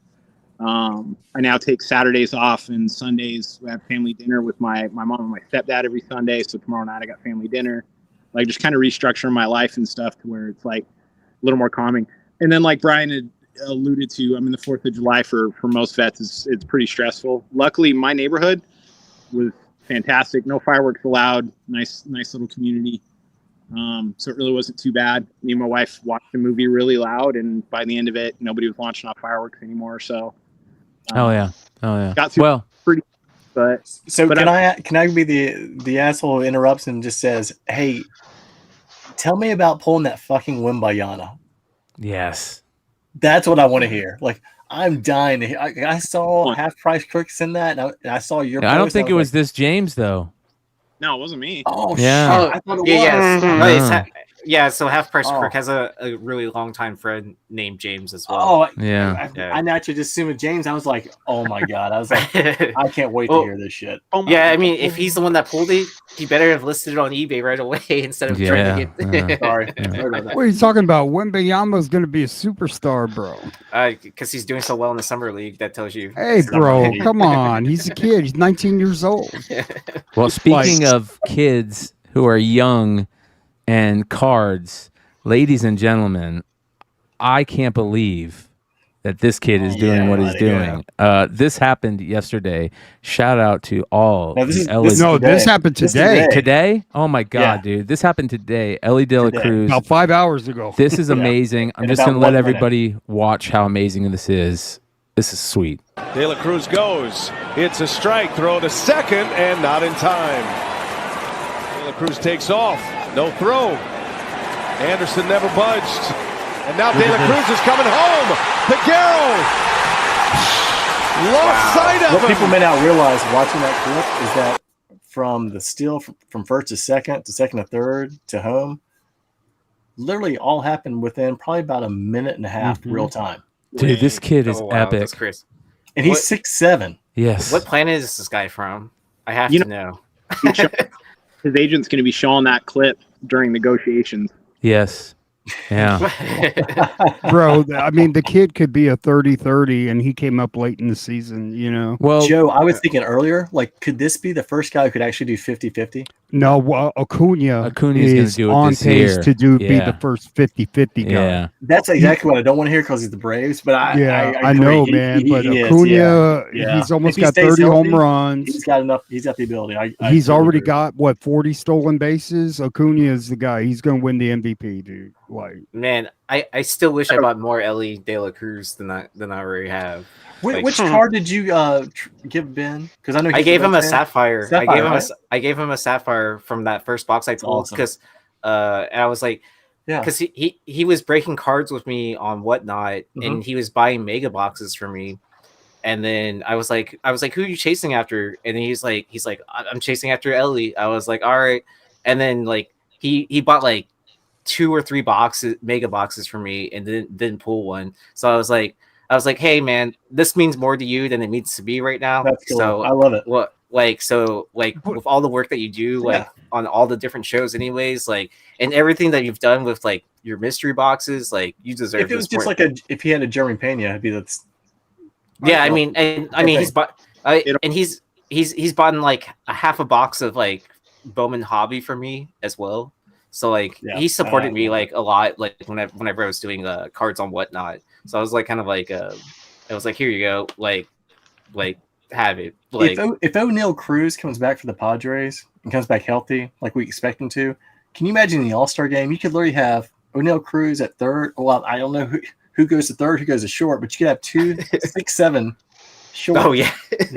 I now take Saturdays off, and Sundays we have family dinner with my mom and my stepdad every Sunday. So tomorrow night I got family dinner, like just kind of restructuring my life and stuff to where it's like a little more calming. And then like Bryan had alluded to, I mean, the 4th of July for most vets it's pretty stressful. Luckily, my neighborhood was fantastic. No fireworks allowed. Nice little community. So it really wasn't too bad. Me and my wife watched the movie really loud, and by the end of it, nobody was launching off fireworks anymore. So, Oh yeah. got through pretty. But can I be the asshole who interrupts and just says, "Hey, tell me about pulling that fucking Wimbayana." Yes, that's what I want to hear. Like, I'm dying to hear. I saw Half Price Crooks in that, and I saw your. I don't think it was this James though. No, it wasn't me. Oh, yeah. I thought it Yes. was. So Half Price Crook has a really long time friend named James as well. Oh, yeah. I naturally just assumed James. I was like, oh my God. I was like, I can't wait to hear this shit. Yeah, I mean, if he's the one that pulled it, he better have listed it on eBay right away instead of trying to get. Sorry. What are you talking about? Wembayama's going to be a superstar, bro. Because he's doing so well in the summer league. That tells you. Hey, bro, come on. He's a kid. He's 19 years old. Well, speaking of kids who are young and cards, ladies and gentlemen, I can't believe that this kid is doing what he's doing. This happened yesterday. Shout out to all. This happened today. Today? Oh my God, dude! This happened today. Ellie De La Cruz. About 5 hours ago. This is amazing. I'm just gonna let everybody watch how amazing this is. This is sweet. De La Cruz goes. It's a strike throw to second and not in time. De La Cruz takes off. No throw. Anderson never budged. And now De La Cruz is coming home. Peguero lost sight of him. What people may not realize watching that clip is that from the steal from first to second to third to home, literally all happened within probably about a minute and a half real time. Dude, this kid is epic. That's Chris. And he's 6'7". Yes. What planet is this guy from? I have to know. His agent's going to be showing that clip during negotiations. Yes. Yeah. Bro, I mean, the kid could be a 30-30, and he came up late in the season, you know? Well, Joe, I was thinking earlier, like, could this be the first guy who could actually do 50-50? No, well, Acuna is do it on this pace year. to be the first 50-50 guy. Yeah. That's exactly what I don't want to hear because he's the Braves, but I know, man. But Acuna, he's almost got 30 home runs. He's got enough. He's got the ability. He's already got, 40 stolen bases? Acuna is the guy. He's going to win the MVP, dude. Like, man, I still wish I bought more Ellie De La Cruz than I already have. Which card did you give Ben? Because I know I gave him a sapphire. I gave him a sapphire from that first box I pulled because I was like, because he was breaking cards with me on Whatnot, and he was buying mega boxes for me. And then I was like, who are you chasing after? And he's like, I'm chasing after Ellie. I was like, all right. And then like he bought like 2 or 3 mega boxes for me, and didn't pull one. So I was like, hey man, this means more to you than it means to me right now. That's cool. So I love it. With all the work that you do, on all the different shows, anyways, and everything that you've done with your mystery boxes, you deserve. If it was this just if he had a Jeremy Pena, it'd be that's. Yeah, I mean, he's bought, and he's bought a half a box of Bowman Hobby for me as well. So he supported me a lot whenever I was doing cards on Whatnot. So I was I was like, here you go, have it. If O'Neal Cruz comes back for the Padres and comes back healthy like we expect him to, can you imagine the All-Star game? You could literally have O'Neal Cruz at third. Well, I don't know who goes to third, who goes to short, but you could have 2 6'7" short. Oh yeah,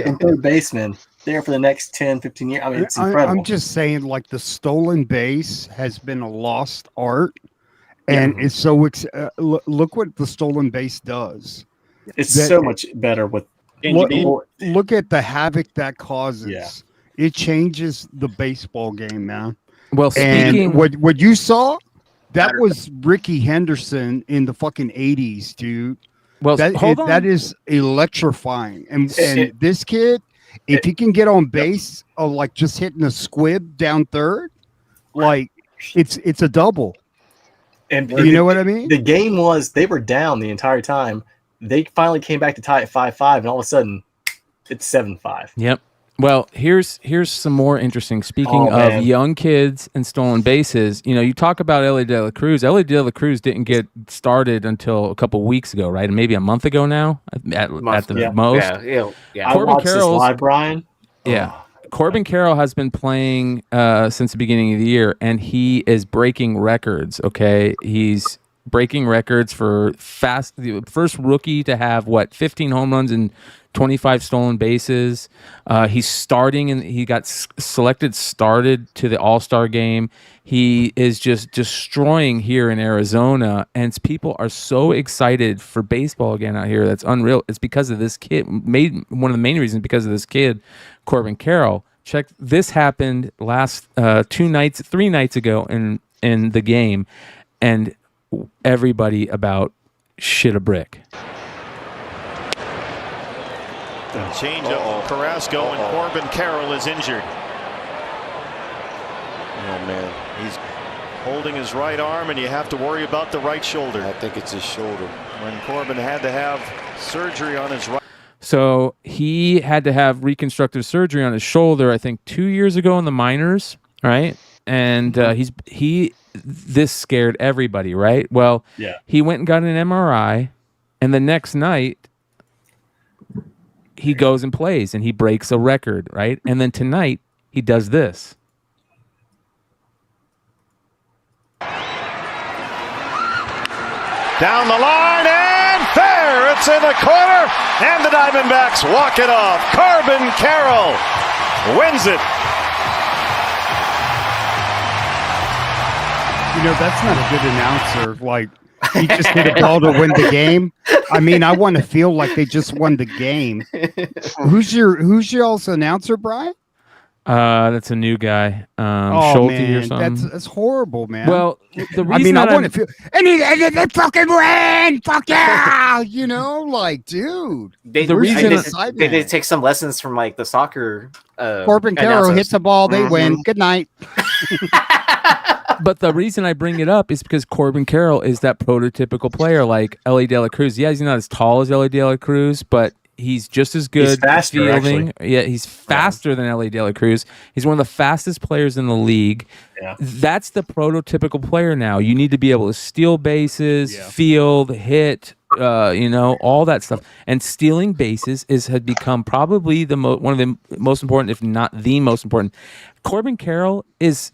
and third baseman there for the next 10-15 years. I mean, it's incredible. I'm just saying, the stolen base has been a lost art, and it's so look what the stolen base does. It's so much better with. Look at the havoc that causes. Yeah. It changes the baseball game, man. Well, speaking what you saw, That was Ricky Henderson in the fucking 80s, dude. Well, that is electrifying. And this kid, if he can get on base of like just hitting a squib down third, like it's a double. And you know what I mean? The game was they were down the entire time. They finally came back to tie at 5-5, and all of a sudden it's 7-5. Yep. Well, here's some more interesting. Speaking of young kids and stolen bases, you talk about Ellie De La Cruz. Ellie De La Cruz didn't get started until a couple weeks ago, right? Maybe a month ago now, at the most. Yeah. Corbin I watched this live, Brian. Yeah. Corbin Carroll has been playing since the beginning of the year, and he is breaking records. Okay, he's breaking records for the first rookie to have 15 home runs and 25 stolen bases. He's starting, and he got started to the All-Star game. He is just destroying here in Arizona, and people are so excited for baseball again out here. That's unreal. It's because of this kid. One of the main reasons because of this kid, Corbin Carroll. Check this happened last 3 nights ago in the game, and everybody about shit a brick. Change up Carrasco, and Corbin Carroll is injured. Oh man, he's holding his right arm, and you have to worry about the right shoulder. I think it's his shoulder. When Corbin had to have surgery on his right. So he had to have reconstructive surgery on his shoulder, I think 2 years ago in the minors, right? And this scared everybody, right? Well, he went and got an MRI, and the next night he goes and plays, and he breaks a record, right? And then tonight he does this. Down the line and fair. It's in the corner, and the Diamondbacks walk it off. Corbin Carroll wins it. That's not a good announcer. Like, he just hit a ball to win the game. I mean, I want to feel like they just won the game. Who's y'all's announcer, Brian? That's a new guy. Schulte or something. That's horrible, man. Well, the reason I want to feel, and they fucking win. Fuck yeah, like, dude. They take some lessons from like the soccer. Corbin Carroll hits the ball, they win. Good night. But the reason I bring it up is because Corbin Carroll is that prototypical player like Ellie De La Cruz. Yeah, he's not as tall as Ellie De La Cruz, but he's just as good. He's faster, fielding. actually. Yeah, he's faster than Ellie De La Cruz. He's one of the fastest players in the league. Yeah. That's the prototypical player now. You need to be able to steal bases, field, hit, all that stuff. And stealing bases had become probably one of the most important, if not the most important. Corbin Carroll is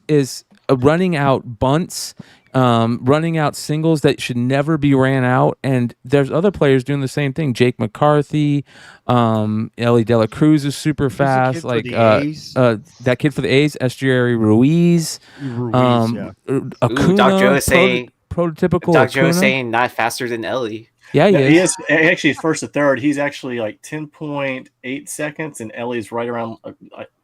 running out bunts, running out singles that should never be ran out, and there's other players doing the same thing. Jake McCarthy, Ellie De La Cruz is super fast. Like that kid for the A's, Estuary Ruiz. Acuna, Doc Joe is saying prototypical. Doc Joe is saying not faster than Ellie. Yeah, he is actually first to third. He's actually like 10.8 seconds, and Ellie's right around.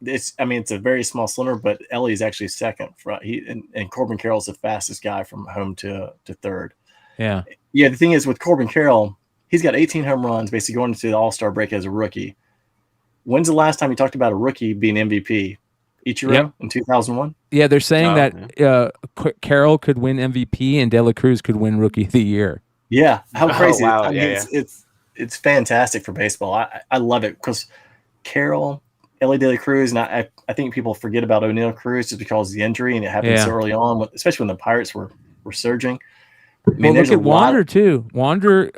It's a very small slender, but Ellie's actually second. And Corbin Carroll's the fastest guy from home to third. Yeah. The thing is with Corbin Carroll, he's got 18 home runs basically going into the All-Star break as a rookie. When's the last time you talked about a rookie being MVP? Ichiro in 2001. Yeah, they're saying that Carroll could win MVP and De La Cruz could win Rookie of the Year. Yeah, how crazy! Wow. I mean, it's fantastic for baseball. I love it because Carroll, Ellie De La Cruz, and I think people forget about O'Neal Cruz just because of the injury, and it happened so early on, especially when the Pirates were surging. I mean, look at Wander too. Wander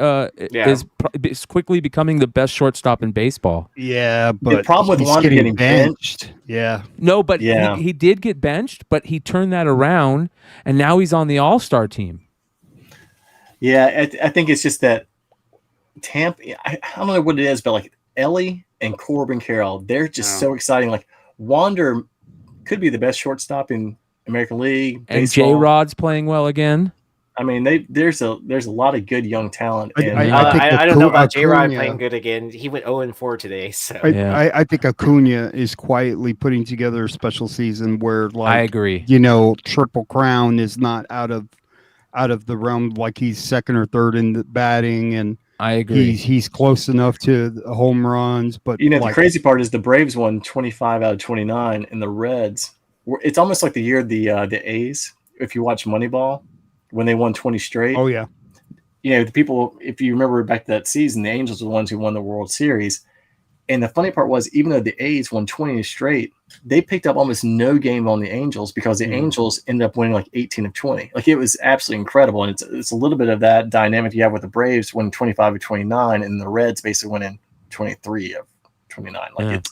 is quickly becoming the best shortstop in baseball. Yeah, but the problem with Wander getting benched. Yeah, no, but he did get benched, but he turned that around, and now he's on the All-Star team. Yeah, I think it's just that Tampa. I don't know what it is, but like Ellie and Corbin Carroll, they're just so exciting. Like Wander could be the best shortstop in American League. And J-Rod's playing well again. I mean, there's a lot of good young talent. And I don't know about J-Rod playing good again. He went 0-4 today. So I think Acuna is quietly putting together a special season where, like, I agree. Triple Crown is not out of out of the realm. Like he's second or third in the batting, and I agree. He's close enough to the home runs, but You know, like, the crazy part is the Braves won 25 out of 29, and the Reds. It's almost like the year the A's. If you watch Moneyball, when they won 20 straight. Oh yeah. You know, the people. If you remember back to that season, the Angels were the ones who won the World Series. And the funny part was, even though the A's won 20 straight, they picked up almost no game on the Angels because the Angels ended up winning like 18 of 20. Like it was absolutely incredible. And it's a little bit of that dynamic you have with the Braves winning 25 of 29 and the Reds basically winning 23 of 29. Like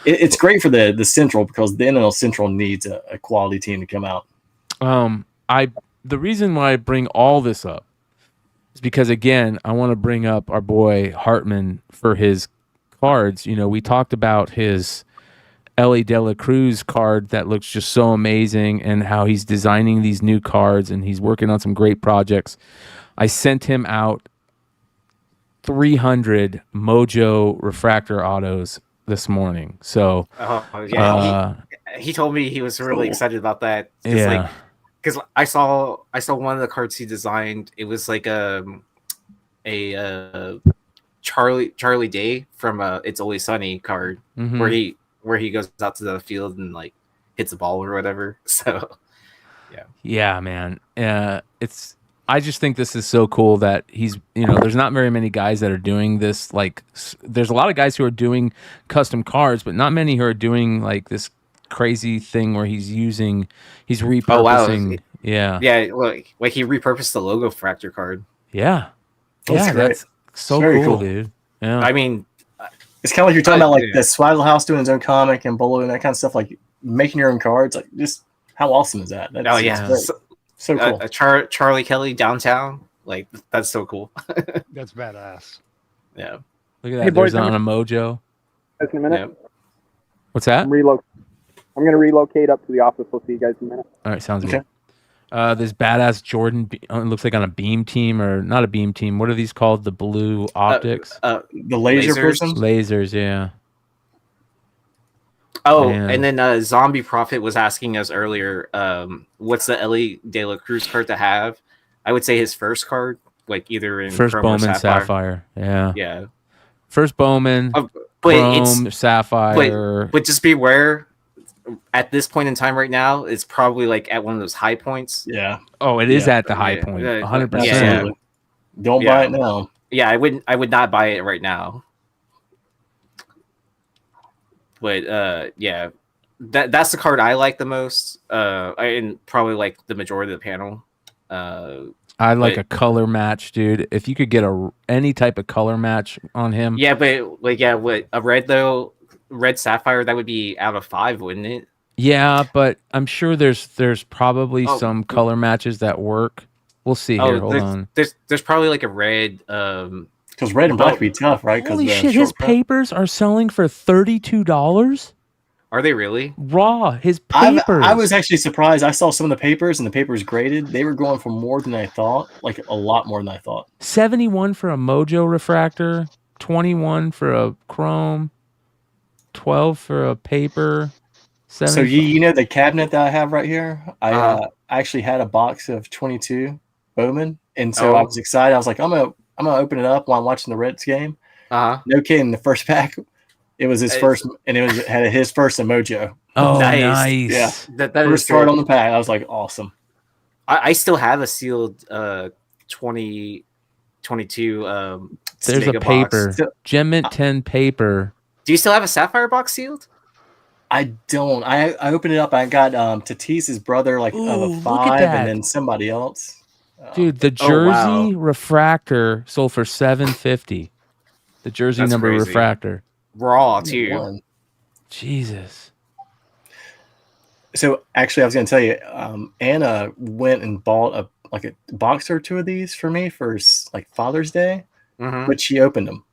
it's great for the Central because the NL Central needs a quality team to come out. The reason why I bring all this up is because, again, I want to bring up our boy Hartman for his cards. You know, we talked about his Ellie De La Cruz card that looks just so amazing and how he's designing these new cards and he's working on some great projects. I sent him out 300 Mojo refractor autos this morning. So he told me he was really excited about that. Yeah. Because I saw one of the cards he designed. It was like a Charlie Day from It's Always Sunny card where he goes out to the field and like hits a ball or whatever. So yeah, man. I just think this is so cool that he's, there's not very many guys that are doing this. Like, there's a lot of guys who are doing custom cards, but not many who are doing like this crazy thing where he's repurposing. Oh, wow. Yeah. Yeah. Like he repurposed the logo fractor card. Yeah. That's so cool, dude. Yeah. I mean, it's kind of like you're talking about like the Swaddle House doing his own comic and Bolo and that kind of stuff, like making your own cards. Like, just how awesome is that? That's so cool. Charlie Kelly downtown, like that's so cool. That's badass. Yeah. Look at that. There's on a Mojo. Just in a minute. Yeah. What's that? I'm going to relocate up to the office. We'll see you guys in a minute. All right, sounds good. This badass Jordan, it looks like on a beam team or not a beam team. What are these called? The blue optics? The laser person? Lasers, yeah. Oh, and then Zombie Prophet was asking us earlier, what's the Ellie De La Cruz card to have? I would say his first card, like either in First Chrome Bowman or Sapphire. Yeah. Yeah. First Bowman, Chrome, Sapphire. But just beware. At this point in time right now, it's probably like at one of those high points. Yeah. Oh, it is at the high point. 100%. Yeah. Don't buy it now. Yeah, I would not buy it right now. But yeah, that's the card I like the most. And probably like the majority of the panel. I like a color match, dude. If you could get any type of color match on him. Yeah, but like with a red Sapphire, that would be out of 5, wouldn't it? Yeah, but I'm sure there's probably some color matches that work. We'll see here. Hold on. There's probably like a red. Because red and black would be tough, right? Holy shit! His papers are selling for $32. Are they really? Raw. His papers. I was actually surprised. I saw some of the papers, and the papers graded. They were going for more than I thought, like a lot more than I thought. 71 for a Mojo refractor, 21 for a Chrome, 12 for a paper. 75. So you know the cabinet that I have right here? I actually had a box of 22 Bowman, and so I was excited. I was like, I'm gonna open it up while I'm watching the Reds game. No kidding. The first pack, it was his first, and it had his first in Mojo. Oh, nice. Yeah, that first card on the pack. I was like, awesome. I still have a sealed 2022. There's a paper, Gem Mint 10 paper. Do you still have a Sapphire box sealed? I don't. I opened it up. I got Tatis's brother of a 5, and then somebody else. Dude, the Jersey refractor sold for $750. The Jersey number crazy. Refractor. Raw too. Jesus. So actually, I was going to tell you, Anna went and bought a box or two of these for me for like Father's Day, but she opened them.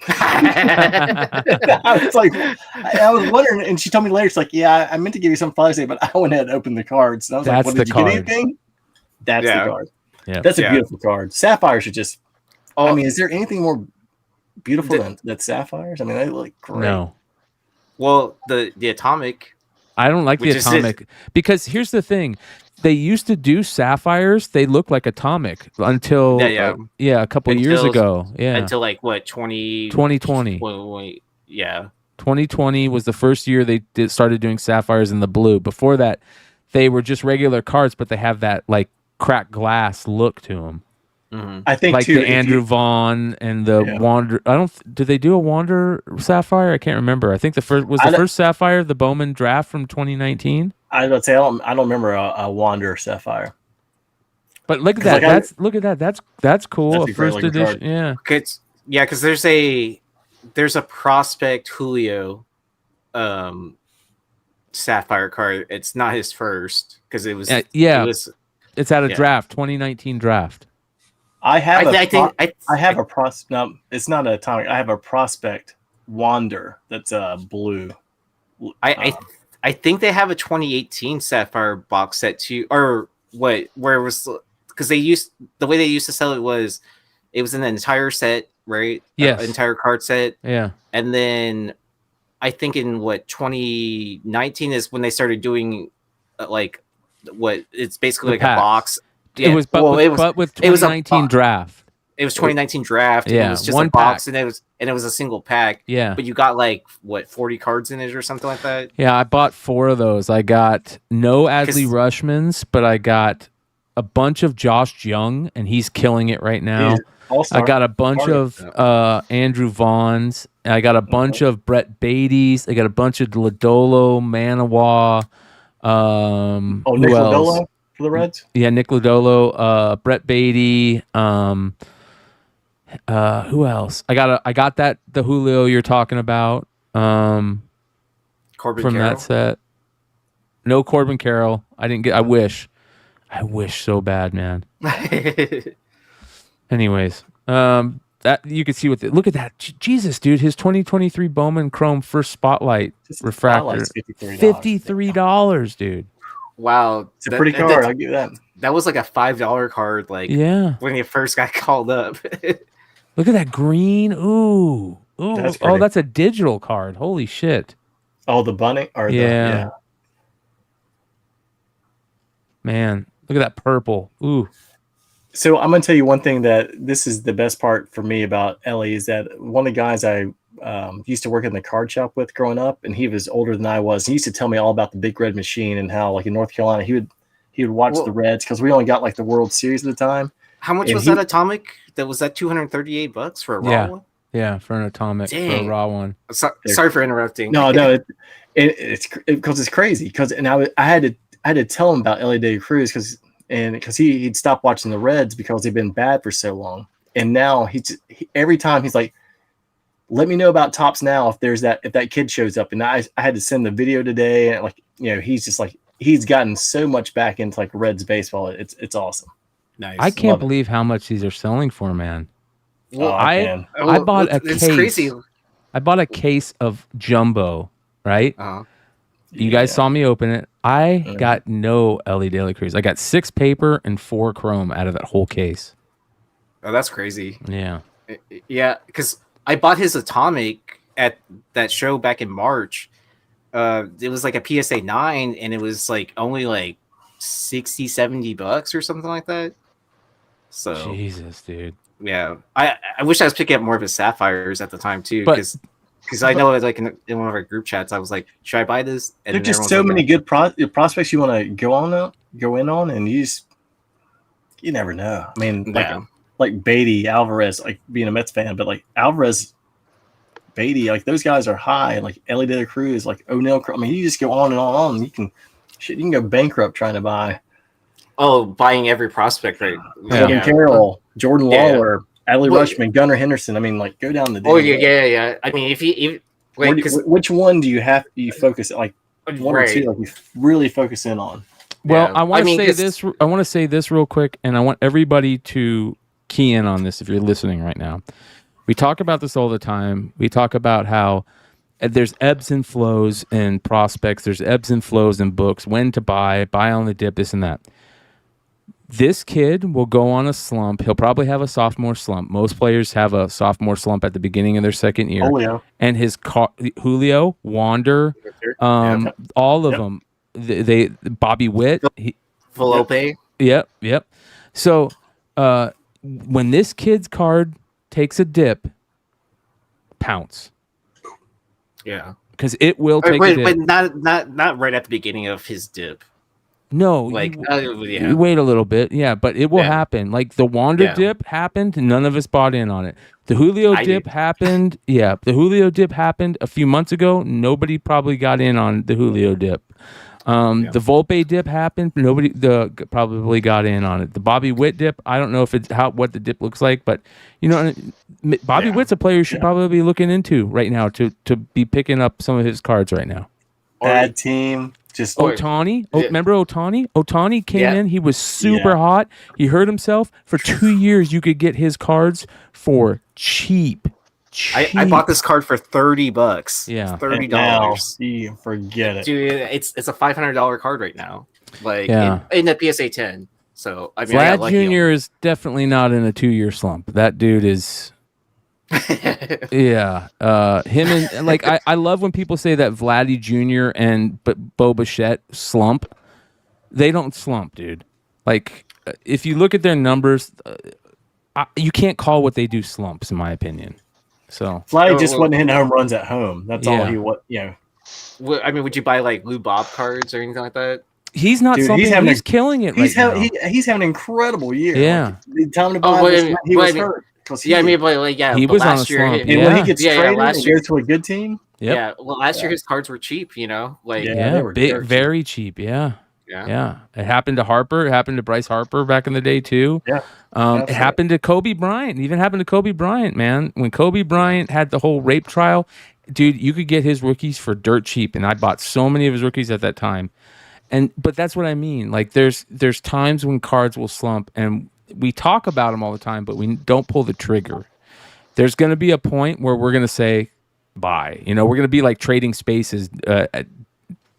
I was like, I was wondering, and she told me later, it's like, yeah, I meant to give you some Father's Day, but I went ahead and opened the cards. And I was like, well, did you get anything? That's the card. Yeah. That's a beautiful card. Sapphires are just, I mean, is there anything more beautiful than sapphires? I mean, they look great. No. Well, the Atomic. I don't like the Atomic because here's the thing. they used to do sapphires. They looked like Atomic until a couple years ago. Yeah, until like what 2020. 2020 was the first year they started doing sapphires in the blue. Before that, they were just regular cards, but they have that like cracked glass look to them. Mm-hmm. I think like too, the Andrew Vaughn and the Wander. Did they do a Wander sapphire? I can't remember. I think the first sapphire the Bowman draft from 2019. I would say I don't remember a Wander sapphire. But look at that. That's cool. That's a first edition. Card. Yeah. Because there's a Prospect Julio sapphire card. It's not his first because it was it's at a draft 2019 draft. I have a prospect. No, it's not an Atomic. I have a Prospect Wander that's blue. I think they have a 2018 sapphire box set too, or what? Where it was because the way they used to sell it was an entire set, right? Yes, entire card set. Yeah, and then I think in 2019 is when they started doing it's basically like a box. Yeah. It was, but with 2019 draft. It was 2019 draft. Yeah, and it was just one a box, pack. and it was a single pack. Yeah, but you got 40 cards in it or something like that. Yeah, I bought 4 of those. I got no Adley Rushmans, but I got a bunch of Josh Young, and he's killing it right now. I got a bunch of Andrew Vaughns. I got a bunch of Brett Beatty's. I got a bunch of Lodolo, Manawa. Nick Lodolo for the Reds? Yeah, Nick Lodolo, Brett Beatty. Who else? I got the Julio you're talking about. Corbin from Carroll? that set. No Corbin Carroll. I didn't get. I wish so bad, man. Anyways, that you can see look at that. Jesus, dude, his 2023 Bowman Chrome first Spotlight refractor, $53, dude. Wow, it's a pretty card. I'll give you that. That was like a $5 card. When he first got called up. Look at that green. Ooh. That's a digital card. Holy shit. Oh, the bunny or yeah. Man, look at that purple. Ooh. So I'm going to tell you one thing that this is the best part for me about Ellie is that one of the guys I used to work in the card shop with growing up, and he was older than I was. He used to tell me all about the Big Red Machine and how, in North Carolina, he would watch the Reds because we only got the World Series at the time. How much was that Atomic? Was that $238 for a raw one? Yeah, for an Atomic, Dang. For a raw one. Sorry for interrupting. No, it's because it's crazy. I had to tell him about Ellie De La Cruz because he'd stopped watching the Reds because they've been bad for so long, and now every time he's like, "Let me know about Topps now if that kid shows up." And I had to send the video today, and he's just he's gotten so much back into Reds baseball. It's awesome. Nice. I can't believe how much these are selling for, man. Well, I bought a case. Crazy. I bought a case of Jumbo, right? Uh-huh. You guys saw me open it. I got no Ellie De La Cruz. I got 6 paper and 4 chrome out of that whole case. Oh, that's crazy. Yeah. Yeah, because I bought his Atomic at that show back in March. It was like a PSA 9, and it was only $60, $70 or something like that. So Jesus, dude. Yeah, I wish I was picking up more of his sapphires at the time too, because I know in one of our group chats I was like, should I buy this? And there's just so many good prospects you want to go in on, and you never know. I mean, like Beatty, Alvarez, being a Mets fan, but Alvarez, Beatty, those guys are high. Ellie De La Cruz, O'Neill. I mean, you just go on and on and on. You can go bankrupt trying to buy. Oh, buying every prospect, right? Corbin Carroll, Jordan Lawler, Adley Rushman, Gunnar Henderson. I mean, go down the. Oh yeah. I mean, which one do you focus one or two? You really focus in on. Well, I want to say this. I want to say this real quick, and I want everybody to key in on this if you're listening right now. We talk about this all the time. We talk about how there's ebbs and flows in prospects. There's ebbs and flows in books. When to buy on the dip, this and that. This kid will go on a slump. He'll probably have a sophomore slump. Most players have a sophomore slump at the beginning of their second year. Julio. And his Julio, Wander, all of them. They Bobby Witt. Volpe. Yep. So when this kid's card takes a dip, pounce. Yeah. Because it will take a dip. But not right at the beginning of his dip. No, like you wait a little bit, but it will happen. Like the Wander dip happened, none of us bought in on it. The Julio dip happened, the Julio dip happened a few months ago. Nobody probably got in on the Julio dip. The Volpe dip happened, nobody probably got in on it. The Bobby Witt dip, I don't know if it's what the dip looks like, but Bobby Witt's a player you should probably be looking into right now to be picking up some of his cards right now. Bad team. Just Ohtani. Remember Ohtani? Ohtani came in. He was super hot. He hurt himself. For 2 years, you could get his cards for cheap. I bought this card for $30. Yeah, $30. Forget it, dude. It's a $500 card right now. Like in the PSA 10. So I mean, Vlad Jr. is definitely not in a 2-year slump. That dude is. Him and like I love when people say that Vladdy Jr. and Bo Bichette slump. They don't slump, dude. Like if you look at their numbers, you can't call what they do slumps, in my opinion. So Vladdy just wasn't hitting home runs at home. That's all he was. I mean, would you buy like Lou Bob cards or anything like that? He's not slumping. He's killing it right now. He's having an incredible year. Yeah. Like, tell him to buy this. He was hurt. He was on a slump. And when he gets traded and goes to a good team. Yep. Yeah. Well, last year his cards were cheap. Like they were very cheap. Yeah. It happened to Harper. It happened to Bryce Harper back in the day too. Yeah. It happened to Kobe Bryant. It even happened to Kobe Bryant, man. When Kobe Bryant had the whole rape trial, dude, you could get his rookies for dirt cheap, and I bought so many of his rookies at that time. But that's what I mean. Like there's times when cards will slump, and we talk about them all the time, but we don't pull the trigger. There's going to be a point where we're going to say bye. We're going to be like trading spaces at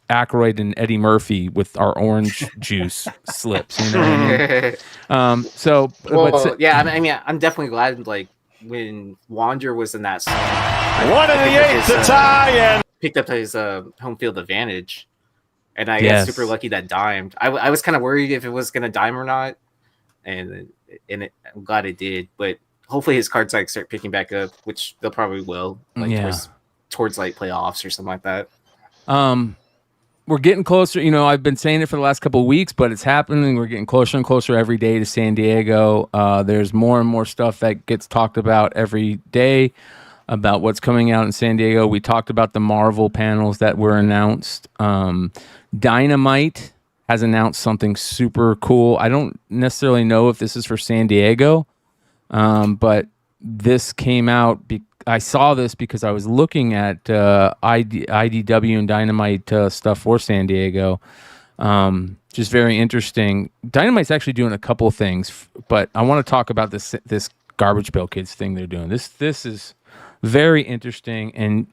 Aykroyd and Eddie Murphy with our orange juice slips. You know what I mean? I mean, I'm definitely glad like when Wander was in that slump. 1 in the 8th to tie and picked up his home field advantage. And I got super lucky that dimed. I was kind of worried if it was going to dime or not. I'm glad it did. But hopefully his cards like start picking back up, which they'll probably will, like towards like playoffs or something like that. We're getting closer. I've been saying it for the last couple of weeks, but it's happening. We're getting closer and closer every day to San Diego. There's more and more stuff that gets talked about every day about what's coming out in San Diego. We talked about the Marvel panels that were announced. Dynamite has announced something super cool. I don't necessarily know if this is for San Diego, but this came out. I saw this because I was looking at IDW and Dynamite stuff for San Diego. Just very interesting. Dynamite's actually doing a couple of things, but I want to talk about this Garbage Pail Kids thing they're doing. This is very interesting, and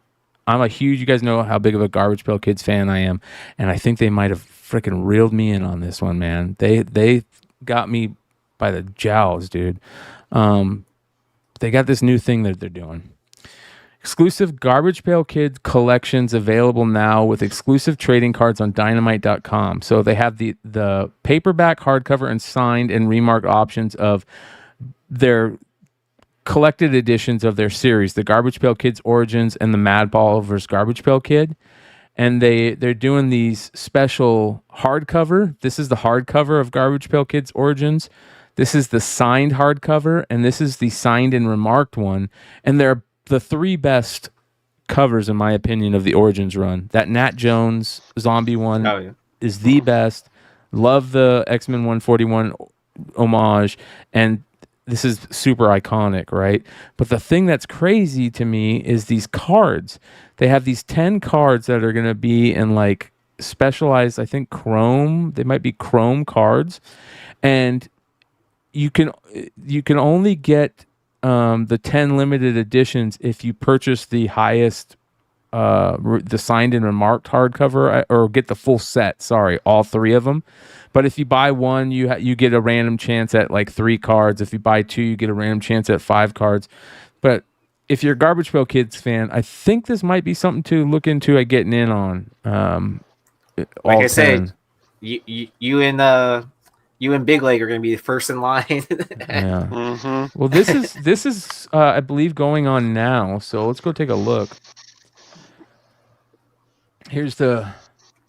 I'm you guys know how big of a Garbage Pail Kids fan I am, and I think they might have freaking reeled me in on this one, man. They got me by the jowls, dude. They got this new thing that they're doing. Exclusive Garbage Pail Kids collections available now with exclusive trading cards on Dynamite.com. So they have the paperback, hardcover, and signed and remarked options of their collected editions of their series, the Garbage Pail Kids Origins and the Madball vs. Garbage Pail Kid. And they're doing these special hardcover. This is the hardcover of Garbage Pail Kids Origins. This is the signed hardcover, and this is the signed and remarked one. And they're the 3 best covers, in my opinion, of the Origins run. That Nat Jones zombie one is the best. Love the X-Men 141 homage, and this is super iconic, right? But the thing that's crazy to me is these cards. They have these 10 cards that are going to be in like specialized, I think, chrome. They might be chrome cards, and you can only get the 10 limited editions if you purchase the highest, the signed and remarked hardcover, or get the full set. Sorry, all 3 of them. But if you buy one, you get a random chance at like 3 cards. If you buy 2, you get a random chance at 5 cards. But if you're a Garbage Pail Kids fan, I think this might be something to look into at getting in on. Like I said, you and Big Leg are going to be the first in line. Yeah. Mm-hmm. Well, this is I believe going on now. So let's go take a look. Here's the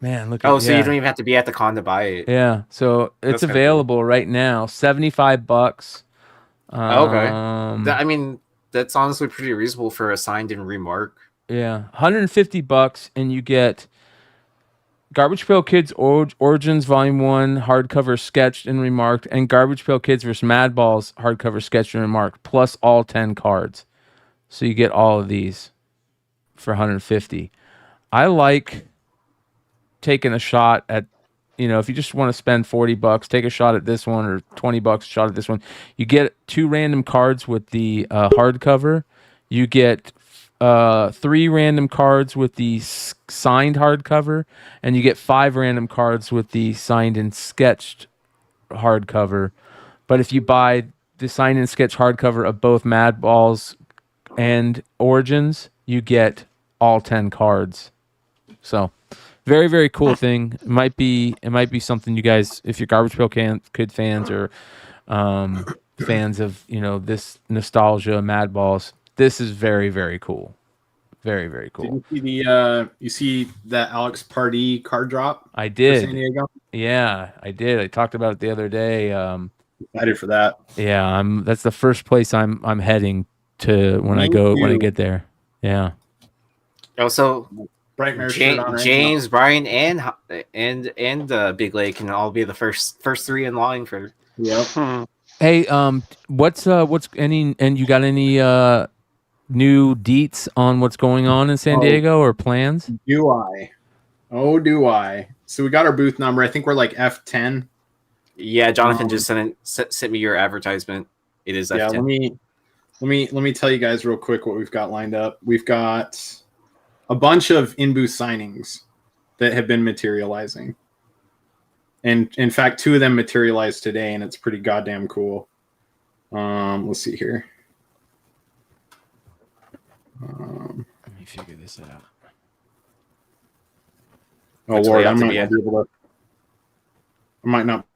man. Look at Oh, so you don't even have to be at the con to buy it. Yeah. So it's That's kinda available right now. $75. Okay. I mean, that's honestly pretty reasonable for a signed and remark. Yeah, $150, and you get Garbage Pail Kids Origins Volume 1 hardcover sketched and remarked, and Garbage Pail Kids vs. Madballs hardcover sketched and remarked, plus all 10 cards. So you get all of these for $150. I like taking a shot at, if you just want to spend $40, take a shot at this one, or $20 shot at this one. You get 2 random cards with the hardcover. You get 3 random cards with the signed hardcover, and you get 5 random cards with the signed and sketched hardcover. But if you buy the signed and sketched hardcover of both Madballs and Origins, you get all 10 cards. So very, very cool thing. It might be something you guys, if you're Garbage Pail Kid fans or fans of this nostalgia Madballs, this is very, very cool. Very, very cool. Did you see that Alex Pardee card drop? I did. For San Diego? Yeah, I did. I talked about it the other day. Excited for that. Yeah, that's the first place I'm heading to when I get there. Yeah. Also, James, now. Bryan, and Big Leg can all be the first 3 in line for. Yep. Hey, what's you got any new deets on what's going on in San Diego or plans? Do I? Oh, do I? So we got our booth number. I think we're like F10. Yeah, Jonathan just sent me your advertisement. It is F10. Yeah, let me tell you guys real quick what we've got lined up. We've got a bunch of in-booth signings that have been materializing. And in fact, 2 of them materialized today, and it's pretty goddamn cool. Let's see here. Let me figure this out. Oh, Lord, I might not be able to. I might not.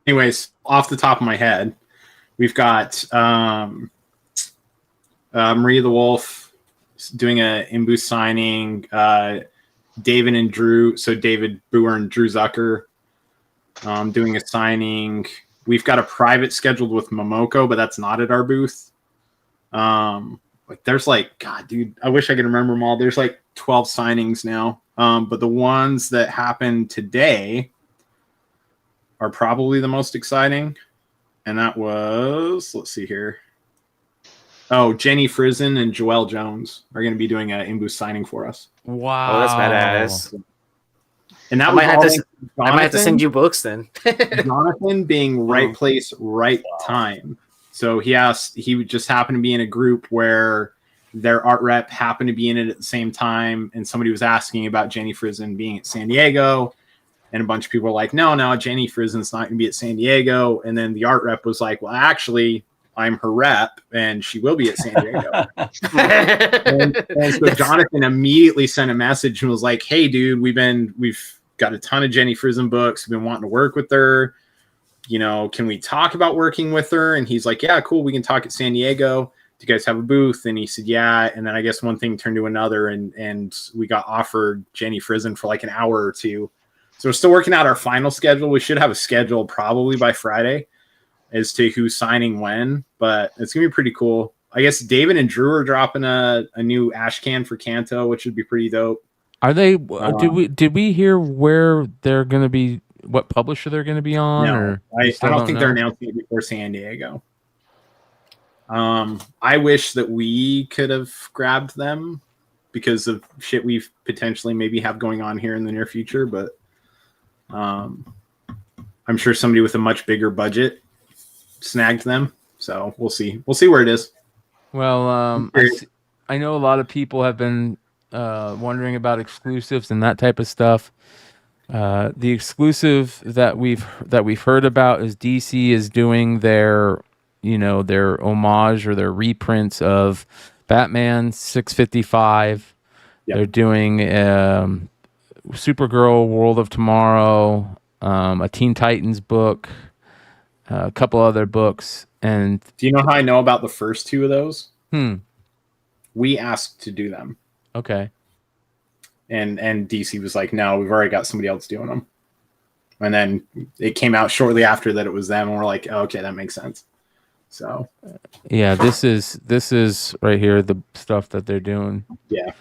Anyways, off the top of my head, we've got Maria the Wolf doing an in-booth signing. David and Drew, so David Brewer and Drew Zucker, doing a signing. We've got a private scheduled with Momoko, but that's not at our booth. There's God, dude, I wish I could remember them all. There's 12 signings now. But the ones that happened today are probably the most exciting. And that was, let's see here. Oh, Jenny Frizen and Joelle Jones are going to be doing an in-booth signing for us. Wow. Oh, that's badass. And that I might have to send you books then. Jonathan being right place, right time. So he just happened to be in a group where their art rep happened to be in it at the same time, and somebody was asking about Jenny Frizen being at San Diego, and a bunch of people were like, no, Jenny Frizen's not going to be at San Diego. And then the art rep was like, well, actually, I'm her rep, and she will be at San Diego. and so Jonathan immediately sent a message and was like, hey, dude, we've got a ton of Jenny Frizen books. We've been wanting to work with her. Can we talk about working with her? And he's like, yeah, cool. We can talk at San Diego. Do you guys have a booth? And he said, yeah. And then I guess one thing turned to another, and we got offered Jenny Frizen for an hour or 2. So we're still working out our final schedule. We should have a schedule probably by Friday as to who's signing when, but it's going to be pretty cool. I guess David and Drew are dropping a new ash can for Kanto, which would be pretty dope. Are they? Did we hear where they're going to be? What publisher they're going to be on? No, or I don't think they're announcing it before San Diego. I wish that we could have grabbed them because of shit we've potentially maybe have going on here in the near future, but I'm sure somebody with a much bigger budget snagged them. So we'll see. We'll see where it is. Well, I know a lot of people have been wondering about exclusives and that type of stuff. The exclusive that we've heard about is DC is doing their homage or their reprints of Batman 655, They're doing Supergirl, World of Tomorrow, a Teen Titans book, a couple other books. And do you know how I know about the first two of those? We asked to do them. Okay. And DC was like, no, we've already got somebody else doing them. And then it came out shortly after that it was them, and we're like, oh, okay, that makes sense. So yeah, this is right here the stuff that they're doing. Yeah.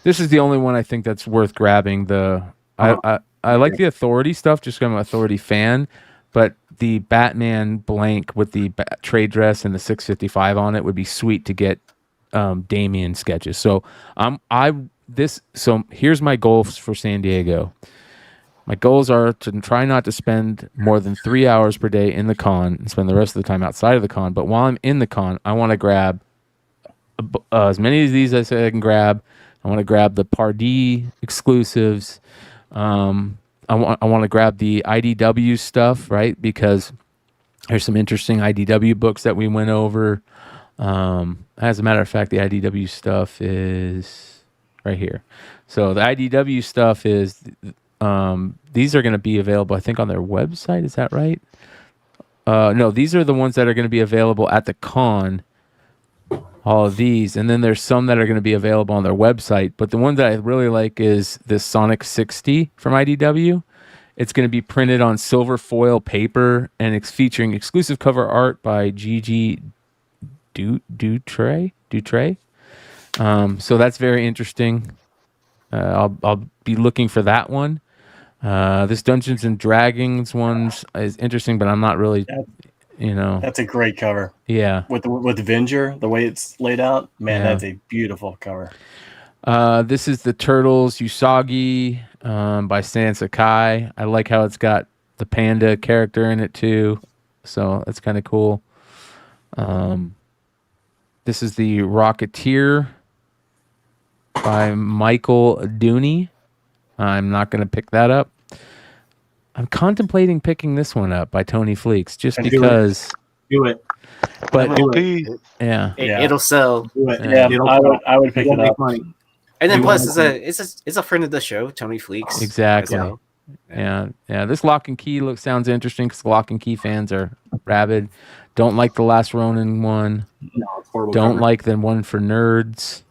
This is the only one I think that's worth grabbing. I like the Authority stuff just because I'm an Authority fan, but the Batman blank with the trade dress and the 655 on it would be sweet to get Damian sketches. So so here's my goals for San Diego. My goals are to try not to spend more than 3 hours per day in the con and spend the rest of the time outside of the con. But while I'm in the con, I want to grab as many of these as I can grab. I want to grab the Pardee exclusives. I want to grab the IDW stuff, right? Because there's some interesting IDW books that we went over. As a matter of fact, the IDW stuff is right here. So the IDW stuff is... these are going to be available, I think, on their website. Is that right? No, these are the ones that are going to be available at the con. All of these, and then there's some that are going to be available on their website. But the one that I really like is this Sonic 60 from IDW. It's going to be printed on silver foil paper, and it's featuring exclusive cover art by Gigi Dutre. So that's very interesting. I'll be looking for that one. This Dungeons and Dragons one's is interesting, but I'm not really, That's a great cover. Yeah. With the Venger, the way it's laid out, man, that's a beautiful cover. This is the Turtles Usagi by Stan Sakai. I like how it's got the panda character in it too, so that's kind of cool. This is the Rocketeer by Michael Dooney. I'm not going to pick that up. I'm contemplating picking this one up by Tony Fleeks just because. Do it. But Yeah. It'll sell. Do it. Yeah, I would pick it up. Money. And then plus it's a friend of the show, Tony Fleeks. Exactly. as well. Yeah. This Lock and Key sounds interesting because Lock and Key fans are rabid. Don't like the Last Ronin one. No, it's horrible. Don't cover. like the one for nerds.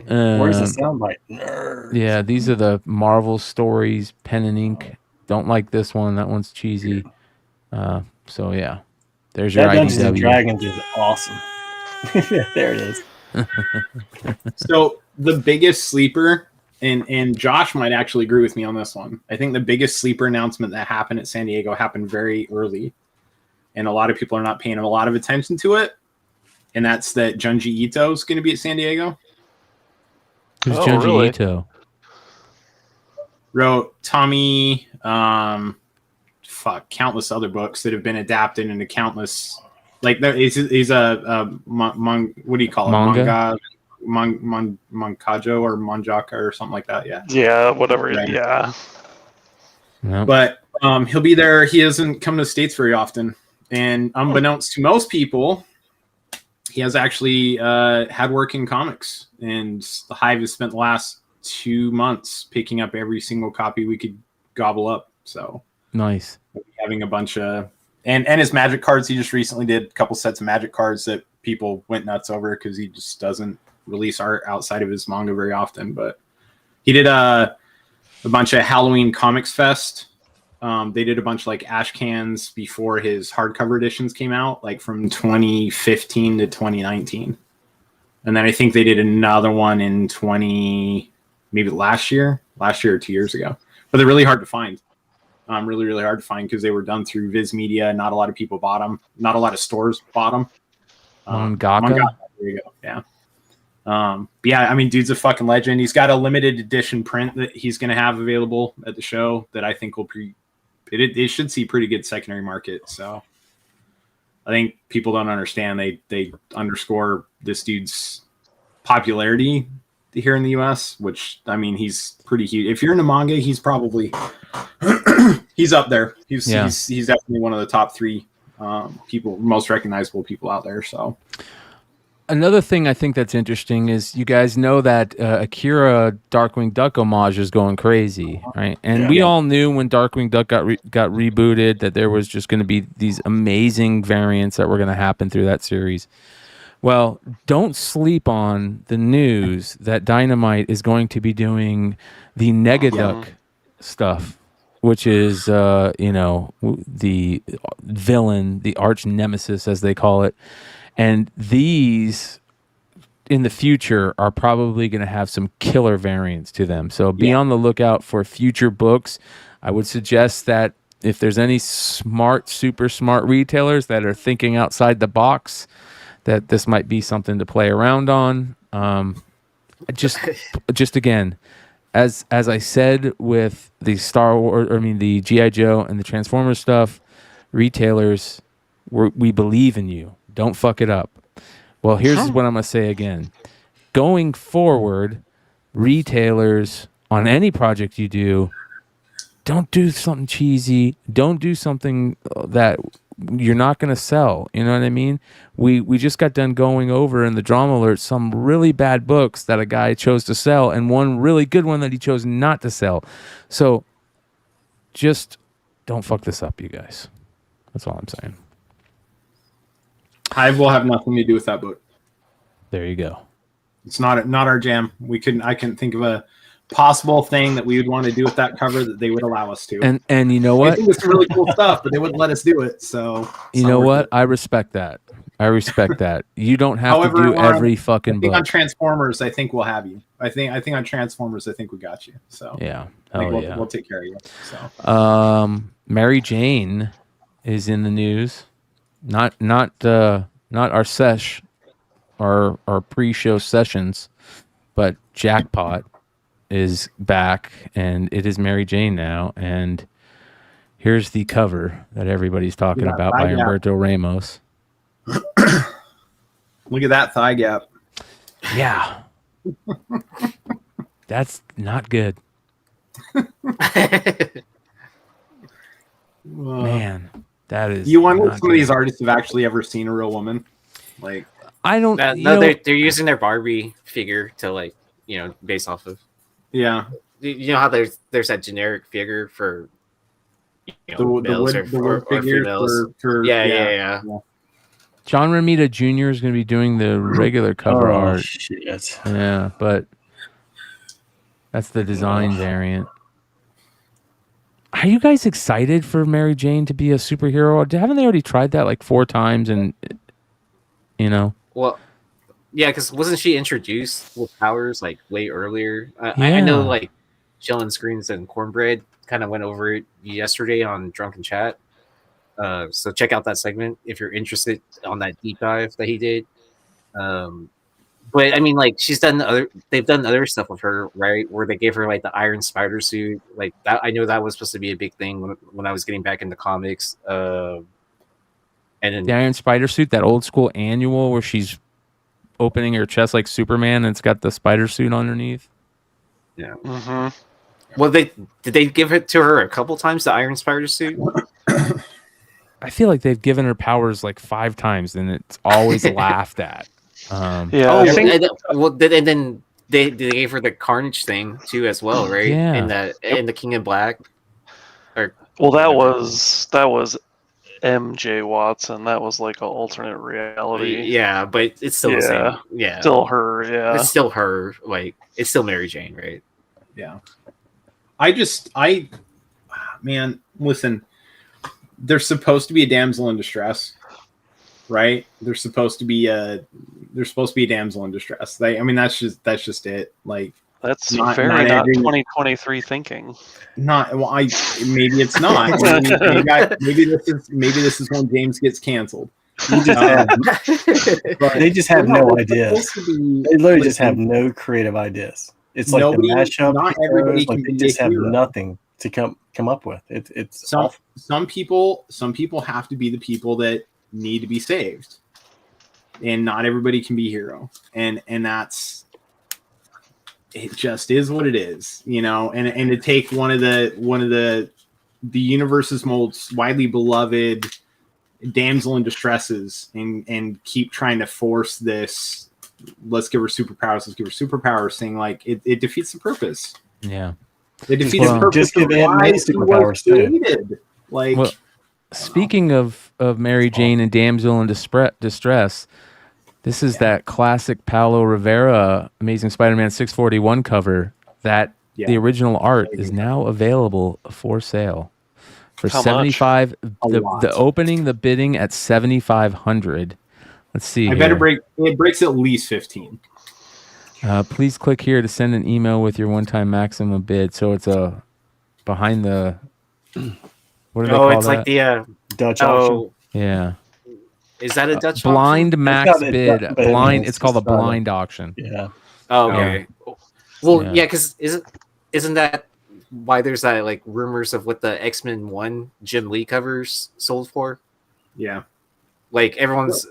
Where's the soundbite? Nerds. Yeah, these are the Marvel Stories pen and ink. Don't like this one. That one's cheesy. So yeah, there's your Dungeons and IDW. Dragons is awesome. There it is. So the biggest sleeper, and Josh might actually agree with me on this one. I think the biggest sleeper announcement that happened at San Diego happened very early, and a lot of people are not paying a lot of attention to it. And that's that Junji Ito is going to be at San Diego. Who's Junji Ito? Wrote Tommy, countless other books that have been adapted into countless. Like he's a what do you call it? Manga? Mankajo or manjaka or something like that. Yeah. Yeah, whatever. Right. Yeah. Nope. But he'll be there. He doesn't come to the States very often, and unbeknownst to most people, he has actually had work in comics, and the Hive has spent the last 2 months picking up every single copy we could gobble up. So nice. Having a bunch of and his Magic cards. He just recently did a couple sets of Magic cards that people went nuts over because he just doesn't release art outside of his manga very often. But he did a bunch of Halloween Comics Fest. They did a bunch of like ash cans before his hardcover editions came out, like from 2015 to 2019. And then I think they did another one in maybe last year or 2 years ago. But they're really hard to find. Really, really hard to find because they were done through Viz Media. Not a lot of people bought them. Not a lot of stores bought them. Mangaka? There you go. Yeah. But yeah, I mean, dude's a fucking legend. He's got a limited edition print that he's going to have available at the show that I think will it should see pretty good secondary market. So I think people don't understand. They underscore this dude's popularity here in the US, which I mean, he's pretty huge. If you're into manga, he's probably he's up there. He's definitely one of the top 3 people, most recognizable people out there. So Another thing I think that's interesting is you guys know that Akira Darkwing Duck homage is going crazy, right? And we all knew when Darkwing Duck got rebooted that there was just going to be these amazing variants that were going to happen through that series. Well, don't sleep on the news that Dynamite is going to be doing the Negaduck stuff, which is the villain, the arch nemesis, as they call it. And these, in the future, are probably going to have some killer variants to them. So be on the lookout for future books. I would suggest that if there's any super smart retailers that are thinking outside the box, that this might be something to play around on. Just again, as I said with the the G.I. Joe and the Transformers stuff, retailers, we believe in you. Don't fuck it up. Well, here's what I'm going to say again. Going forward, retailers, on any project you do, don't do something cheesy. Don't do something that you're not going to sell. You know what I mean? We just got done going over in the Drama Alert some really bad books that a guy chose to sell and one really good one that he chose not to sell. So just don't fuck this up, you guys. That's all I'm saying. Hive will have nothing to do with that book. There you go. It's not our jam. I couldn't think of a possible thing that we would want to do with that cover that they would allow us to. And you know what? I think it's really cool stuff, but they wouldn't let us do it. So you know what? I respect that. You don't have to do every fucking book. On Transformers, I think we'll have you. I think on Transformers, I think we got you. So yeah, we'll take care of you. So Mary Jane is in the news. Not our sesh, our pre-show sessions, but Jackpot is back, and it is Mary Jane now. And here's the cover that everybody's talking about by Humberto Ramos. Look at that thigh gap. Yeah, that's not good. Man. That is. You wonder if some of these artists have actually ever seen a real woman. Like, I don't. They're using their Barbie figure to base off of. Yeah. You know how there's that generic figure for the males wood or figure females. for Yeah. John Romita Jr. is going to be doing the regular cover art. Shit. Yeah, but that's the design variant. Are you guys excited for Mary Jane to be a superhero? Haven't they already tried that like 4 times? And Well, yeah, because wasn't she introduced with powers like way earlier? I know like Shellin Screens and Cornbread kind of went over it yesterday on Drunken Chat. So check out that segment if you're interested on that deep dive that he did. But I mean, like they've done other stuff with her, right? Where they gave her like the Iron Spider suit, like that. I know that was supposed to be a big thing when I was getting back into comics. And then the Iron Spider suit, that old school annual where she's opening her chest like Superman, and it's got the spider suit underneath. Yeah. Mm-hmm. Well, did they give it to her a couple times, the Iron Spider suit? I feel like they've given her powers like 5 times, and it's always laughed at. And then they gave her the Carnage thing too as well, right? Yeah. In the King in Black. That was MJ Watson. That was like an alternate reality. Yeah, but it's still the same. Yeah, still her. Yeah, it's still her. Like it's still Mary Jane, right? Yeah. Man, listen. There's supposed to be a damsel in distress, right? There's supposed to be a damsel in distress. That's just it. Like that's not 2023 thinking. Maybe it's not. maybe this is when James gets canceled. They just have no ideas. They literally just have no creative ideas. It's like the mashup. Not everybody can they just have nothing to come up with. It's some people have to be the people that need to be saved, and not everybody can be hero. And that's it. Just is what it is, And to take one of the universe's most widely beloved damsel in distresses and keep trying to force this. Let's give her superpowers thing. Like it defeats the purpose. Yeah, it defeats the purpose. Just give Aunt May superpowers too. Like, well, speaking of Mary Jane and damsel in distress, this is that classic Paulo Rivera Amazing Spider-Man 641 cover that the original art is now available for sale for How $75. much? The bidding at $7,500. Let's see. I bet it breaks at least 15. Please click here to send an email with your one-time maximum bid. So it's a behind the. What do they call it's that? like the Dutch auction. Yeah. Is that a Dutch blind auction? max bid? Blind. It's called a blind auction. Yeah. Oh, okay. Well, Yeah. yeah, because isn't that why there's that like rumors of what the X-Men 1 Jim Lee covers sold for? Yeah. Like everyone's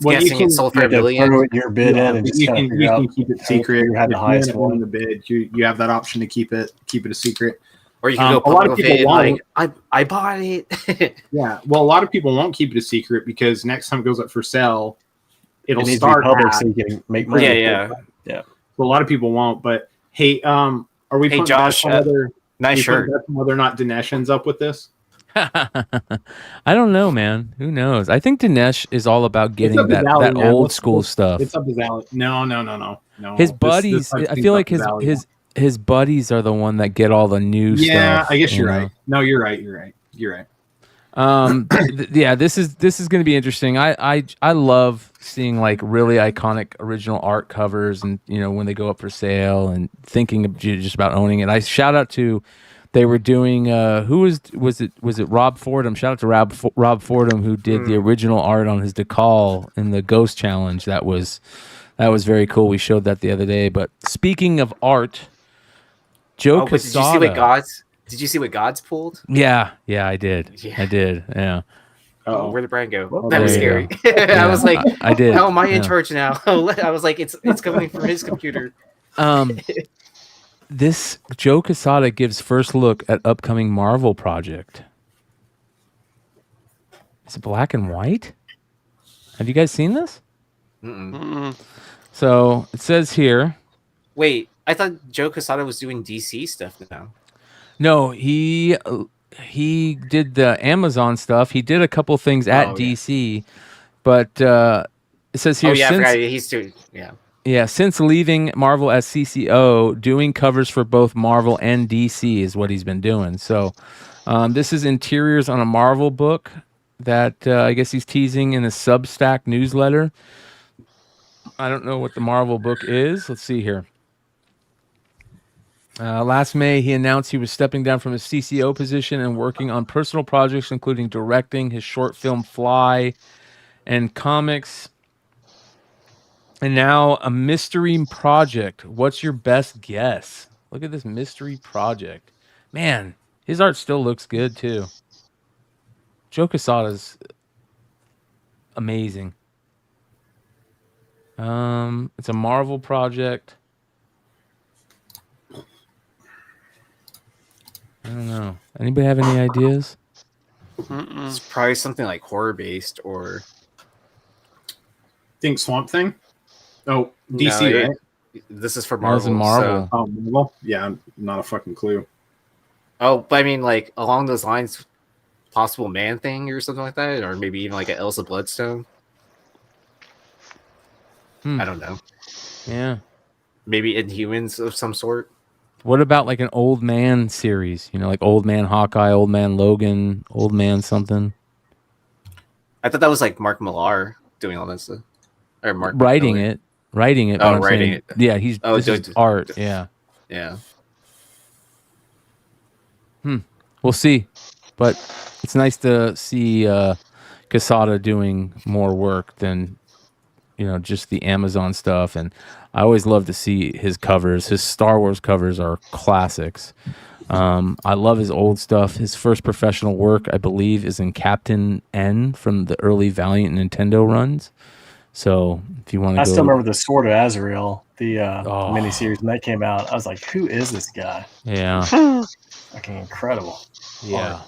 Well, you guessing can- it sold for You $1 have to billion. throw your bid in and just you kind of can figure out keep it secret. who had the If highest you win one. the bid, you have that option to keep it a secret. Or you can go a lot of public people with it, won't. like I bought it. Yeah, well, a lot of people won't keep it a secret because next time it goes up for sale, it'll It needs to be start public at. so you can make money. Yeah. Yeah. So a lot of people won't. But hey, are we? Hey, putting Josh, bets on whether, nice we putting shirt. bets on whether or not Dinesh ends up with this? I don't know, man. Who knows? I think Dinesh is all about getting It's up his that alley, man. old Let's- school stuff. It's up his alley. No. His This buddies. type of I thing's feel up like his alley. his buddies are the one that get all the new stuff. Yeah, I guess you you're know? right. No, you're right. You're right. Yeah, this is going to be interesting. I love seeing like really iconic original art covers, and when they go up for sale, and thinking of just about owning it. I shout out to they were doing who was it Rob Fordham? Shout out to Rob Fordham, who did the original art on his decal in the Ghost Challenge. That was very cool. We showed that the other day. But speaking of art, Joe But did you see Quesada. what Gods? Did you see what Gods pulled? Yeah, I did. Yeah. I did. Yeah. Oh, where'd the brand go? Well, That was there you scary. go. I Yeah, was like, I did. How am I in Yeah. charge now? I was like, it's coming from his computer. This Joe Quesada gives first look at upcoming Marvel project. Is it black and white? Have you guys seen this? So it says here. Wait, I thought Joe Quesada was doing DC stuff now. No, he did the Amazon stuff. He did a couple things at DC, but it says here. Oh yeah, I since, forgot he's doing. Yeah. Yeah, since leaving Marvel as CCO, doing covers for both Marvel and DC is what he's been doing. So this is interiors on a Marvel book that I guess he's teasing in a Substack newsletter. I don't know what the Marvel book is. Let's see here. Last May, he announced he was stepping down from his CCO position and working on personal projects, including directing his short film Fly and comics. And now a mystery project. What's your best guess? Look at this mystery project. Man, his art still looks good too. Joe Quesada's amazing. It's a Marvel project. I don't know. Anybody have any ideas? It's probably something like horror based or. Think Swamp Thing. Oh, DC, No, right? This is for That was Marvel. in Marvel. So. Oh, Marvel? Yeah, not a fucking clue. Oh, but I mean, like along those lines, possible Man Thing or something like that, or maybe even like an Elsa Bloodstone. I don't know. Yeah. Maybe Inhumans of some sort. What about like an Old Man series? Like Old Man Hawkeye, Old Man Logan, Old Man something. I thought that was like Mark Millar doing all that stuff, or Mark Writing Miller. it. But Oh, I'm writing saying- it. Yeah, he's Oh, this is art. Yeah. Yeah. We'll see. But it's nice to see Quesada doing more work than just the Amazon stuff. And I always love to see his covers. His Star Wars covers are classics. I love his old stuff. His first professional work, I believe, is in Captain N from the early Valiant Nintendo runs. So if you want to I go, still remember the Sword of Azrael, the miniseries when that came out. I was like, who is this guy? Yeah. Fucking incredible. Yeah.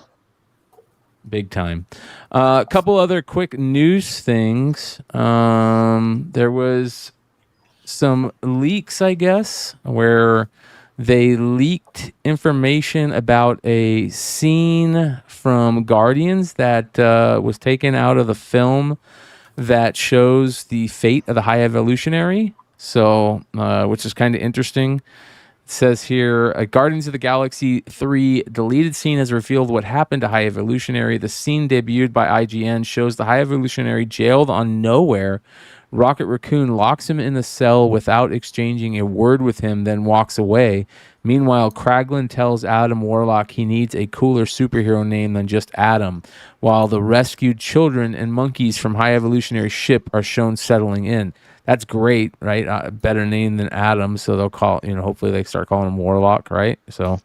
big time. A couple other quick news things. There was some leaks, I guess, where they leaked information about a scene from Guardians that was taken out of the film that shows the fate of the High Evolutionary. So, which is kind of interesting. It says here, Guardians of the Galaxy 3 deleted scene has revealed what happened to High Evolutionary. The scene debuted by IGN shows the High Evolutionary jailed on Nowhere. Rocket Raccoon locks him in the cell without exchanging a word with him, then walks away. Meanwhile, Kraglin tells Adam Warlock he needs a cooler superhero name than just Adam, while the rescued children and monkeys from High Evolutionary ship are shown settling in. That's great, right? Better name than Adam, so they'll call, hopefully they start calling him Warlock, right? So,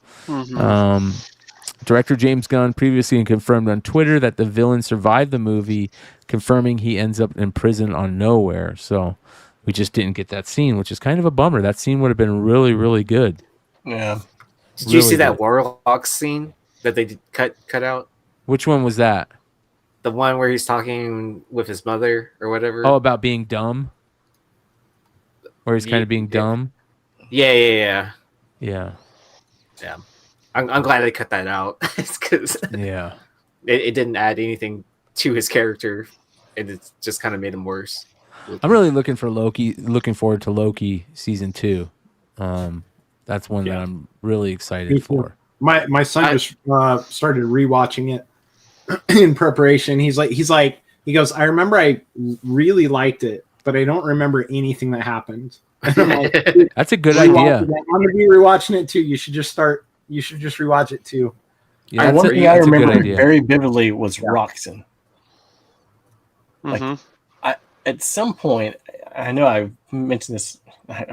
Director James Gunn previously confirmed on Twitter that the villain survived the movie, confirming he ends up in prison on Nowhere. So we just didn't get that scene, which is kind of a bummer. That scene would have been really, really good. Yeah. Did you see that Warlock scene that they did cut out? Which one was that? The one where he's talking with his mother or whatever. Oh, about being dumb? Where he's kind of being dumb? Yeah. Yeah. I'm glad they cut that out. Because it didn't add anything to his character, and it just kind of made him worse. I'm really looking forward to Loki season 2. That's one that I'm really excited for. My son just started rewatching it in preparation. He goes, I remember I really liked it, but I don't remember anything that happened. And I'm like, that's a good idea. I'm gonna be rewatching it too. You should just rewatch it too. Yeah, one thing I remember very vividly was Roxanne. Like, at some point, I know I've mentioned this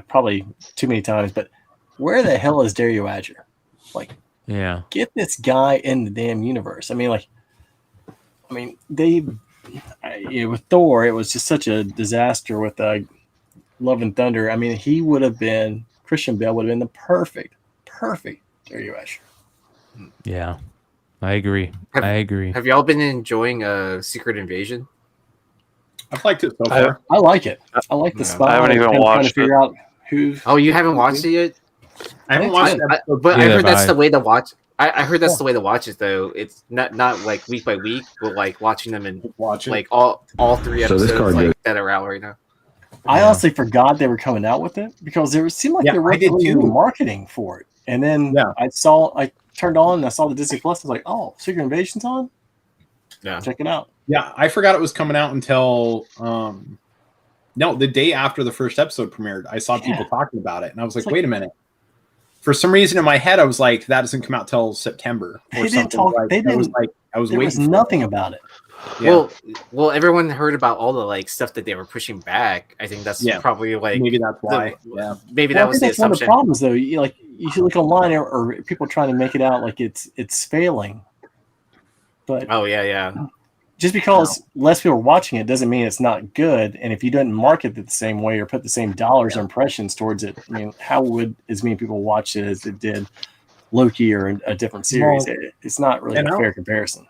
probably too many times, but where the hell is Dario Agger? Like, get this guy in the damn universe. I mean, with Thor, it was just such a disaster with Love and Thunder. I mean, Christian Bale would have been the perfect Dario Agger. Yeah, I agree. Have y'all been enjoying Secret Invasion? I've liked it so far. I like it. I like the style. I haven't even watched it. Out who? Oh, you haven't watched it yet? I haven't watched it. But I heard that's the way to watch. I heard that's the way to watch it, though. It's not like week by week, but like watching them and like all 3 episodes that are out right now. I honestly forgot they were coming out with it because it seemed like they were doing marketing for it. And then I turned on and I saw the Disney Plus. I was like, oh, Secret Invasion's on? Yeah. Check it out. Yeah, I forgot it was coming out until the day after the first episode premiered. I saw people talking about it, and I was like, wait a minute. For some reason in my head, I was like, that doesn't come out till September. Or They didn't talk. There was nothing about it. Yeah. Well, everyone heard about all the stuff that they were pushing back. I think that's probably maybe that's why. Maybe that was the assumption. One of the problems, though. You should look online or people trying to make it out like it's failing. But just because less people are watching it doesn't mean it's not good. And if you didn't market it the same way or put the same dollars or impressions towards it, I mean, how would as many people watch it as it did Loki or a different series? It's not really a fair comparison.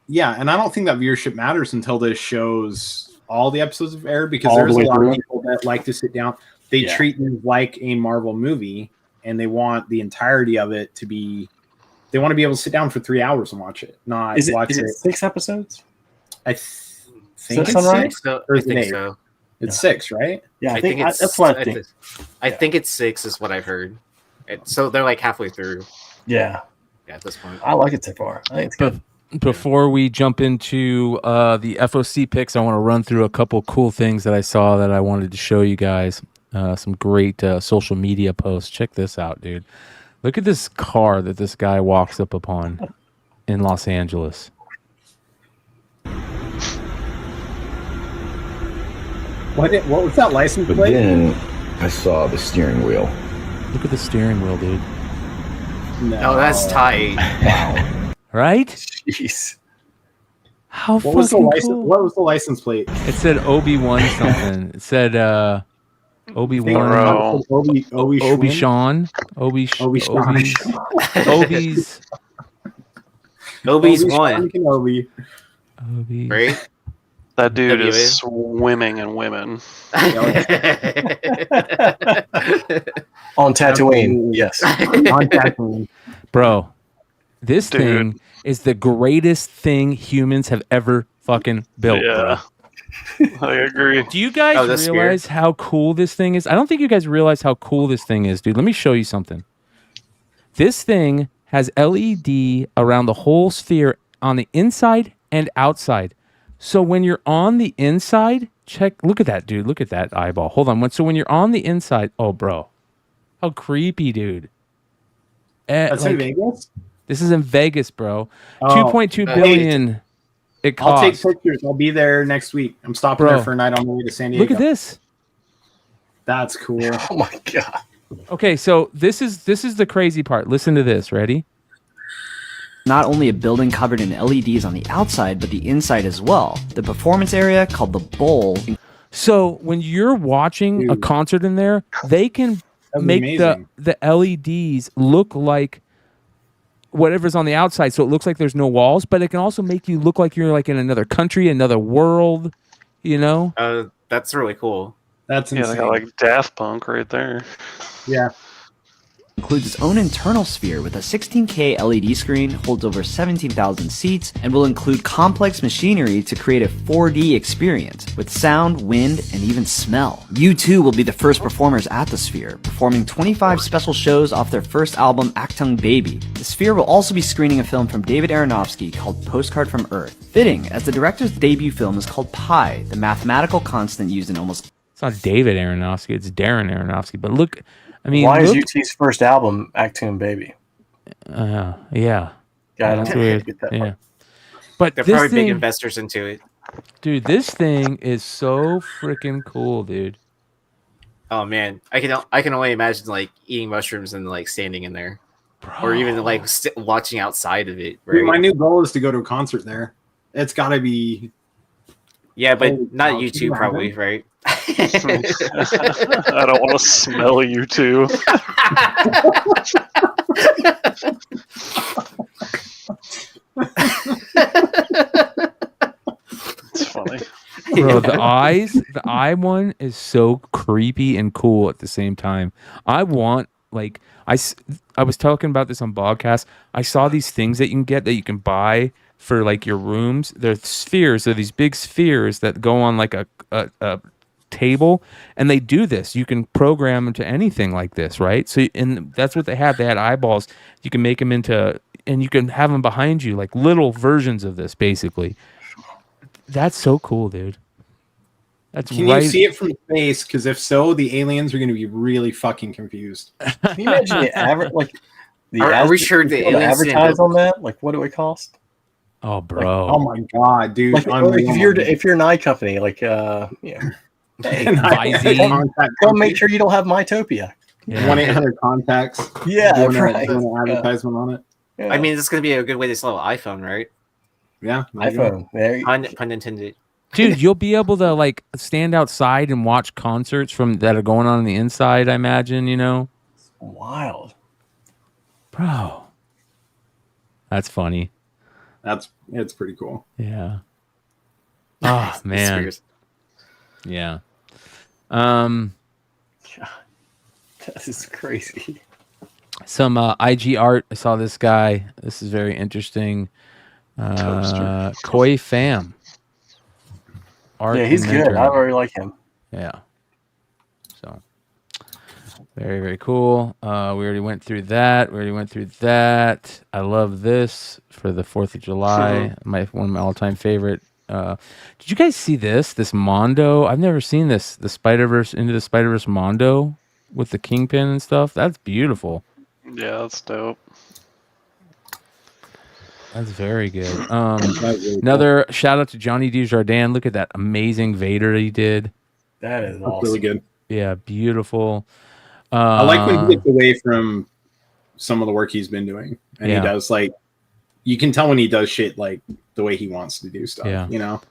Yeah, and I don't think that viewership matters until this shows all the episodes have aired, because there's a lot of people that like to sit down. They treat it like a Marvel movie, and they want the entirety of it to be. They want to be able to sit down for 3 hours and watch it, not watch it. 6 episodes? I think it's right? 6. I think so. It's 6, right? Yeah, I think that's what I think. I think it's 6 is what I've heard. So they're like halfway through. Yeah. Yeah, at this point. I like it so far. I think it's good. Before we jump into the FOC picks, I want to run through a couple cool things that I saw that I wanted to show you guys. Some great social media posts. Check this out, dude. Look at this car that this guy walks up upon in Los Angeles. What was that license plate? But then I saw the steering wheel. Look at the steering wheel, dude. No, that's tight. Wow. Right? Jeez. How what was the fucking license? cool. What was the license plate? It said Obi-Wan something. It said Obi-Wan. Obi-Sean. Obi's. Obi's one. Obi. Right? That dude WA? is swimming in women. On Tatooine, yes. On Tatooine. Bro, this Dude. thing is the greatest thing humans have ever fucking built, bro. I agree. Do you guys realize how cool this thing is? I don't think you guys realize how cool this thing is, dude. Let me show you something. This thing has LED around the whole sphere on the inside and outside. So when you're on the inside, look at that, dude. Look at that eyeball. Hold on. So when you're on the inside, oh, bro. How creepy, dude. That's in Vegas? This is in Vegas, bro. Oh, 2.2 billion it costs. I'll take pictures. I'll be there next week. I'm stopping Bro. there for a night on the way to San Diego. Look at this. That's cool. Oh my god. Okay, so this is the crazy part. Listen to this. Ready? Not only a building covered in LEDs on the outside, but the inside as well. The performance area, called the Bowl. So when you're watching a concert in there, they can make the LEDs look like whatever's on the outside, so it looks like there's no walls, but it can also make you look like you're like in another country, another world, you know? That's really cool. That's insane. They got like Daft Punk right there. Yeah. Includes its own internal sphere with a 16K LED screen, holds over 17,000 seats, and will include complex machinery to create a 4D experience with sound, wind, and even smell. U2 will be the first performers at the sphere, performing 25 special shows off their first album, Achtung Baby. The sphere will also be screening a film from David Aronofsky called Postcard from Earth, fitting as the director's debut film is called Pi, the mathematical constant used in almost... It's not David Aronofsky, it's Darren Aronofsky, but look... I mean, why is UT's first album Achtung Baby? Yeah. Yeah, That's weird. Get that yeah. part. But They're this probably thing, big investors into it. Dude, this thing is so freaking cool, dude. Oh man, I can only imagine like eating mushrooms and like standing in there, or even like watching outside of it. Right? Dude, my new goal is to go to a concert there. It's got to be. Yeah, but not you two, probably, right? I don't want to smell you two. It's funny. Bro, the eye one is so creepy and cool at the same time. I want, like, I was talking about this on Bogcast. I saw these things that you can get that you can buy for like your rooms. They're spheres. They're these big spheres that go on like a table, and they do this. You can program them to anything like this, right? So, and that's what they have. They had eyeballs. You can make them into, and you can have them behind you, like little versions of this, basically. That's so cool, dude. That's Can right. you see it from space? Because if so, the aliens are going to be really fucking confused. Can you imagine the average? Like, are we sure the aliens advertise on that? Like, what do it cost? Oh, bro! Like, oh my god, dude! Like, if you're an eye company, like, yeah. Hey, go make sure you don't have Mytopia. 1-800-CONTACTS. Yeah, right. Doing an advertisement on it. Yeah. I mean, this is going to be a good way to sell an iPhone, right? Yeah, iPhone. Pun intended. Dude, you'll be able to like stand outside and watch concerts that are going on the inside. I imagine, you know. Wild, bro. That's funny. It's pretty cool. Yeah. Oh man. Yeah. This is crazy. Some IG art. I saw this guy. This is very interesting. Koi Fam. Art yeah, he's good. I really like him. Yeah. So very, very cool. We already went through that. I love this for the 4th of July. One of my all-time favorite. Did you guys see this Mondo? I've never seen this. The Spider-Verse Into the Spider-Verse Mondo with the Kingpin and stuff. That's beautiful. Yeah, that's dope. That's very good. Another shout out to Johnny Dujardin. Look at that amazing Vader he did. That is awesome. Really good. Yeah, beautiful. I like when he gets away from some of the work he's been doing, and he does like, you can tell when he does shit like the way he wants to do stuff. Yeah. You know.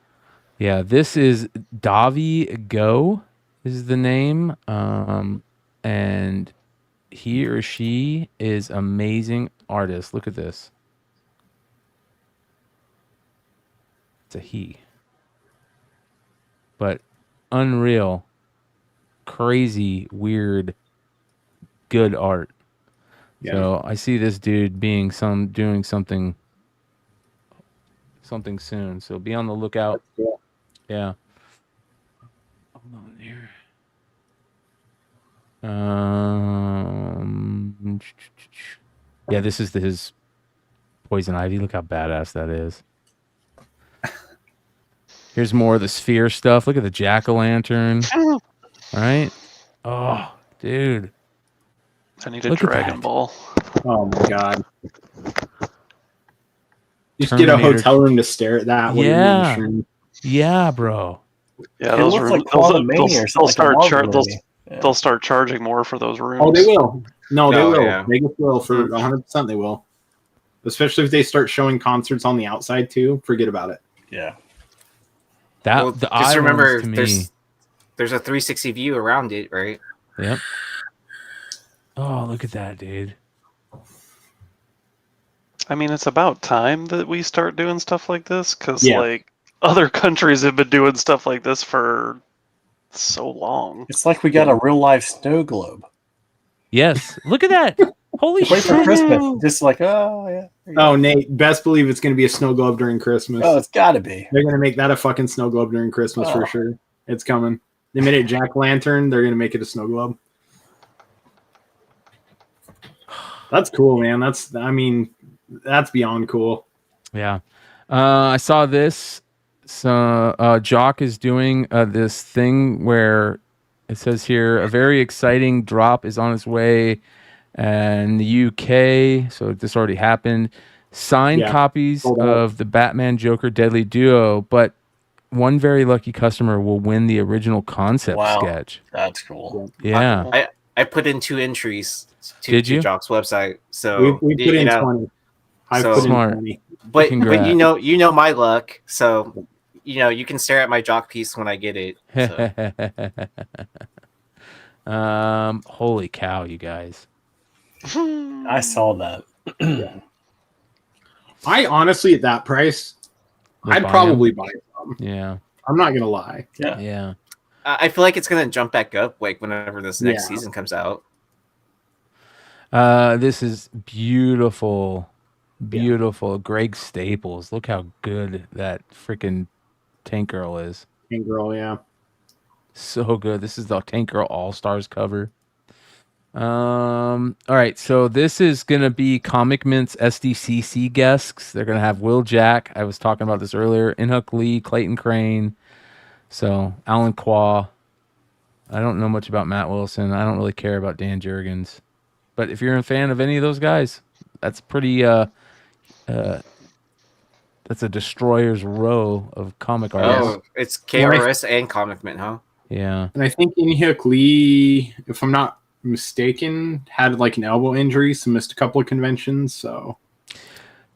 Yeah, this is Davi Go is the name, and he or she is amazing artist. Look at this. It's a he. But unreal, crazy, weird, good art. Yeah. So I see this dude doing something soon. So be on the lookout. Cool. Yeah. Hold on here. Yeah, this is his Poison Ivy. Look how badass that is. Here's more of the sphere stuff. Look at the jack-o'-lantern. All right. Oh, dude. I need a Look at Dragon that. Ball. Oh my god. Just get a Terminator. hotel room to stare at that. while you're Yeah. eating shroom. Yeah, bro. Yeah, It those looks rooms. like Quantumania or something like a Marvel movie. Yeah. They'll start charging more for those rooms. Oh, they will. No, they No, will. yeah. Vegas will for 100%. They will. Especially if they start showing concerts on the outside too. Forget about it. Yeah. That Well, the just remember, islands to me. there's a 360 view around it, right? Yep. Oh, look at that, dude. I mean, it's about time that we start doing stuff like this because, Yeah. like, other countries have been doing stuff like this for so long. It's like we got a real life snow globe. Yes. Look at that. Holy Wait for shit. Christmas. Just like, oh yeah. Oh, Nate, best believe it's going to be a snow globe during Christmas. Oh, it's got to be. They're going to make that a fucking snow globe during Christmas for Oh. sure. It's coming. They made it jack lantern. They're going to make it a snow globe. That's cool, man. That's beyond cool. Yeah. I saw this. So Jock is doing this thing where it says here a very exciting drop is on its way in the UK. So this already happened. Signed Yeah. copies Hold on. of the Batman Joker Deadly Duo, but one very lucky customer will win the original concept Wow. sketch. That's cool. Yeah. I put in 2 entries Did you? to Jock's website. So We put in 20. I so- put in Smart. 20. But Congrats. you know my luck. So you can stare at my Jock piece when I get it. So. Holy cow, you guys. I saw that. I honestly, at that price, You'll I'd buy probably buy some. Yeah. I'm not going to lie. Yeah. Yeah. I feel like it's gonna jump back up like whenever this next Yeah. season comes out. This is beautiful. Beautiful. Greg Staples. Look how good that freaking Tank Girl is. Tank Girl, yeah. So good. This is the Tank Girl All Stars cover. All right, so this is gonna be Comic Mint's SDCC guests. They're gonna have Will Jack. I was talking about this earlier. Inhook Lee, Clayton Crane. So Alan Qua. I don't know much about Matt Wilson. I don't really care about Dan Jurgens. But if you're a fan of any of those guys, that's pretty. That's a destroyer's row of comic artists. Oh, it's KRS and Comic Mint, huh? Yeah. And I think Inhyuk Lee, if I'm not mistaken, had like an elbow injury, so missed a couple of conventions. So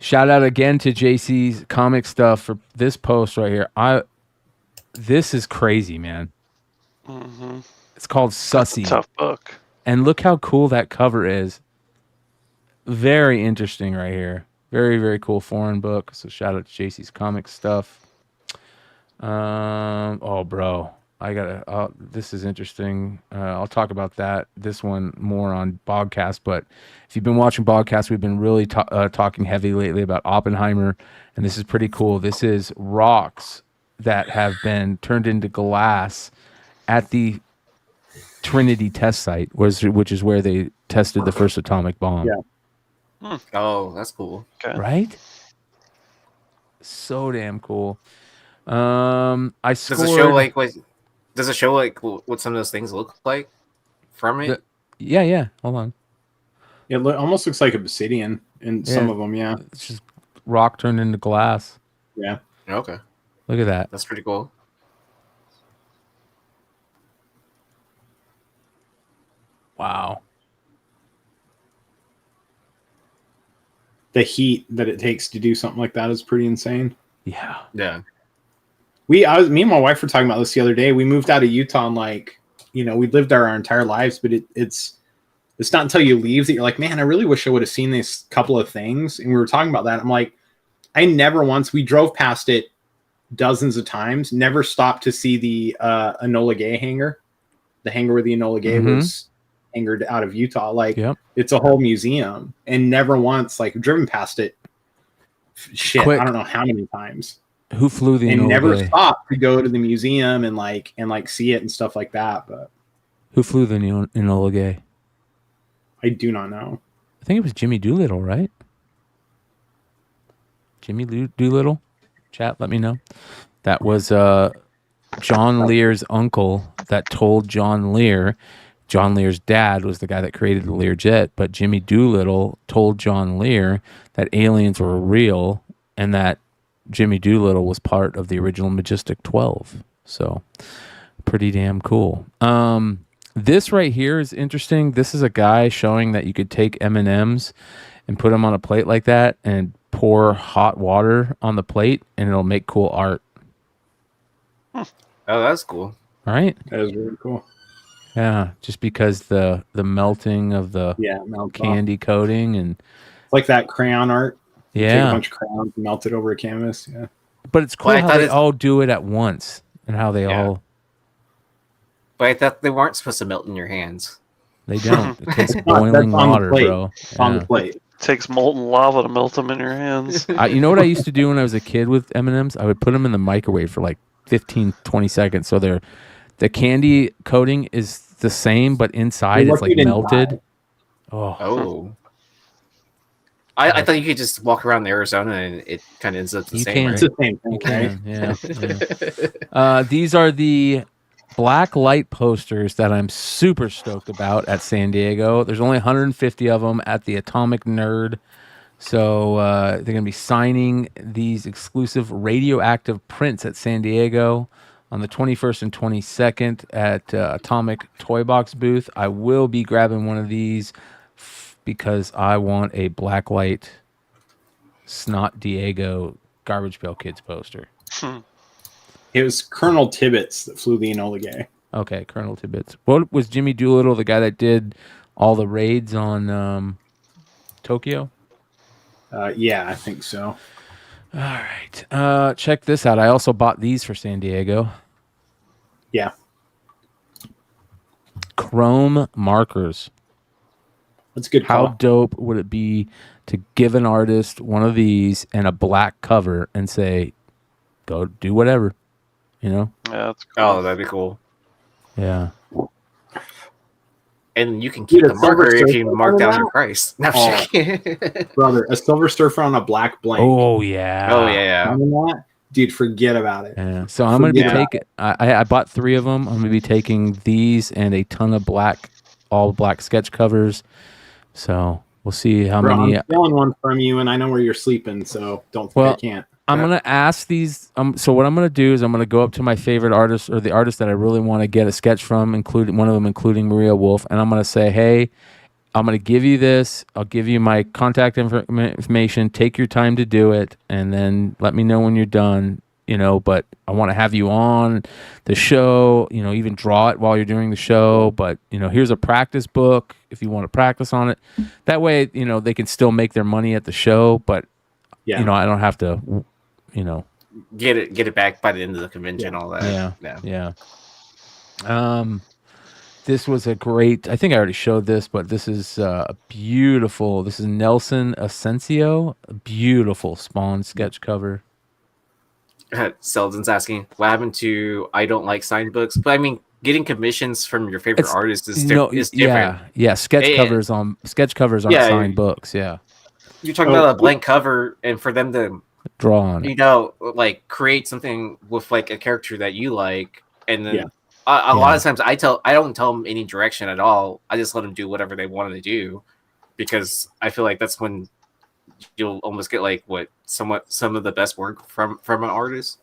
Shout out again to JC's comic stuff for this post right here. This is crazy, man. Mm-hmm. It's called Sussy. Tough book. And look how cool that cover is. Very interesting right here. Very, very cool foreign book. So shout out to JC's comic stuff. Oh, bro. This is interesting. I'll talk about this one more on Bogcast. But if you've been watching Bogcast, we've been really talking heavy lately about Oppenheimer. And this is pretty cool. This is rocks that have been turned into glass at the Trinity test site, which is where they tested the first atomic bomb. Yeah. Oh, that's cool. Okay. Right? So damn cool. I scored. Does it show what some of those things look like from it? Yeah. Hold on. it almost looks like obsidian in some of them. Yeah. It's just rock turned into glass. Yeah. Okay. Look at that. That's pretty cool. Wow. The heat that it takes to do something like that is pretty insane. Yeah. Yeah. Me and my wife were talking about this the other day. We moved out of Utah and we lived there our entire lives, but it's not until you leave that you're like, man, I really wish I would have seen this couple of things. And we were talking about that. I'm like, we drove past it dozens of times. Never stopped to see the Enola Gay hangar, the hangar where the Enola Gay was angered out of Utah. Like it's a whole museum, and never once like driven past it. Shit, I don't know how many times. Who flew the and Enola never Gay? stopped to go to the museum and like see it and stuff like that. But Who flew the Enola Gay? I do not know. I think it was Jimmy Doolittle, right? Jimmy Doolittle? Chat, let me know. That was John Lear's uncle that told John Lear. John Lear's dad was the guy that created the Learjet, but Jimmy Doolittle told John Lear that aliens were real and that Jimmy Doolittle was part of the original Majestic 12. So, pretty damn cool. This right here is interesting. This is a guy showing that you could take M&Ms and put them on a plate like that and pour hot water on the plate and it'll make cool art. Oh, that's cool. All right. That is really cool. Yeah, just because the melting of the candy coating and it's like that crayon art. You take yeah, a bunch of crayons and melt it over a canvas. Yeah, but it's cool how they all do it at once and how they all. But I thought they weren't supposed to melt in your hands. They don't. It takes boiling water, bro. On the plate. It takes molten lava to melt them in your hands. You know what I used to do when I was a kid with M&Ms? I would put them in the microwave for like 15, 20 seconds. So the candy coating is the same, but inside it's like melted. Oh. I thought you could just walk around Arizona and it kind of ends up the same. Right? It's the same thing. You can, yeah. These are the black light posters that I'm super stoked about at San Diego. There's only 150 of them at the Atomic Nerd. So they're going to be signing these exclusive radioactive prints at San Diego on the 21st and 22nd at Atomic Toy Box booth. I will be grabbing one of these because I want a blacklight Snot Diego Garbage Pail Kids poster. It was Colonel Tibbets that flew the Enola Gay. Okay, Colonel Tibbets. What was Jimmy Doolittle, the guy that did all the raids on Tokyo? Yeah, I think so. All right. Check this out. I also bought these for San Diego. Yeah. Chrome markers. That's good. How dope would it be to give an artist one of these and a black cover and say, go do whatever, you know? Yeah, that's cool. Oh, that'd be cool. Yeah. And you can keep the marker if you mark down your price. No, brother, a silver surfer on a black blank. Oh, yeah. Oh, yeah. Dude, forget about it. Yeah. So I'm going to be taking, I bought 3 of them. I'm going to be taking these and a ton of all black sketch covers. So we'll see how many. I'm stealing one from you, and I know where you're sleeping, so don't think I can't. I'm going to ask these. So what I'm going to do is I'm going to go up to my favorite artist or the artist that I really want to get a sketch from, including one of them, including Maria Wolf. And I'm going to say, hey, I'm going to give you this. I'll give you my contact information. Take your time to do it. And then let me know when you're done, you know, but I want to have you on the show, you know, even draw it while you're doing the show. But, you know, here's a practice book if you want to practice on it. That way, you know, they can still make their money at the show, but, you know, I don't have to, you know, get it back by the end of the convention, all that. Yeah. This was a great, I think I already showed this, but this is a beautiful, this is Nelson Asensio, a beautiful Spawn sketch cover. Selden's asking, what happened to I don't like signed books? But I mean, getting commissions from your favorite artist is different. Yeah, sketch covers aren't signed books, yeah. You're talking about a blank cover, and for them to draw on, you know, like create something with like a character that you like, and then a lot of times I don't tell them any direction at all. I just let them do whatever they wanted to do, because I feel like that's when you'll almost get like some of the best work from an artist.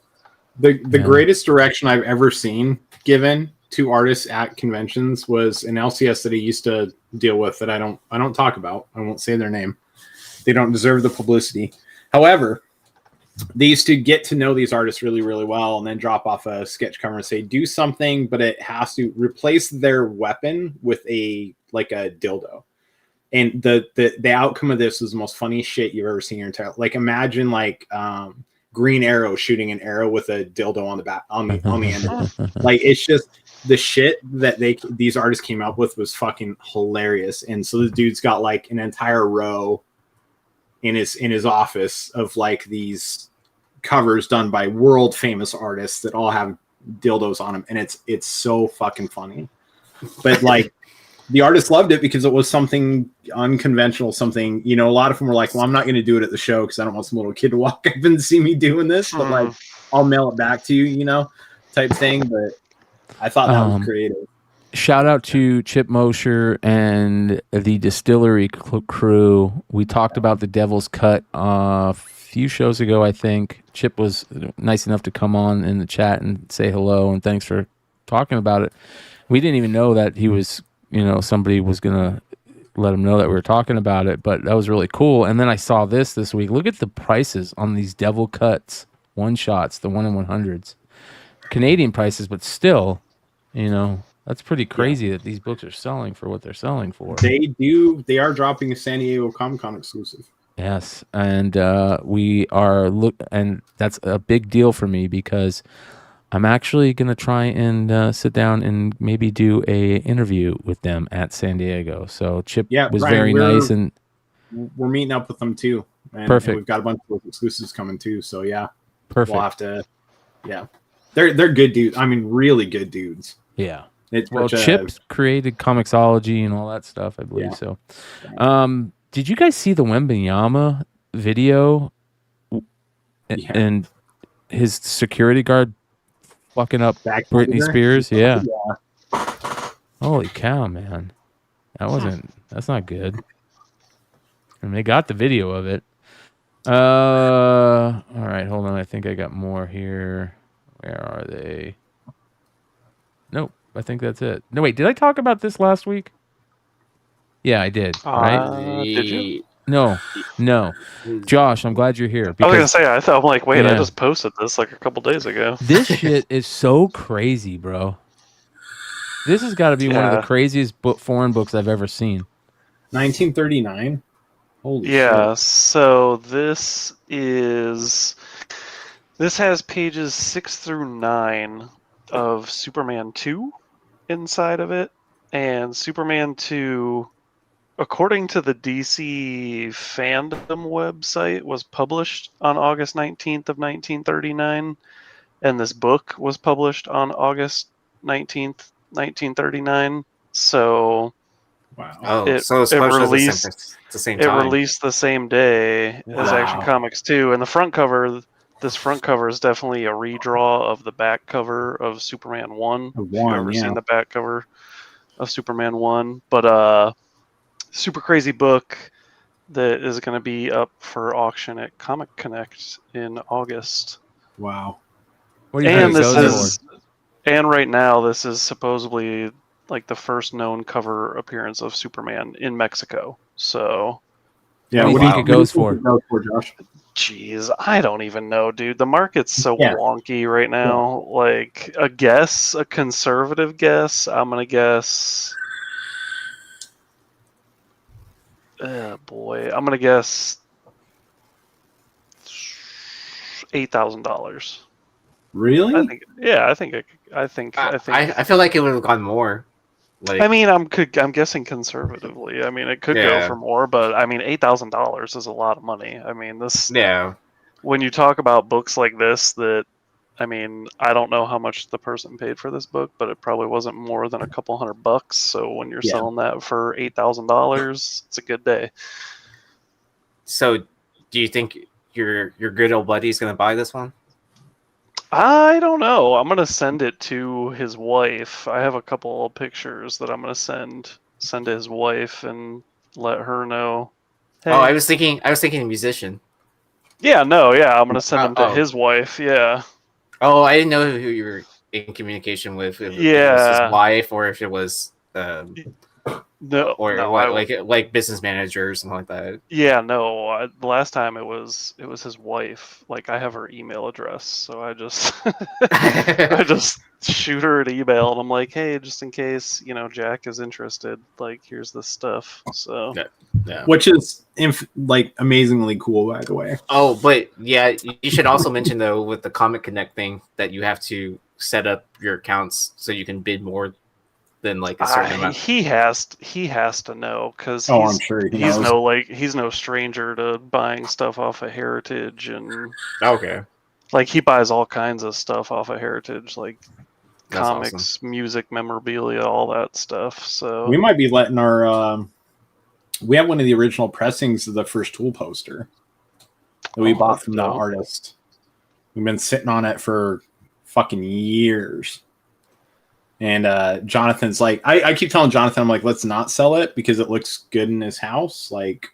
The greatest direction I've ever seen given to artists at conventions was an LCS that I used to deal with that I don't talk about. I won't say their name. They don't deserve the publicity. However, they used to get to know these artists really, really well and then drop off a sketch cover and say, do something, but it has to replace their weapon with a dildo. And the outcome of this was the most funny shit you've ever seen in your entire life. Like, imagine Green Arrow shooting an arrow with a dildo on the back on the end of it. Like, it's just the shit that these artists came up with was fucking hilarious. And so the dude's got like an entire row in his office of like these covers done by world famous artists that all have dildos on them, and it's so fucking funny. But like, the artists loved it because it was something unconventional, something, you know, a lot of them were like, well, I'm not going to do it at the show because I don't want some little kid to walk up and see me doing this, but like, I'll mail it back to you, you know, type thing. But I thought that was creative. Shout out to Chip Mosher and the Distillery crew. We talked about the Devil's Cut a few shows ago, I think. Chip was nice enough to come on in the chat and say hello, and thanks for talking about it. We didn't even know that he was, you know, somebody was going to let him know that we were talking about it, but that was really cool. And then I saw this week. Look at the prices on these Devil Cuts one-shots, the 1/100s. Canadian prices, but still, you know, that's pretty crazy that these books are selling for what they're selling for. They are dropping a San Diego Comic-Con exclusive. Yes, and and that's a big deal for me because I'm actually going to try and sit down and maybe do a interview with them at San Diego. So Chip was Brian, very nice, and we're meeting up with them too. And perfect. We've got a bunch of exclusives coming too. So yeah, perfect. We'll have to. Yeah, they're good dudes. I mean, really good dudes. Yeah. Well, Chip created Comixology and all that stuff, I believe. So, did you guys see the Wembanyama video? And his security guard fucking up Britney Spears? Yeah. Holy cow, man. That's not good. And they got the video of it. All right, hold on. I think I got more here. Where are they? Nope. I think that's it. No, wait. Did I talk about this last week? Yeah, I did. Right? Did you? No. Josh, I'm glad you're here. I was gonna say. I'm like, wait. Yeah. I just posted this like a couple days ago. This shit is so crazy, bro. This has got to be one of the craziest foreign books I've ever seen. 1939. Holy shit. So this has pages 6 through 9 of Superman 2 inside of it, and Superman 2, according to the DC fandom website, was published on August 19th of 1939, and this book was published on August 19th, 1939. So wow. It released the same time. It released the same day as Action Comics 2, and the front cover. This front cover is definitely a redraw of the back cover of Superman 1. If you've ever seen the back cover of Superman 1. But super crazy book that is going to be up for auction at Comic Connect in August. Wow. What do you think? And right now, this is supposedly like the first known cover appearance of Superman in Mexico. So, yeah, what do you think it goes for? Josh? Jeez, I don't even know, dude. The market's so wonky right now. Like a conservative guess, I'm gonna guess. I'm gonna guess $8,000. Really? I think. I feel like it would have gone more. Like, I mean, I'm guessing conservatively. I mean, it could go for more, but I mean, $8,000 is a lot of money. I mean, this. Yeah. When you talk about books like this, I mean, I don't know how much the person paid for this book, but it probably wasn't more than a couple $100. So when you're selling that for $8,000, it's a good day. So, do you think your good old buddy's gonna buy this one? I don't know. I'm gonna send it to his wife. I have a couple of pictures that I'm gonna send to his wife and let her know. Hey. Oh, I was thinking musician. Yeah, I'm gonna send them to his wife. Yeah. Oh, I didn't know who you were in communication with. If it was his wife or if it was. No, or no, like business manager or something like that. Yeah, no. The last time it was his wife. Like I have her email address, so I just I just shoot her an email, and I'm like, hey, just in case Jack is interested, like here's this stuff. So yeah. Which is like amazingly cool, by the way. Oh, but yeah, you should also mention though with the Comic Connect thing that you have to set up your accounts so you can bid more than like a certain amount. He has to know because I'm sure he knows. He's no stranger to buying stuff off of Heritage and okay, like he buys all kinds of stuff off of Heritage, like That's comics, awesome. music, memorabilia, all that stuff. So We might be letting our. We have one of the original pressings of the first Tool poster that we bought from the artist. We've been sitting on it for fucking years. And Jonathan's like, I keep telling Jonathan, I'm like, let's not sell it because it looks good in his house. Like,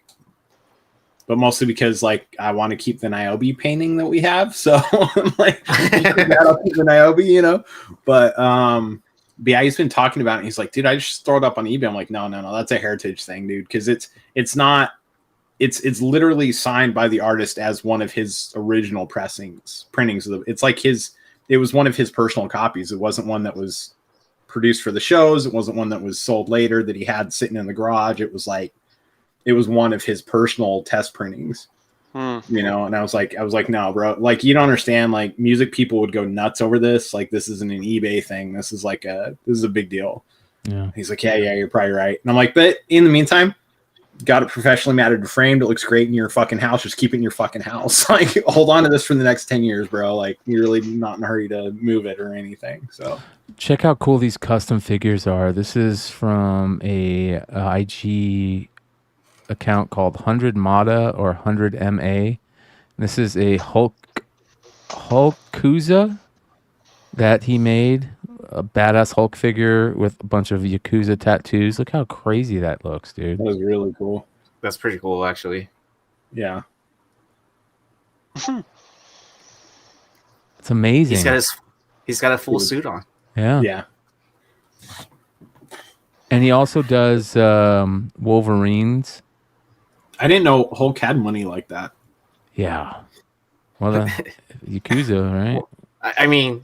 but mostly because like I want to keep the Niobe painting that we have. So I'm like, I'll keep the Niobe, But yeah, he's been talking about it. He's like, dude, I just throw it up on eBay. I'm like, no, that's a Heritage thing, dude. Because it's not. It's literally signed by the artist as one of his original printings of the. It's like it was one of his personal copies. It wasn't one that was produced for the shows. It wasn't one that was sold later that he had sitting in the garage. It was one of his personal test printings. And I was like, no, bro, like you don't understand. Like music people would go nuts over this. Like this isn't an eBay thing. This is a big deal. Yeah. He's like, yeah, you're probably right. And I'm like, but in the meantime, got it professionally matted and framed. It looks great in your fucking house. Just keep it in your fucking house. Like hold on to this for the next 10 years, bro. Like you're really not in a hurry to move it or anything. So check how cool these custom figures are. This is from a IG account called 100 Mada or 100 MA. This is a Hulkuza that he made, a badass Hulk figure with a bunch of Yakuza tattoos. Look how crazy that looks, dude. That was really cool. That's pretty cool, actually. Yeah. It's amazing. He's got a full suit on. Yeah. Yeah. And he also does Wolverines. I didn't know Hulk had money like that. Yeah. Well, Yakuza, right? I mean,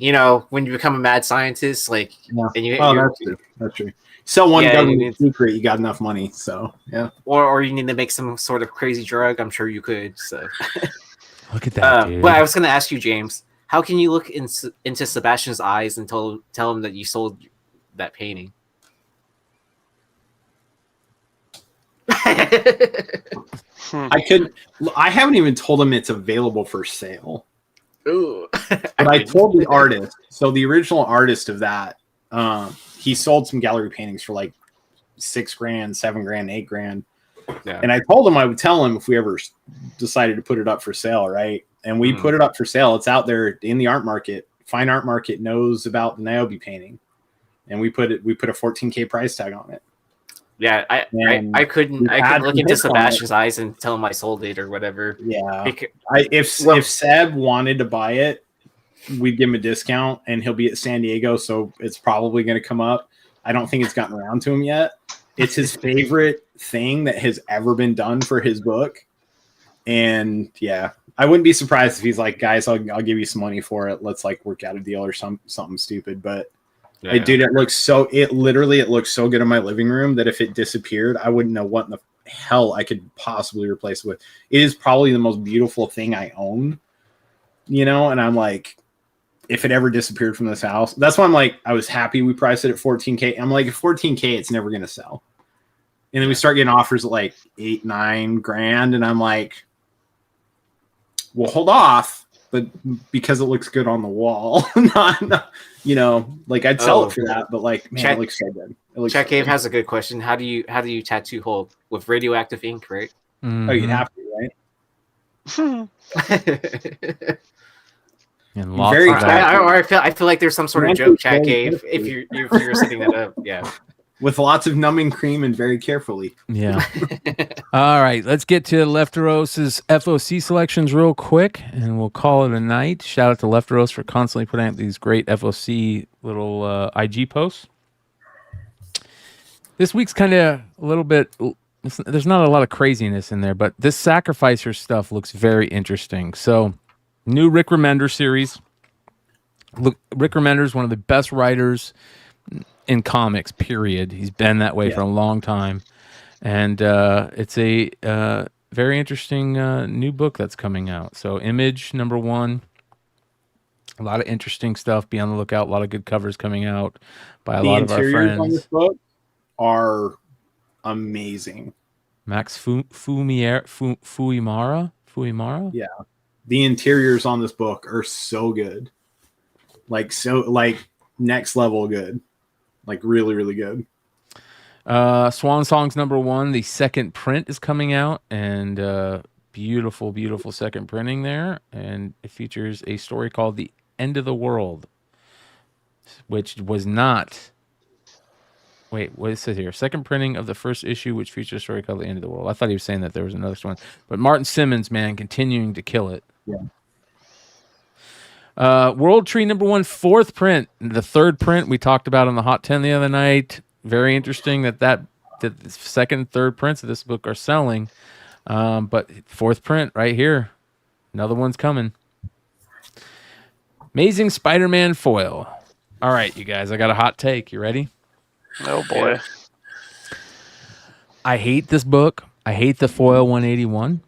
when you become a mad scientist, like, and you, that's true. Sell one government secret, you got enough money. So yeah. Or you need to make some sort of crazy drug. I'm sure you could. So look at that. Dude. But I was going to ask you, James, how can you look into Sebastian's eyes and tell him that you sold that painting? I haven't even told him it's available for sale. Ooh. But I told the artist, so the original artist of that, he sold some gallery paintings for like $6,000, $7,000, $8,000. Yeah. And I told him I would tell him if we ever decided to put it up for sale, right? And we put it up for sale. It's out there in the art market. Fine Art Market knows about the Niobe painting, and we put a $14K price tag on it. Yeah, I couldn't look into Sebastian's eyes and tell him I sold it or whatever. Yeah, if Seb wanted to buy it, we'd give him a discount, and he'll be at San Diego, so it's probably going to come up. I don't think it's gotten around to him yet. It's his favorite thing that has ever been done for his book, and yeah, I wouldn't be surprised if he's like, guys, I'll give you some money for it. Let's like work out a deal or something stupid, but. Yeah, dude, it looks so good in my living room that if it disappeared, I wouldn't know what in the hell I could possibly replace it with. It is probably the most beautiful thing I own, and I'm like, if it ever disappeared from this house, that's why I'm like, I was happy we priced it at $14K. I'm like, at $14K, it's never going to sell. And then we start getting offers at like $8,000-9,000. And I'm like, well, hold off. But because it looks good on the wall, not like I'd sell it for that. But like, man, it looks so good. Chat Cave has a good question. How do you tattoo Hulk with radioactive ink, right? Mm-hmm. Oh, you'd have to, right? And I feel like there's some sort of joke, Chat Cave, if you're setting that up. Yeah. With lots of numbing cream and very carefully. Yeah. All right. Let's get to Lefteros's FOC selections real quick, and we'll call it a night. Shout out to Lefteros for constantly putting out these great FOC little IG posts. This week's kind of a little bit. There's not a lot of craziness in there, but this Sacrificer stuff looks very interesting. So, new Rick Remender series. Look, Rick Remender is one of the best writers in comics, period. He's been that way for a long time. And it's a very interesting new book that's coming out. So Image #1. A lot of interesting stuff. Be on the lookout. A lot of good covers coming out by a lot of our friends. On this book are amazing. Max Fuimara? Yeah. The interiors on this book are so good. Like next level good. Like really, really good. Swan Songs #1. The second print is coming out, and beautiful, beautiful second printing there. And it features a story called The End of the World, which was not... Wait, what it says here? Second printing of the first issue, which features a story called The End of the World. I thought he was saying that there was another one. But Martin Simmons, man, continuing to kill it. Yeah. World Tree #1, fourth print. The third print we talked about on the Hot 10 the other night. Very interesting that the second and third prints of this book are selling. But fourth print right here. Another one's coming. Amazing Spider-Man foil. All right, you guys, I got a hot take. You ready? Oh, boy. I hate this book. I hate the foil 181.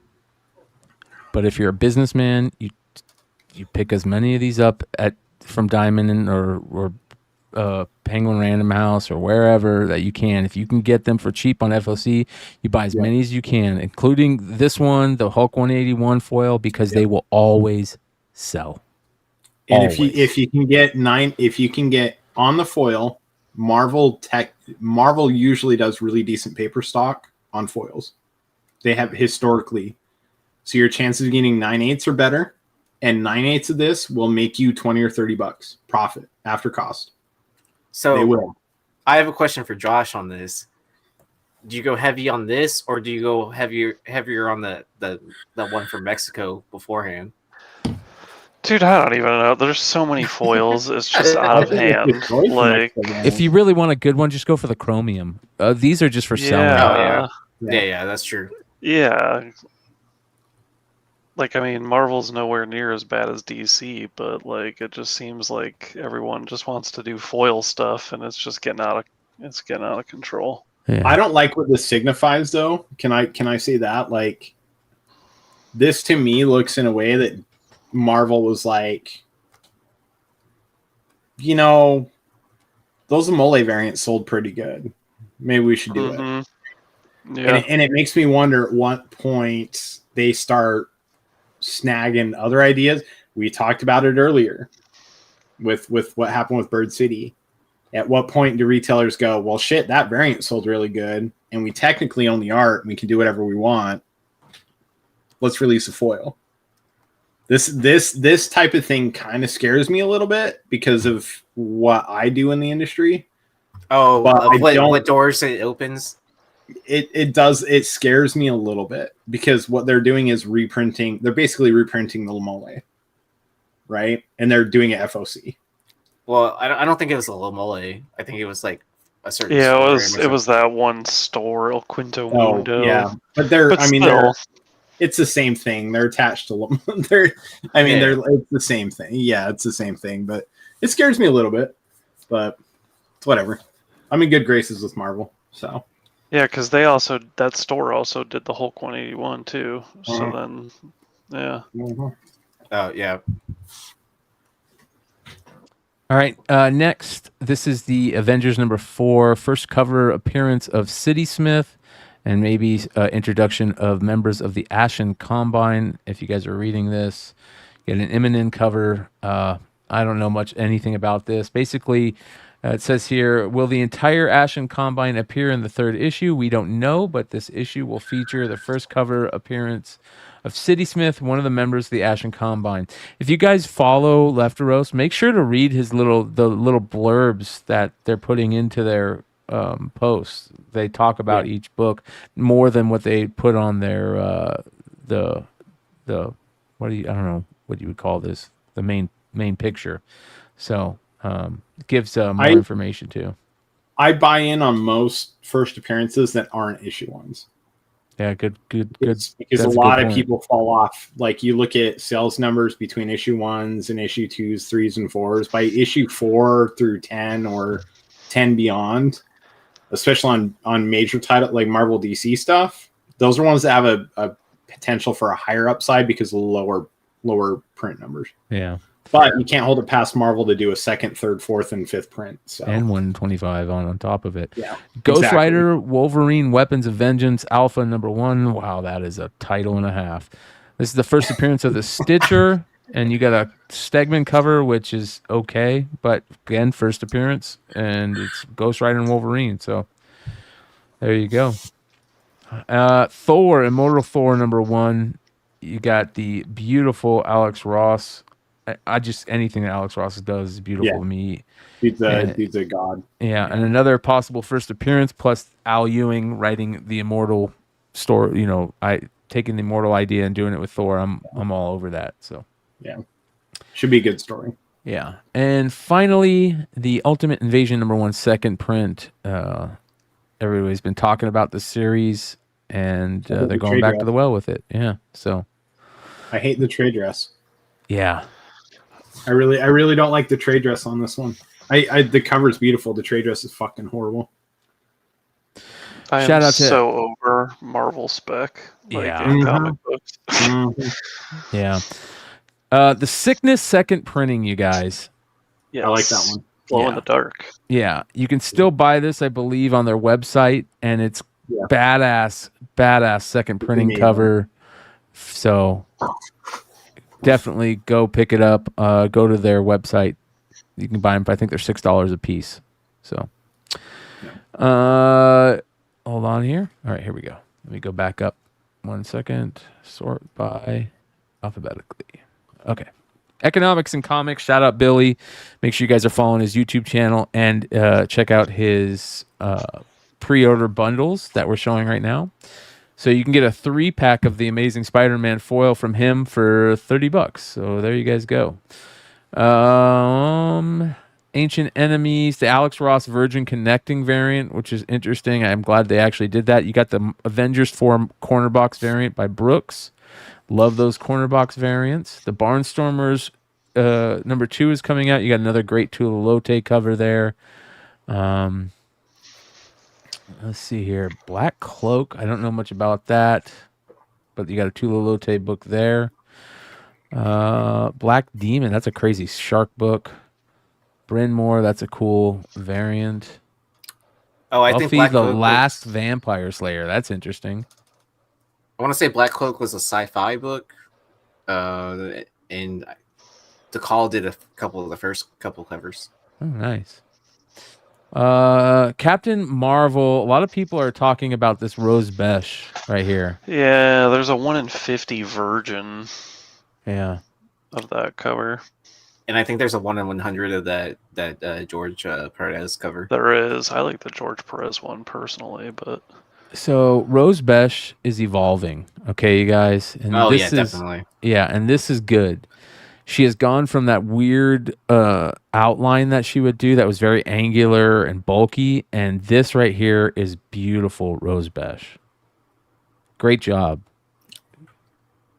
But if you're a businessman, you pick as many of these up from Diamond or Penguin Random House or wherever that you can. If you can get them for cheap on FOC, you buy as many as you can, including this one, the Hulk 181 foil, because they will always sell. And if you can get on the foil, Marvel usually does really decent paper stock on foils. They have historically. So your chances of getting 9/8 are better, and 9/8 of this will make you $20 or $30 profit after cost. So they will. I have a question for Josh on this. Do you go heavy on this, or do you go heavier on the one from Mexico beforehand? Dude, I don't even know. There's so many foils. It's just out of hand. Like, if you really want a good one, just go for the chromium. These are just for selling. Yeah, that's true. Yeah. Like, I mean, Marvel's nowhere near as bad as DC, but like, it just seems like everyone just wants to do foil stuff, and it's just getting out of control. Yeah. I don't like what this signifies, though. Can I say that? Like, this to me looks in a way that Marvel was like, those Amole variants sold pretty good. Maybe we should do it. Yeah. And it makes me wonder at what point they start snagging other ideas. We talked about it earlier with what happened with Bird City. At what point do retailers go, well, shit, that variant sold really good, and we technically own the art, and we can do whatever we want. Let's release a foil. This type of thing kind of scares me a little bit because of what I do in the industry. Oh, but what doors it opens? It does. It scares me a little bit because what they're doing is reprinting. They're basically reprinting the Lamole, right? And they're doing it FOC. Well, I don't think it was a Lamole. I think it was like a certain. Yeah, it was that one store, El Quinto Mundo. Yeah, but it's the same thing. They're attached to them. It's the same thing. Yeah, it's the same thing. But it scares me a little bit. But it's whatever. I'm in good graces with Marvel. So yeah, because that store also did the Hulk 181 too. So then, yeah. Oh yeah. All right. Next, this is the Avengers #4 first cover appearance of City Smith. And maybe introduction of members of the Ashen Combine. If you guys are reading this, get an imminent cover. I don't know anything about this. Basically, it says here, will the entire Ashen Combine appear in the third issue? We don't know, but this issue will feature the first cover appearance of City Smith, one of the members of the Ashen Combine. If you guys follow Lefteros, make sure to read the little blurbs that they're putting into their posts. They talk about each book more than what they put on their I don't know what you would call this, the main picture. So it gives more information too. I buy in on most first appearances that aren't issue ones. Yeah, good. Because That's a good lot of point. people fall off. Like you look at sales numbers between issue 1s and issue 2s, 3s, and 4s. By issue 4 through 10 or 10 beyond, especially on major title like Marvel DC stuff, those are ones that have a potential for a higher upside because of lower print numbers. Yeah. But you can't hold it past Marvel to do a second, third, fourth, and fifth print. So And 125 on top of it. Yeah, Ghost exactly. Rider, Wolverine, Weapons of Vengeance, Alpha #1. Wow, that is a title and a half. This is the first appearance of the Stitcher, and you got a Stegman cover, which is okay, but again, first appearance, and it's Ghost Rider and Wolverine. So there you go. Thor, Immortal Thor #1. You got the beautiful Alex Ross. I just anything that Alex Ross does is beautiful to me. Dude's a god. Yeah, and another possible first appearance plus Al Ewing writing the Immortal story. You know, taking the Immortal idea and doing it with Thor. I'm all over that. So yeah, should be a good story. Yeah, and finally, the Ultimate Invasion #1 second print. Everybody's been talking about the series, and they're going back to the well with it. Yeah, so I hate the trade dress. Yeah. I really don't like the trade dress on this one. The cover's beautiful. The trade dress is fucking horrible. I Shout am out to- so over Marvel spec. Like, Yeah. in comic books. Yeah. The Sickness second printing, you guys. Yes. I like that one. Glow in the dark. Yeah, you can still buy this, I believe, on their website, and it's badass second printing Amazing. cover. So definitely go pick it up. Go to their website. You can buy them. I think they're $6 a piece. So, hold on here. All right, here we go. Let me go back up 1 second. Sort by alphabetically. Okay. Economics and Comics. Shout out Billy. Make sure you guys are following his YouTube channel and check out his pre-order bundles that we're showing right now. So you can get a 3-pack of the Amazing Spider-Man foil from him for $30. So there you guys go. Ancient Enemies, the Alex Ross Virgin Connecting variant, which is interesting. I'm glad they actually did that. You got the Avengers 4 corner box variant by Brooks. Love those corner box variants. The Barnstormers #2 is coming out. You got another great Tula Lote cover there. Let's see here. Black Cloak. I don't know much about that, but you got a Tula Lote book there. Black Demon. That's a crazy shark book. Bryn Mawr. That's a cool variant. Oh, I think Buffy Black the Cloak Last Vampire Slayer. That's interesting. I want to say Black Cloak was a sci-fi book, and the Call did a couple of the first couple covers. Oh, nice. Captain Marvel. A lot of people are talking about this Rose Besh right here. Yeah, there's a 1 in 50 Virgin. Yeah. Of that cover. And I think there's a 1 in 100 of that George Perez cover. There is. I like the George Perez one personally, but So Rose Besh is evolving. Okay, you guys. And Oh, this yeah, is, definitely. Yeah, and this is good. She has gone from that weird outline that she would do that was very angular and bulky, and this right here is beautiful Rose Besh. Great job.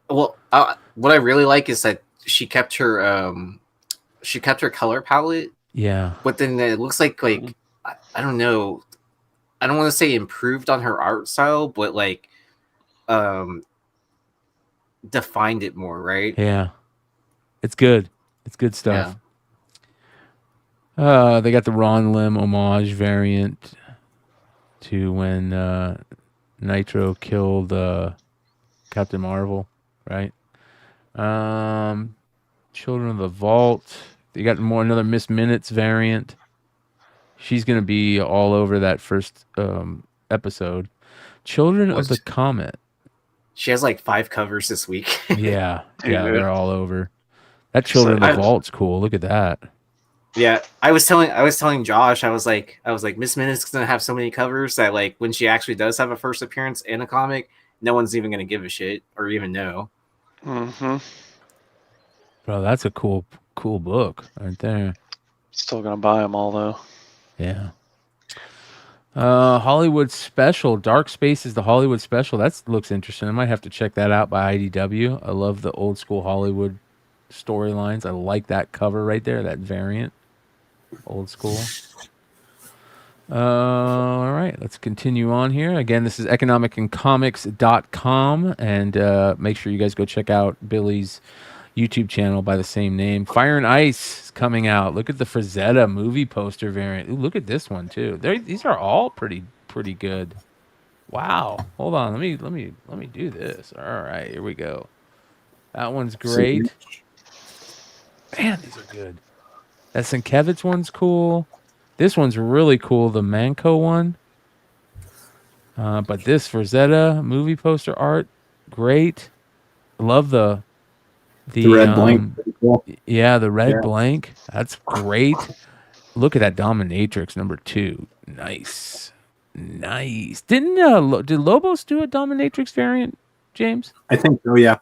Well, what I really like is that she kept her color palette. Yeah. But then it looks like I don't know. I don't want to say improved on her art style, but defined it more, right? Yeah. It's good. It's good stuff. They got the Ron Lim homage variant to when Nitro killed Captain Marvel, right? Children of the Vault. They got another Miss Minutes variant. She's gonna be all over that first episode. Children of the Comet. She has 5 covers this week. Yeah, they're all over. That Children of the Vault's cool. Look at that. Yeah, I was telling Josh, I was like, Miss Minutes is gonna have so many covers that when she actually does have a first appearance in a comic, no one's even gonna give a shit or even know. Mm-hmm. Bro, that's a cool book right there. Still gonna buy them all though. Yeah. Hollywood Special. Dark Space is the Hollywood Special. That looks interesting. I might have to check that out by IDW. I love the old school Hollywood storylines. I like that cover right there, that variant. Old school. All right, let's continue on here. Again, this is economicandcomics.com, and make sure you guys go check out Billy's YouTube channel by the same name. Fire and Ice is coming out. Look at the Frazetta movie poster variant. Ooh, look at this one too. These are all pretty good. Wow. Hold on. Let me do this. All right, here we go. That one's great. Man, these are good. That Sienkiewicz one's cool. This one's really cool, the Manco one. But this Frazetta movie poster art, great. Love the red blank. Cool. Yeah, the red blank. That's great. Look at that Dominatrix #2. Nice. Did Lobos do a Dominatrix variant, James? I think so, yeah.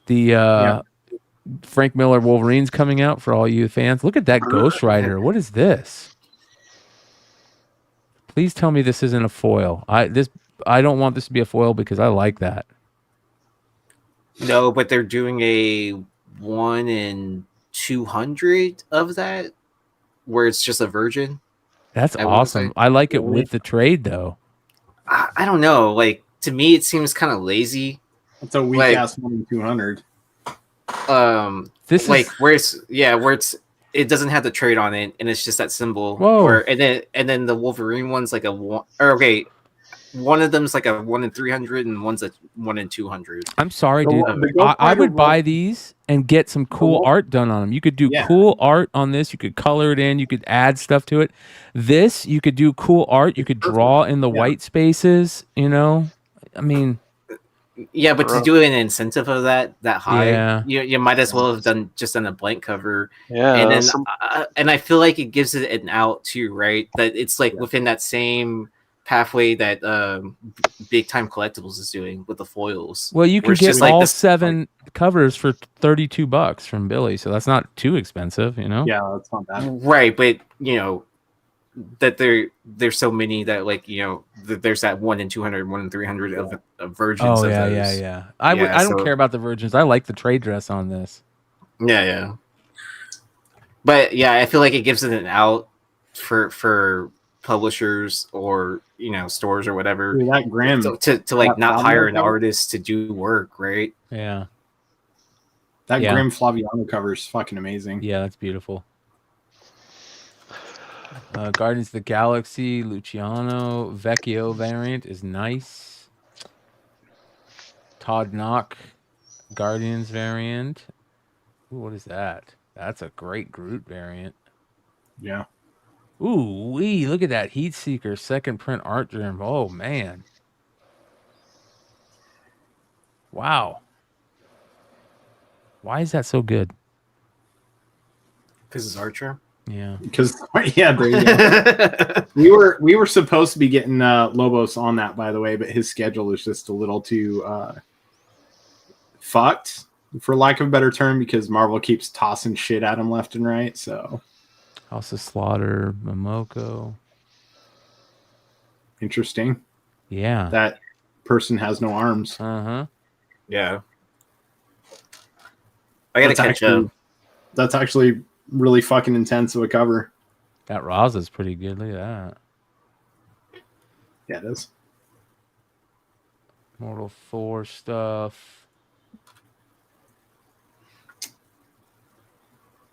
The Frank Miller Wolverine's coming out for all you fans. Look at that Ghost Rider. What is this? Please tell me this isn't a foil. I don't want this to be a foil because I like that. No, but they're doing a 1 in 200 of that, where it's just a virgin. That's awesome. I like it with the trade, though. I don't know. Like, to me, it seems kind of lazy. It's a weak ass 1 in 200. This like where it's it doesn't have the trade on it, and it's just that symbol. Whoa. And then the Wolverine one's like a one. Or okay. One of them's like a 1 in 300, and one's a 1 in 200. I'm sorry, dude. I would buy these and get some cool art done on them. You could do cool art on this. You could color it in. You could add stuff to it. This, you could do cool art. You could draw in the white spaces. You know, I mean, yeah, but to do an incentive of that high, Yeah. you might as well have done a blank cover. Yeah, and then and I feel like it gives it an out too, right? That it's like within that same pathway that Big Time Collectibles is doing with the foils. well, you can it's get just like all this- 7 covers for $32 from Billy, so that's not too expensive, you know. Yeah, that's not bad. Right, but you know that there's so many that like there's that 1 in 200, 1 in 300 of virgins. Oh of yeah, those. yeah. I don't so- care about the virgins. I like the trade dress on this. Yeah. But yeah, I feel like it gives it an out for publishers or stores or whatever. Dude, that Graham to like that not hire an Flaviano cover- artist to do work, right? Yeah. That Yeah. Graham Flaviano cover is fucking amazing. Yeah, that's beautiful. Guardians of the Galaxy Luciano Vecchio variant is nice. Todd Knock Guardians variant. Ooh, what is that? That's a great Groot variant. Yeah. Ooh, look at that Heat Seeker second print art germ. Oh man. Wow. Why is that so good? Because it's Archer. Yeah. Because there you go. we were supposed to be getting Lobos on that, by the way, but his schedule is just a little too fucked, for lack of a better term, because Marvel keeps tossing shit at him left and right. So House of Slaughter, Momoko. Interesting. Yeah. That person has no arms. Uh-huh. Yeah. I gotta catch up. That's actually really fucking intense of a cover. That Raza's pretty good. Look at that. Yeah, it is. Mortal Thor stuff.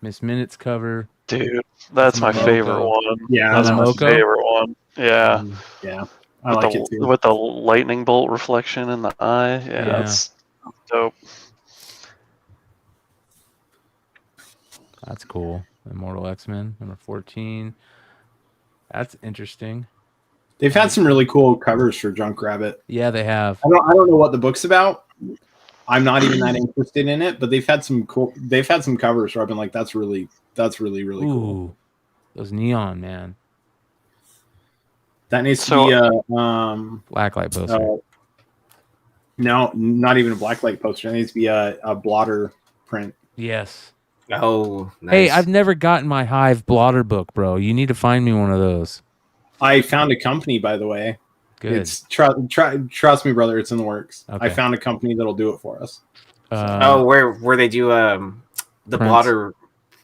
Miss Minutes cover. Dude, that's my Momoko. favorite one. Yeah, that's my Momoko? favorite one. Yeah. Yeah. I like it too. With the lightning bolt reflection in the eye. Yeah, Yeah. that's dope. That's cool. Immortal X-Men, number 14. That's interesting. They've had some really cool covers for Junk Rabbit. Yeah, they have. I don't know what the book's about. I'm not even that interested in it, but they've had some covers where I've been like, that's really cool. Ooh, those neon, man. That needs to be a blacklight poster. No, not even a blacklight poster. It needs to be a blotter print. Yes. Oh, nice. Hey, I've never gotten my Hive blotter book, bro. You need to find me one of those. I found a company, by the way. Good. It's trust me, brother. It's in the works. Okay. I found a company that'll do it for us. Where they do the Prints. blotter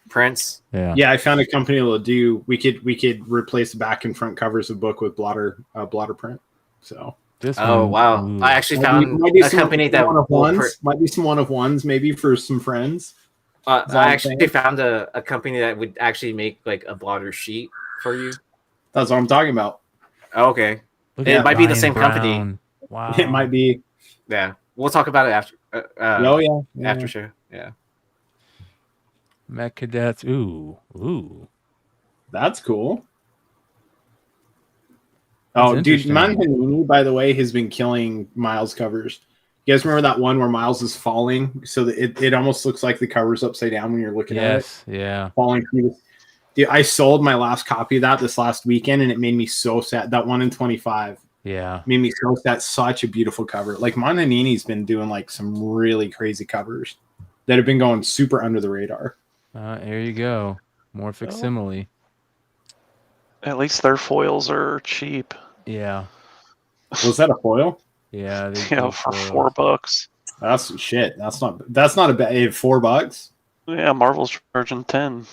prints. Yeah, I found a company that'll do. We could replace the back and front covers of book with blotter print. So. Wow! I actually found a company that might be some one of ones, maybe for some friends. I actually found a company that would actually make like a blotter sheet for you. That's what I'm talking about. Okay. It might be the same company. Wow. It might be. Yeah. We'll talk about it after. After show. Yeah. Mech Cadets. Ooh. That's cool. Oh, dude, Manhanini, by the way, has been killing Miles covers. You guys remember that one where Miles is falling? So that it almost looks like the cover's upside down when you're looking at it. Yeah. Falling through. Dude, I sold my last copy of that this last weekend, and it made me so sad. That 1 in 25. Yeah. Made me so sad. Such a beautiful cover. Like, Manhanini's been doing like some really crazy covers that have been going super under the radar. There you go. More facsimile. At least their foils are cheap. Yeah. Was that a foil? Yeah. For $4. That's shit. That's not a bad. $4. Yeah, Marvel's charging 10.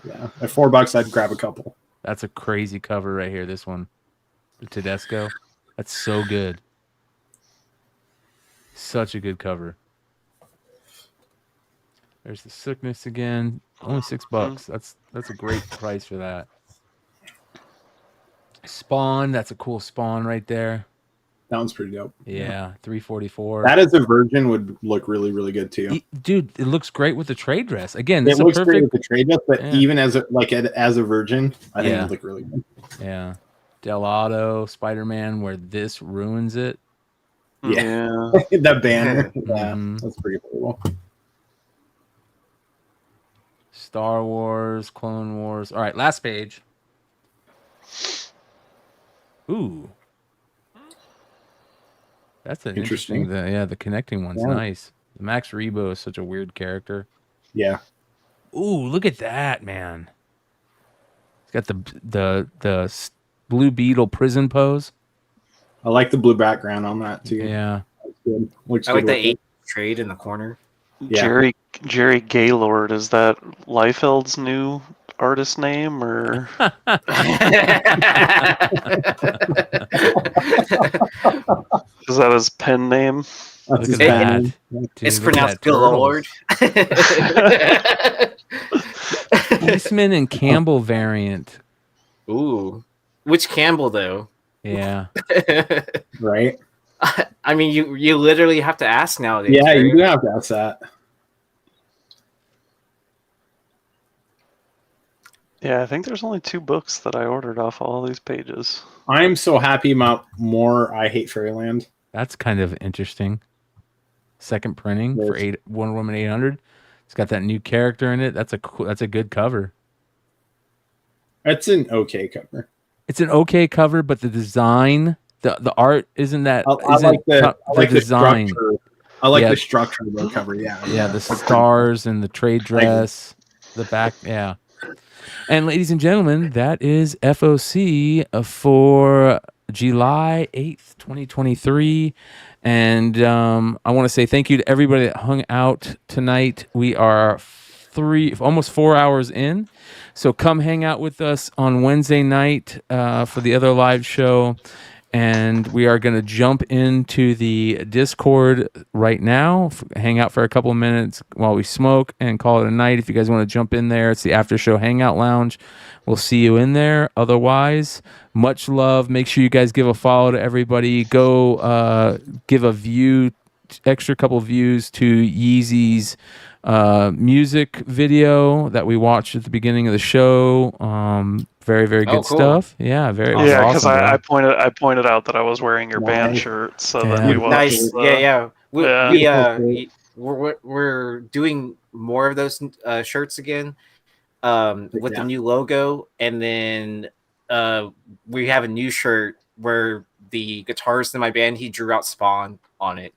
Yeah, at $4, I'd grab a couple. That's a crazy cover right here. This one, the Tedesco. That's so good. Such a good cover. There's the Sickness again. Only $6. That's a great price for that. Spawn. That's a cool Spawn right there. That one's pretty dope. Yeah, $344. That as a virgin would look really, really good too. Dude, it looks great with the trade dress. Again, it looks great with the trade dress, but even as a virgin, I think it would look really good. Yeah. Del Auto, Spider-Man, where this ruins it. Yeah. That banner. Yeah, that's pretty cool. Star Wars, Clone Wars. All right, last page. Ooh. That's an interesting. The connecting one's nice. Max Rebo is such a weird character. Yeah. Ooh, look at that, man. He's got the Blue Beetle prison pose. I like the blue background on that too. Yeah. That's good. Looks I good like the with it. 8 trade in the corner. Yeah. Jerry Gaylord, is that Liefeld's new artist name, or is that his pen name? Look at that. Dude, it's pronounced Gaylord. Eastman and Campbell variant. Ooh, which Campbell though? Yeah. Right. I mean, you literally have to ask nowadays. Yeah, right? you do have to ask that. Yeah, I think there's only 2 books that I ordered off all these pages. I'm so happy about more I Hate Fairyland. That's kind of interesting. Second printing for Wonder Woman 800. It's got that new character in it. That's a good cover. It's an okay cover. It's an okay cover, but the design, the art isn't that. I like the design. Structure. I like the structure of the cover. Yeah. Yeah, the stars and the trade dress, the back. Yeah. And ladies and gentlemen, that is FOC for July 8th, 2023. And I want to say thank you to everybody that hung out tonight. We are almost 4 hours in. So come hang out with us on Wednesday night for the other live show. And we are going to jump into the Discord right now, hang out for a couple of minutes while we smoke and call it a night. If you guys want to jump in there, it's the After Show Hangout Lounge. We'll see you in there. Otherwise, much love. Make sure you guys give a follow to everybody. Go give a view, extra couple views to Yeezee's music video that we watched at the beginning of the show. Very, very good stuff. Yeah, very. Yeah, because awesome, I pointed out that I was wearing your band shirt, so then we watched. Nice. We're doing more of those shirts again with the new logo, and then we have a new shirt where the guitarist in my band, he drew out Spawn on it.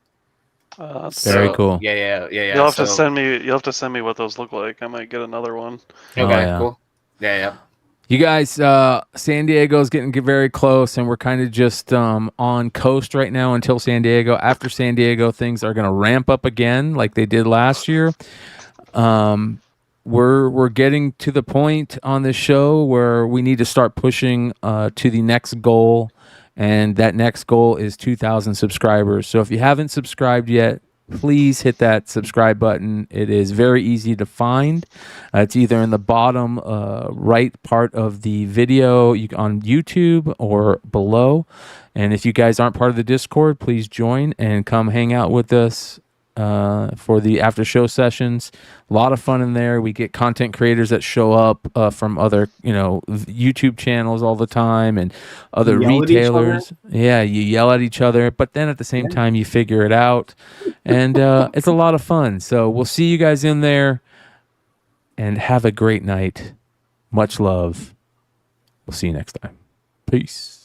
Very cool. Yeah. You'll have to send me what those look like. I might get another one. Okay, cool. Yeah. You guys, San Diego's getting very close, and we're kind of just on coast right now until San Diego. After San Diego, things are going to ramp up again like they did last year. We're getting to the point on this show where we need to start pushing to the next goal, and that next goal is 2,000 subscribers. So if you haven't subscribed yet, please hit that subscribe button. It is very easy to find. It's either in the bottom right part of the video on YouTube or below. And if you guys aren't part of the Discord, please join and come hang out with us for the after show sessions. A lot of fun in there. We get content creators that show up from other YouTube channels all the time, and other retailers. Yeah, you yell at each other, but then at the same time you figure it out, and it's a lot of fun. So we'll see you guys in there, and have a great night. Much love. We'll see you next time. Peace.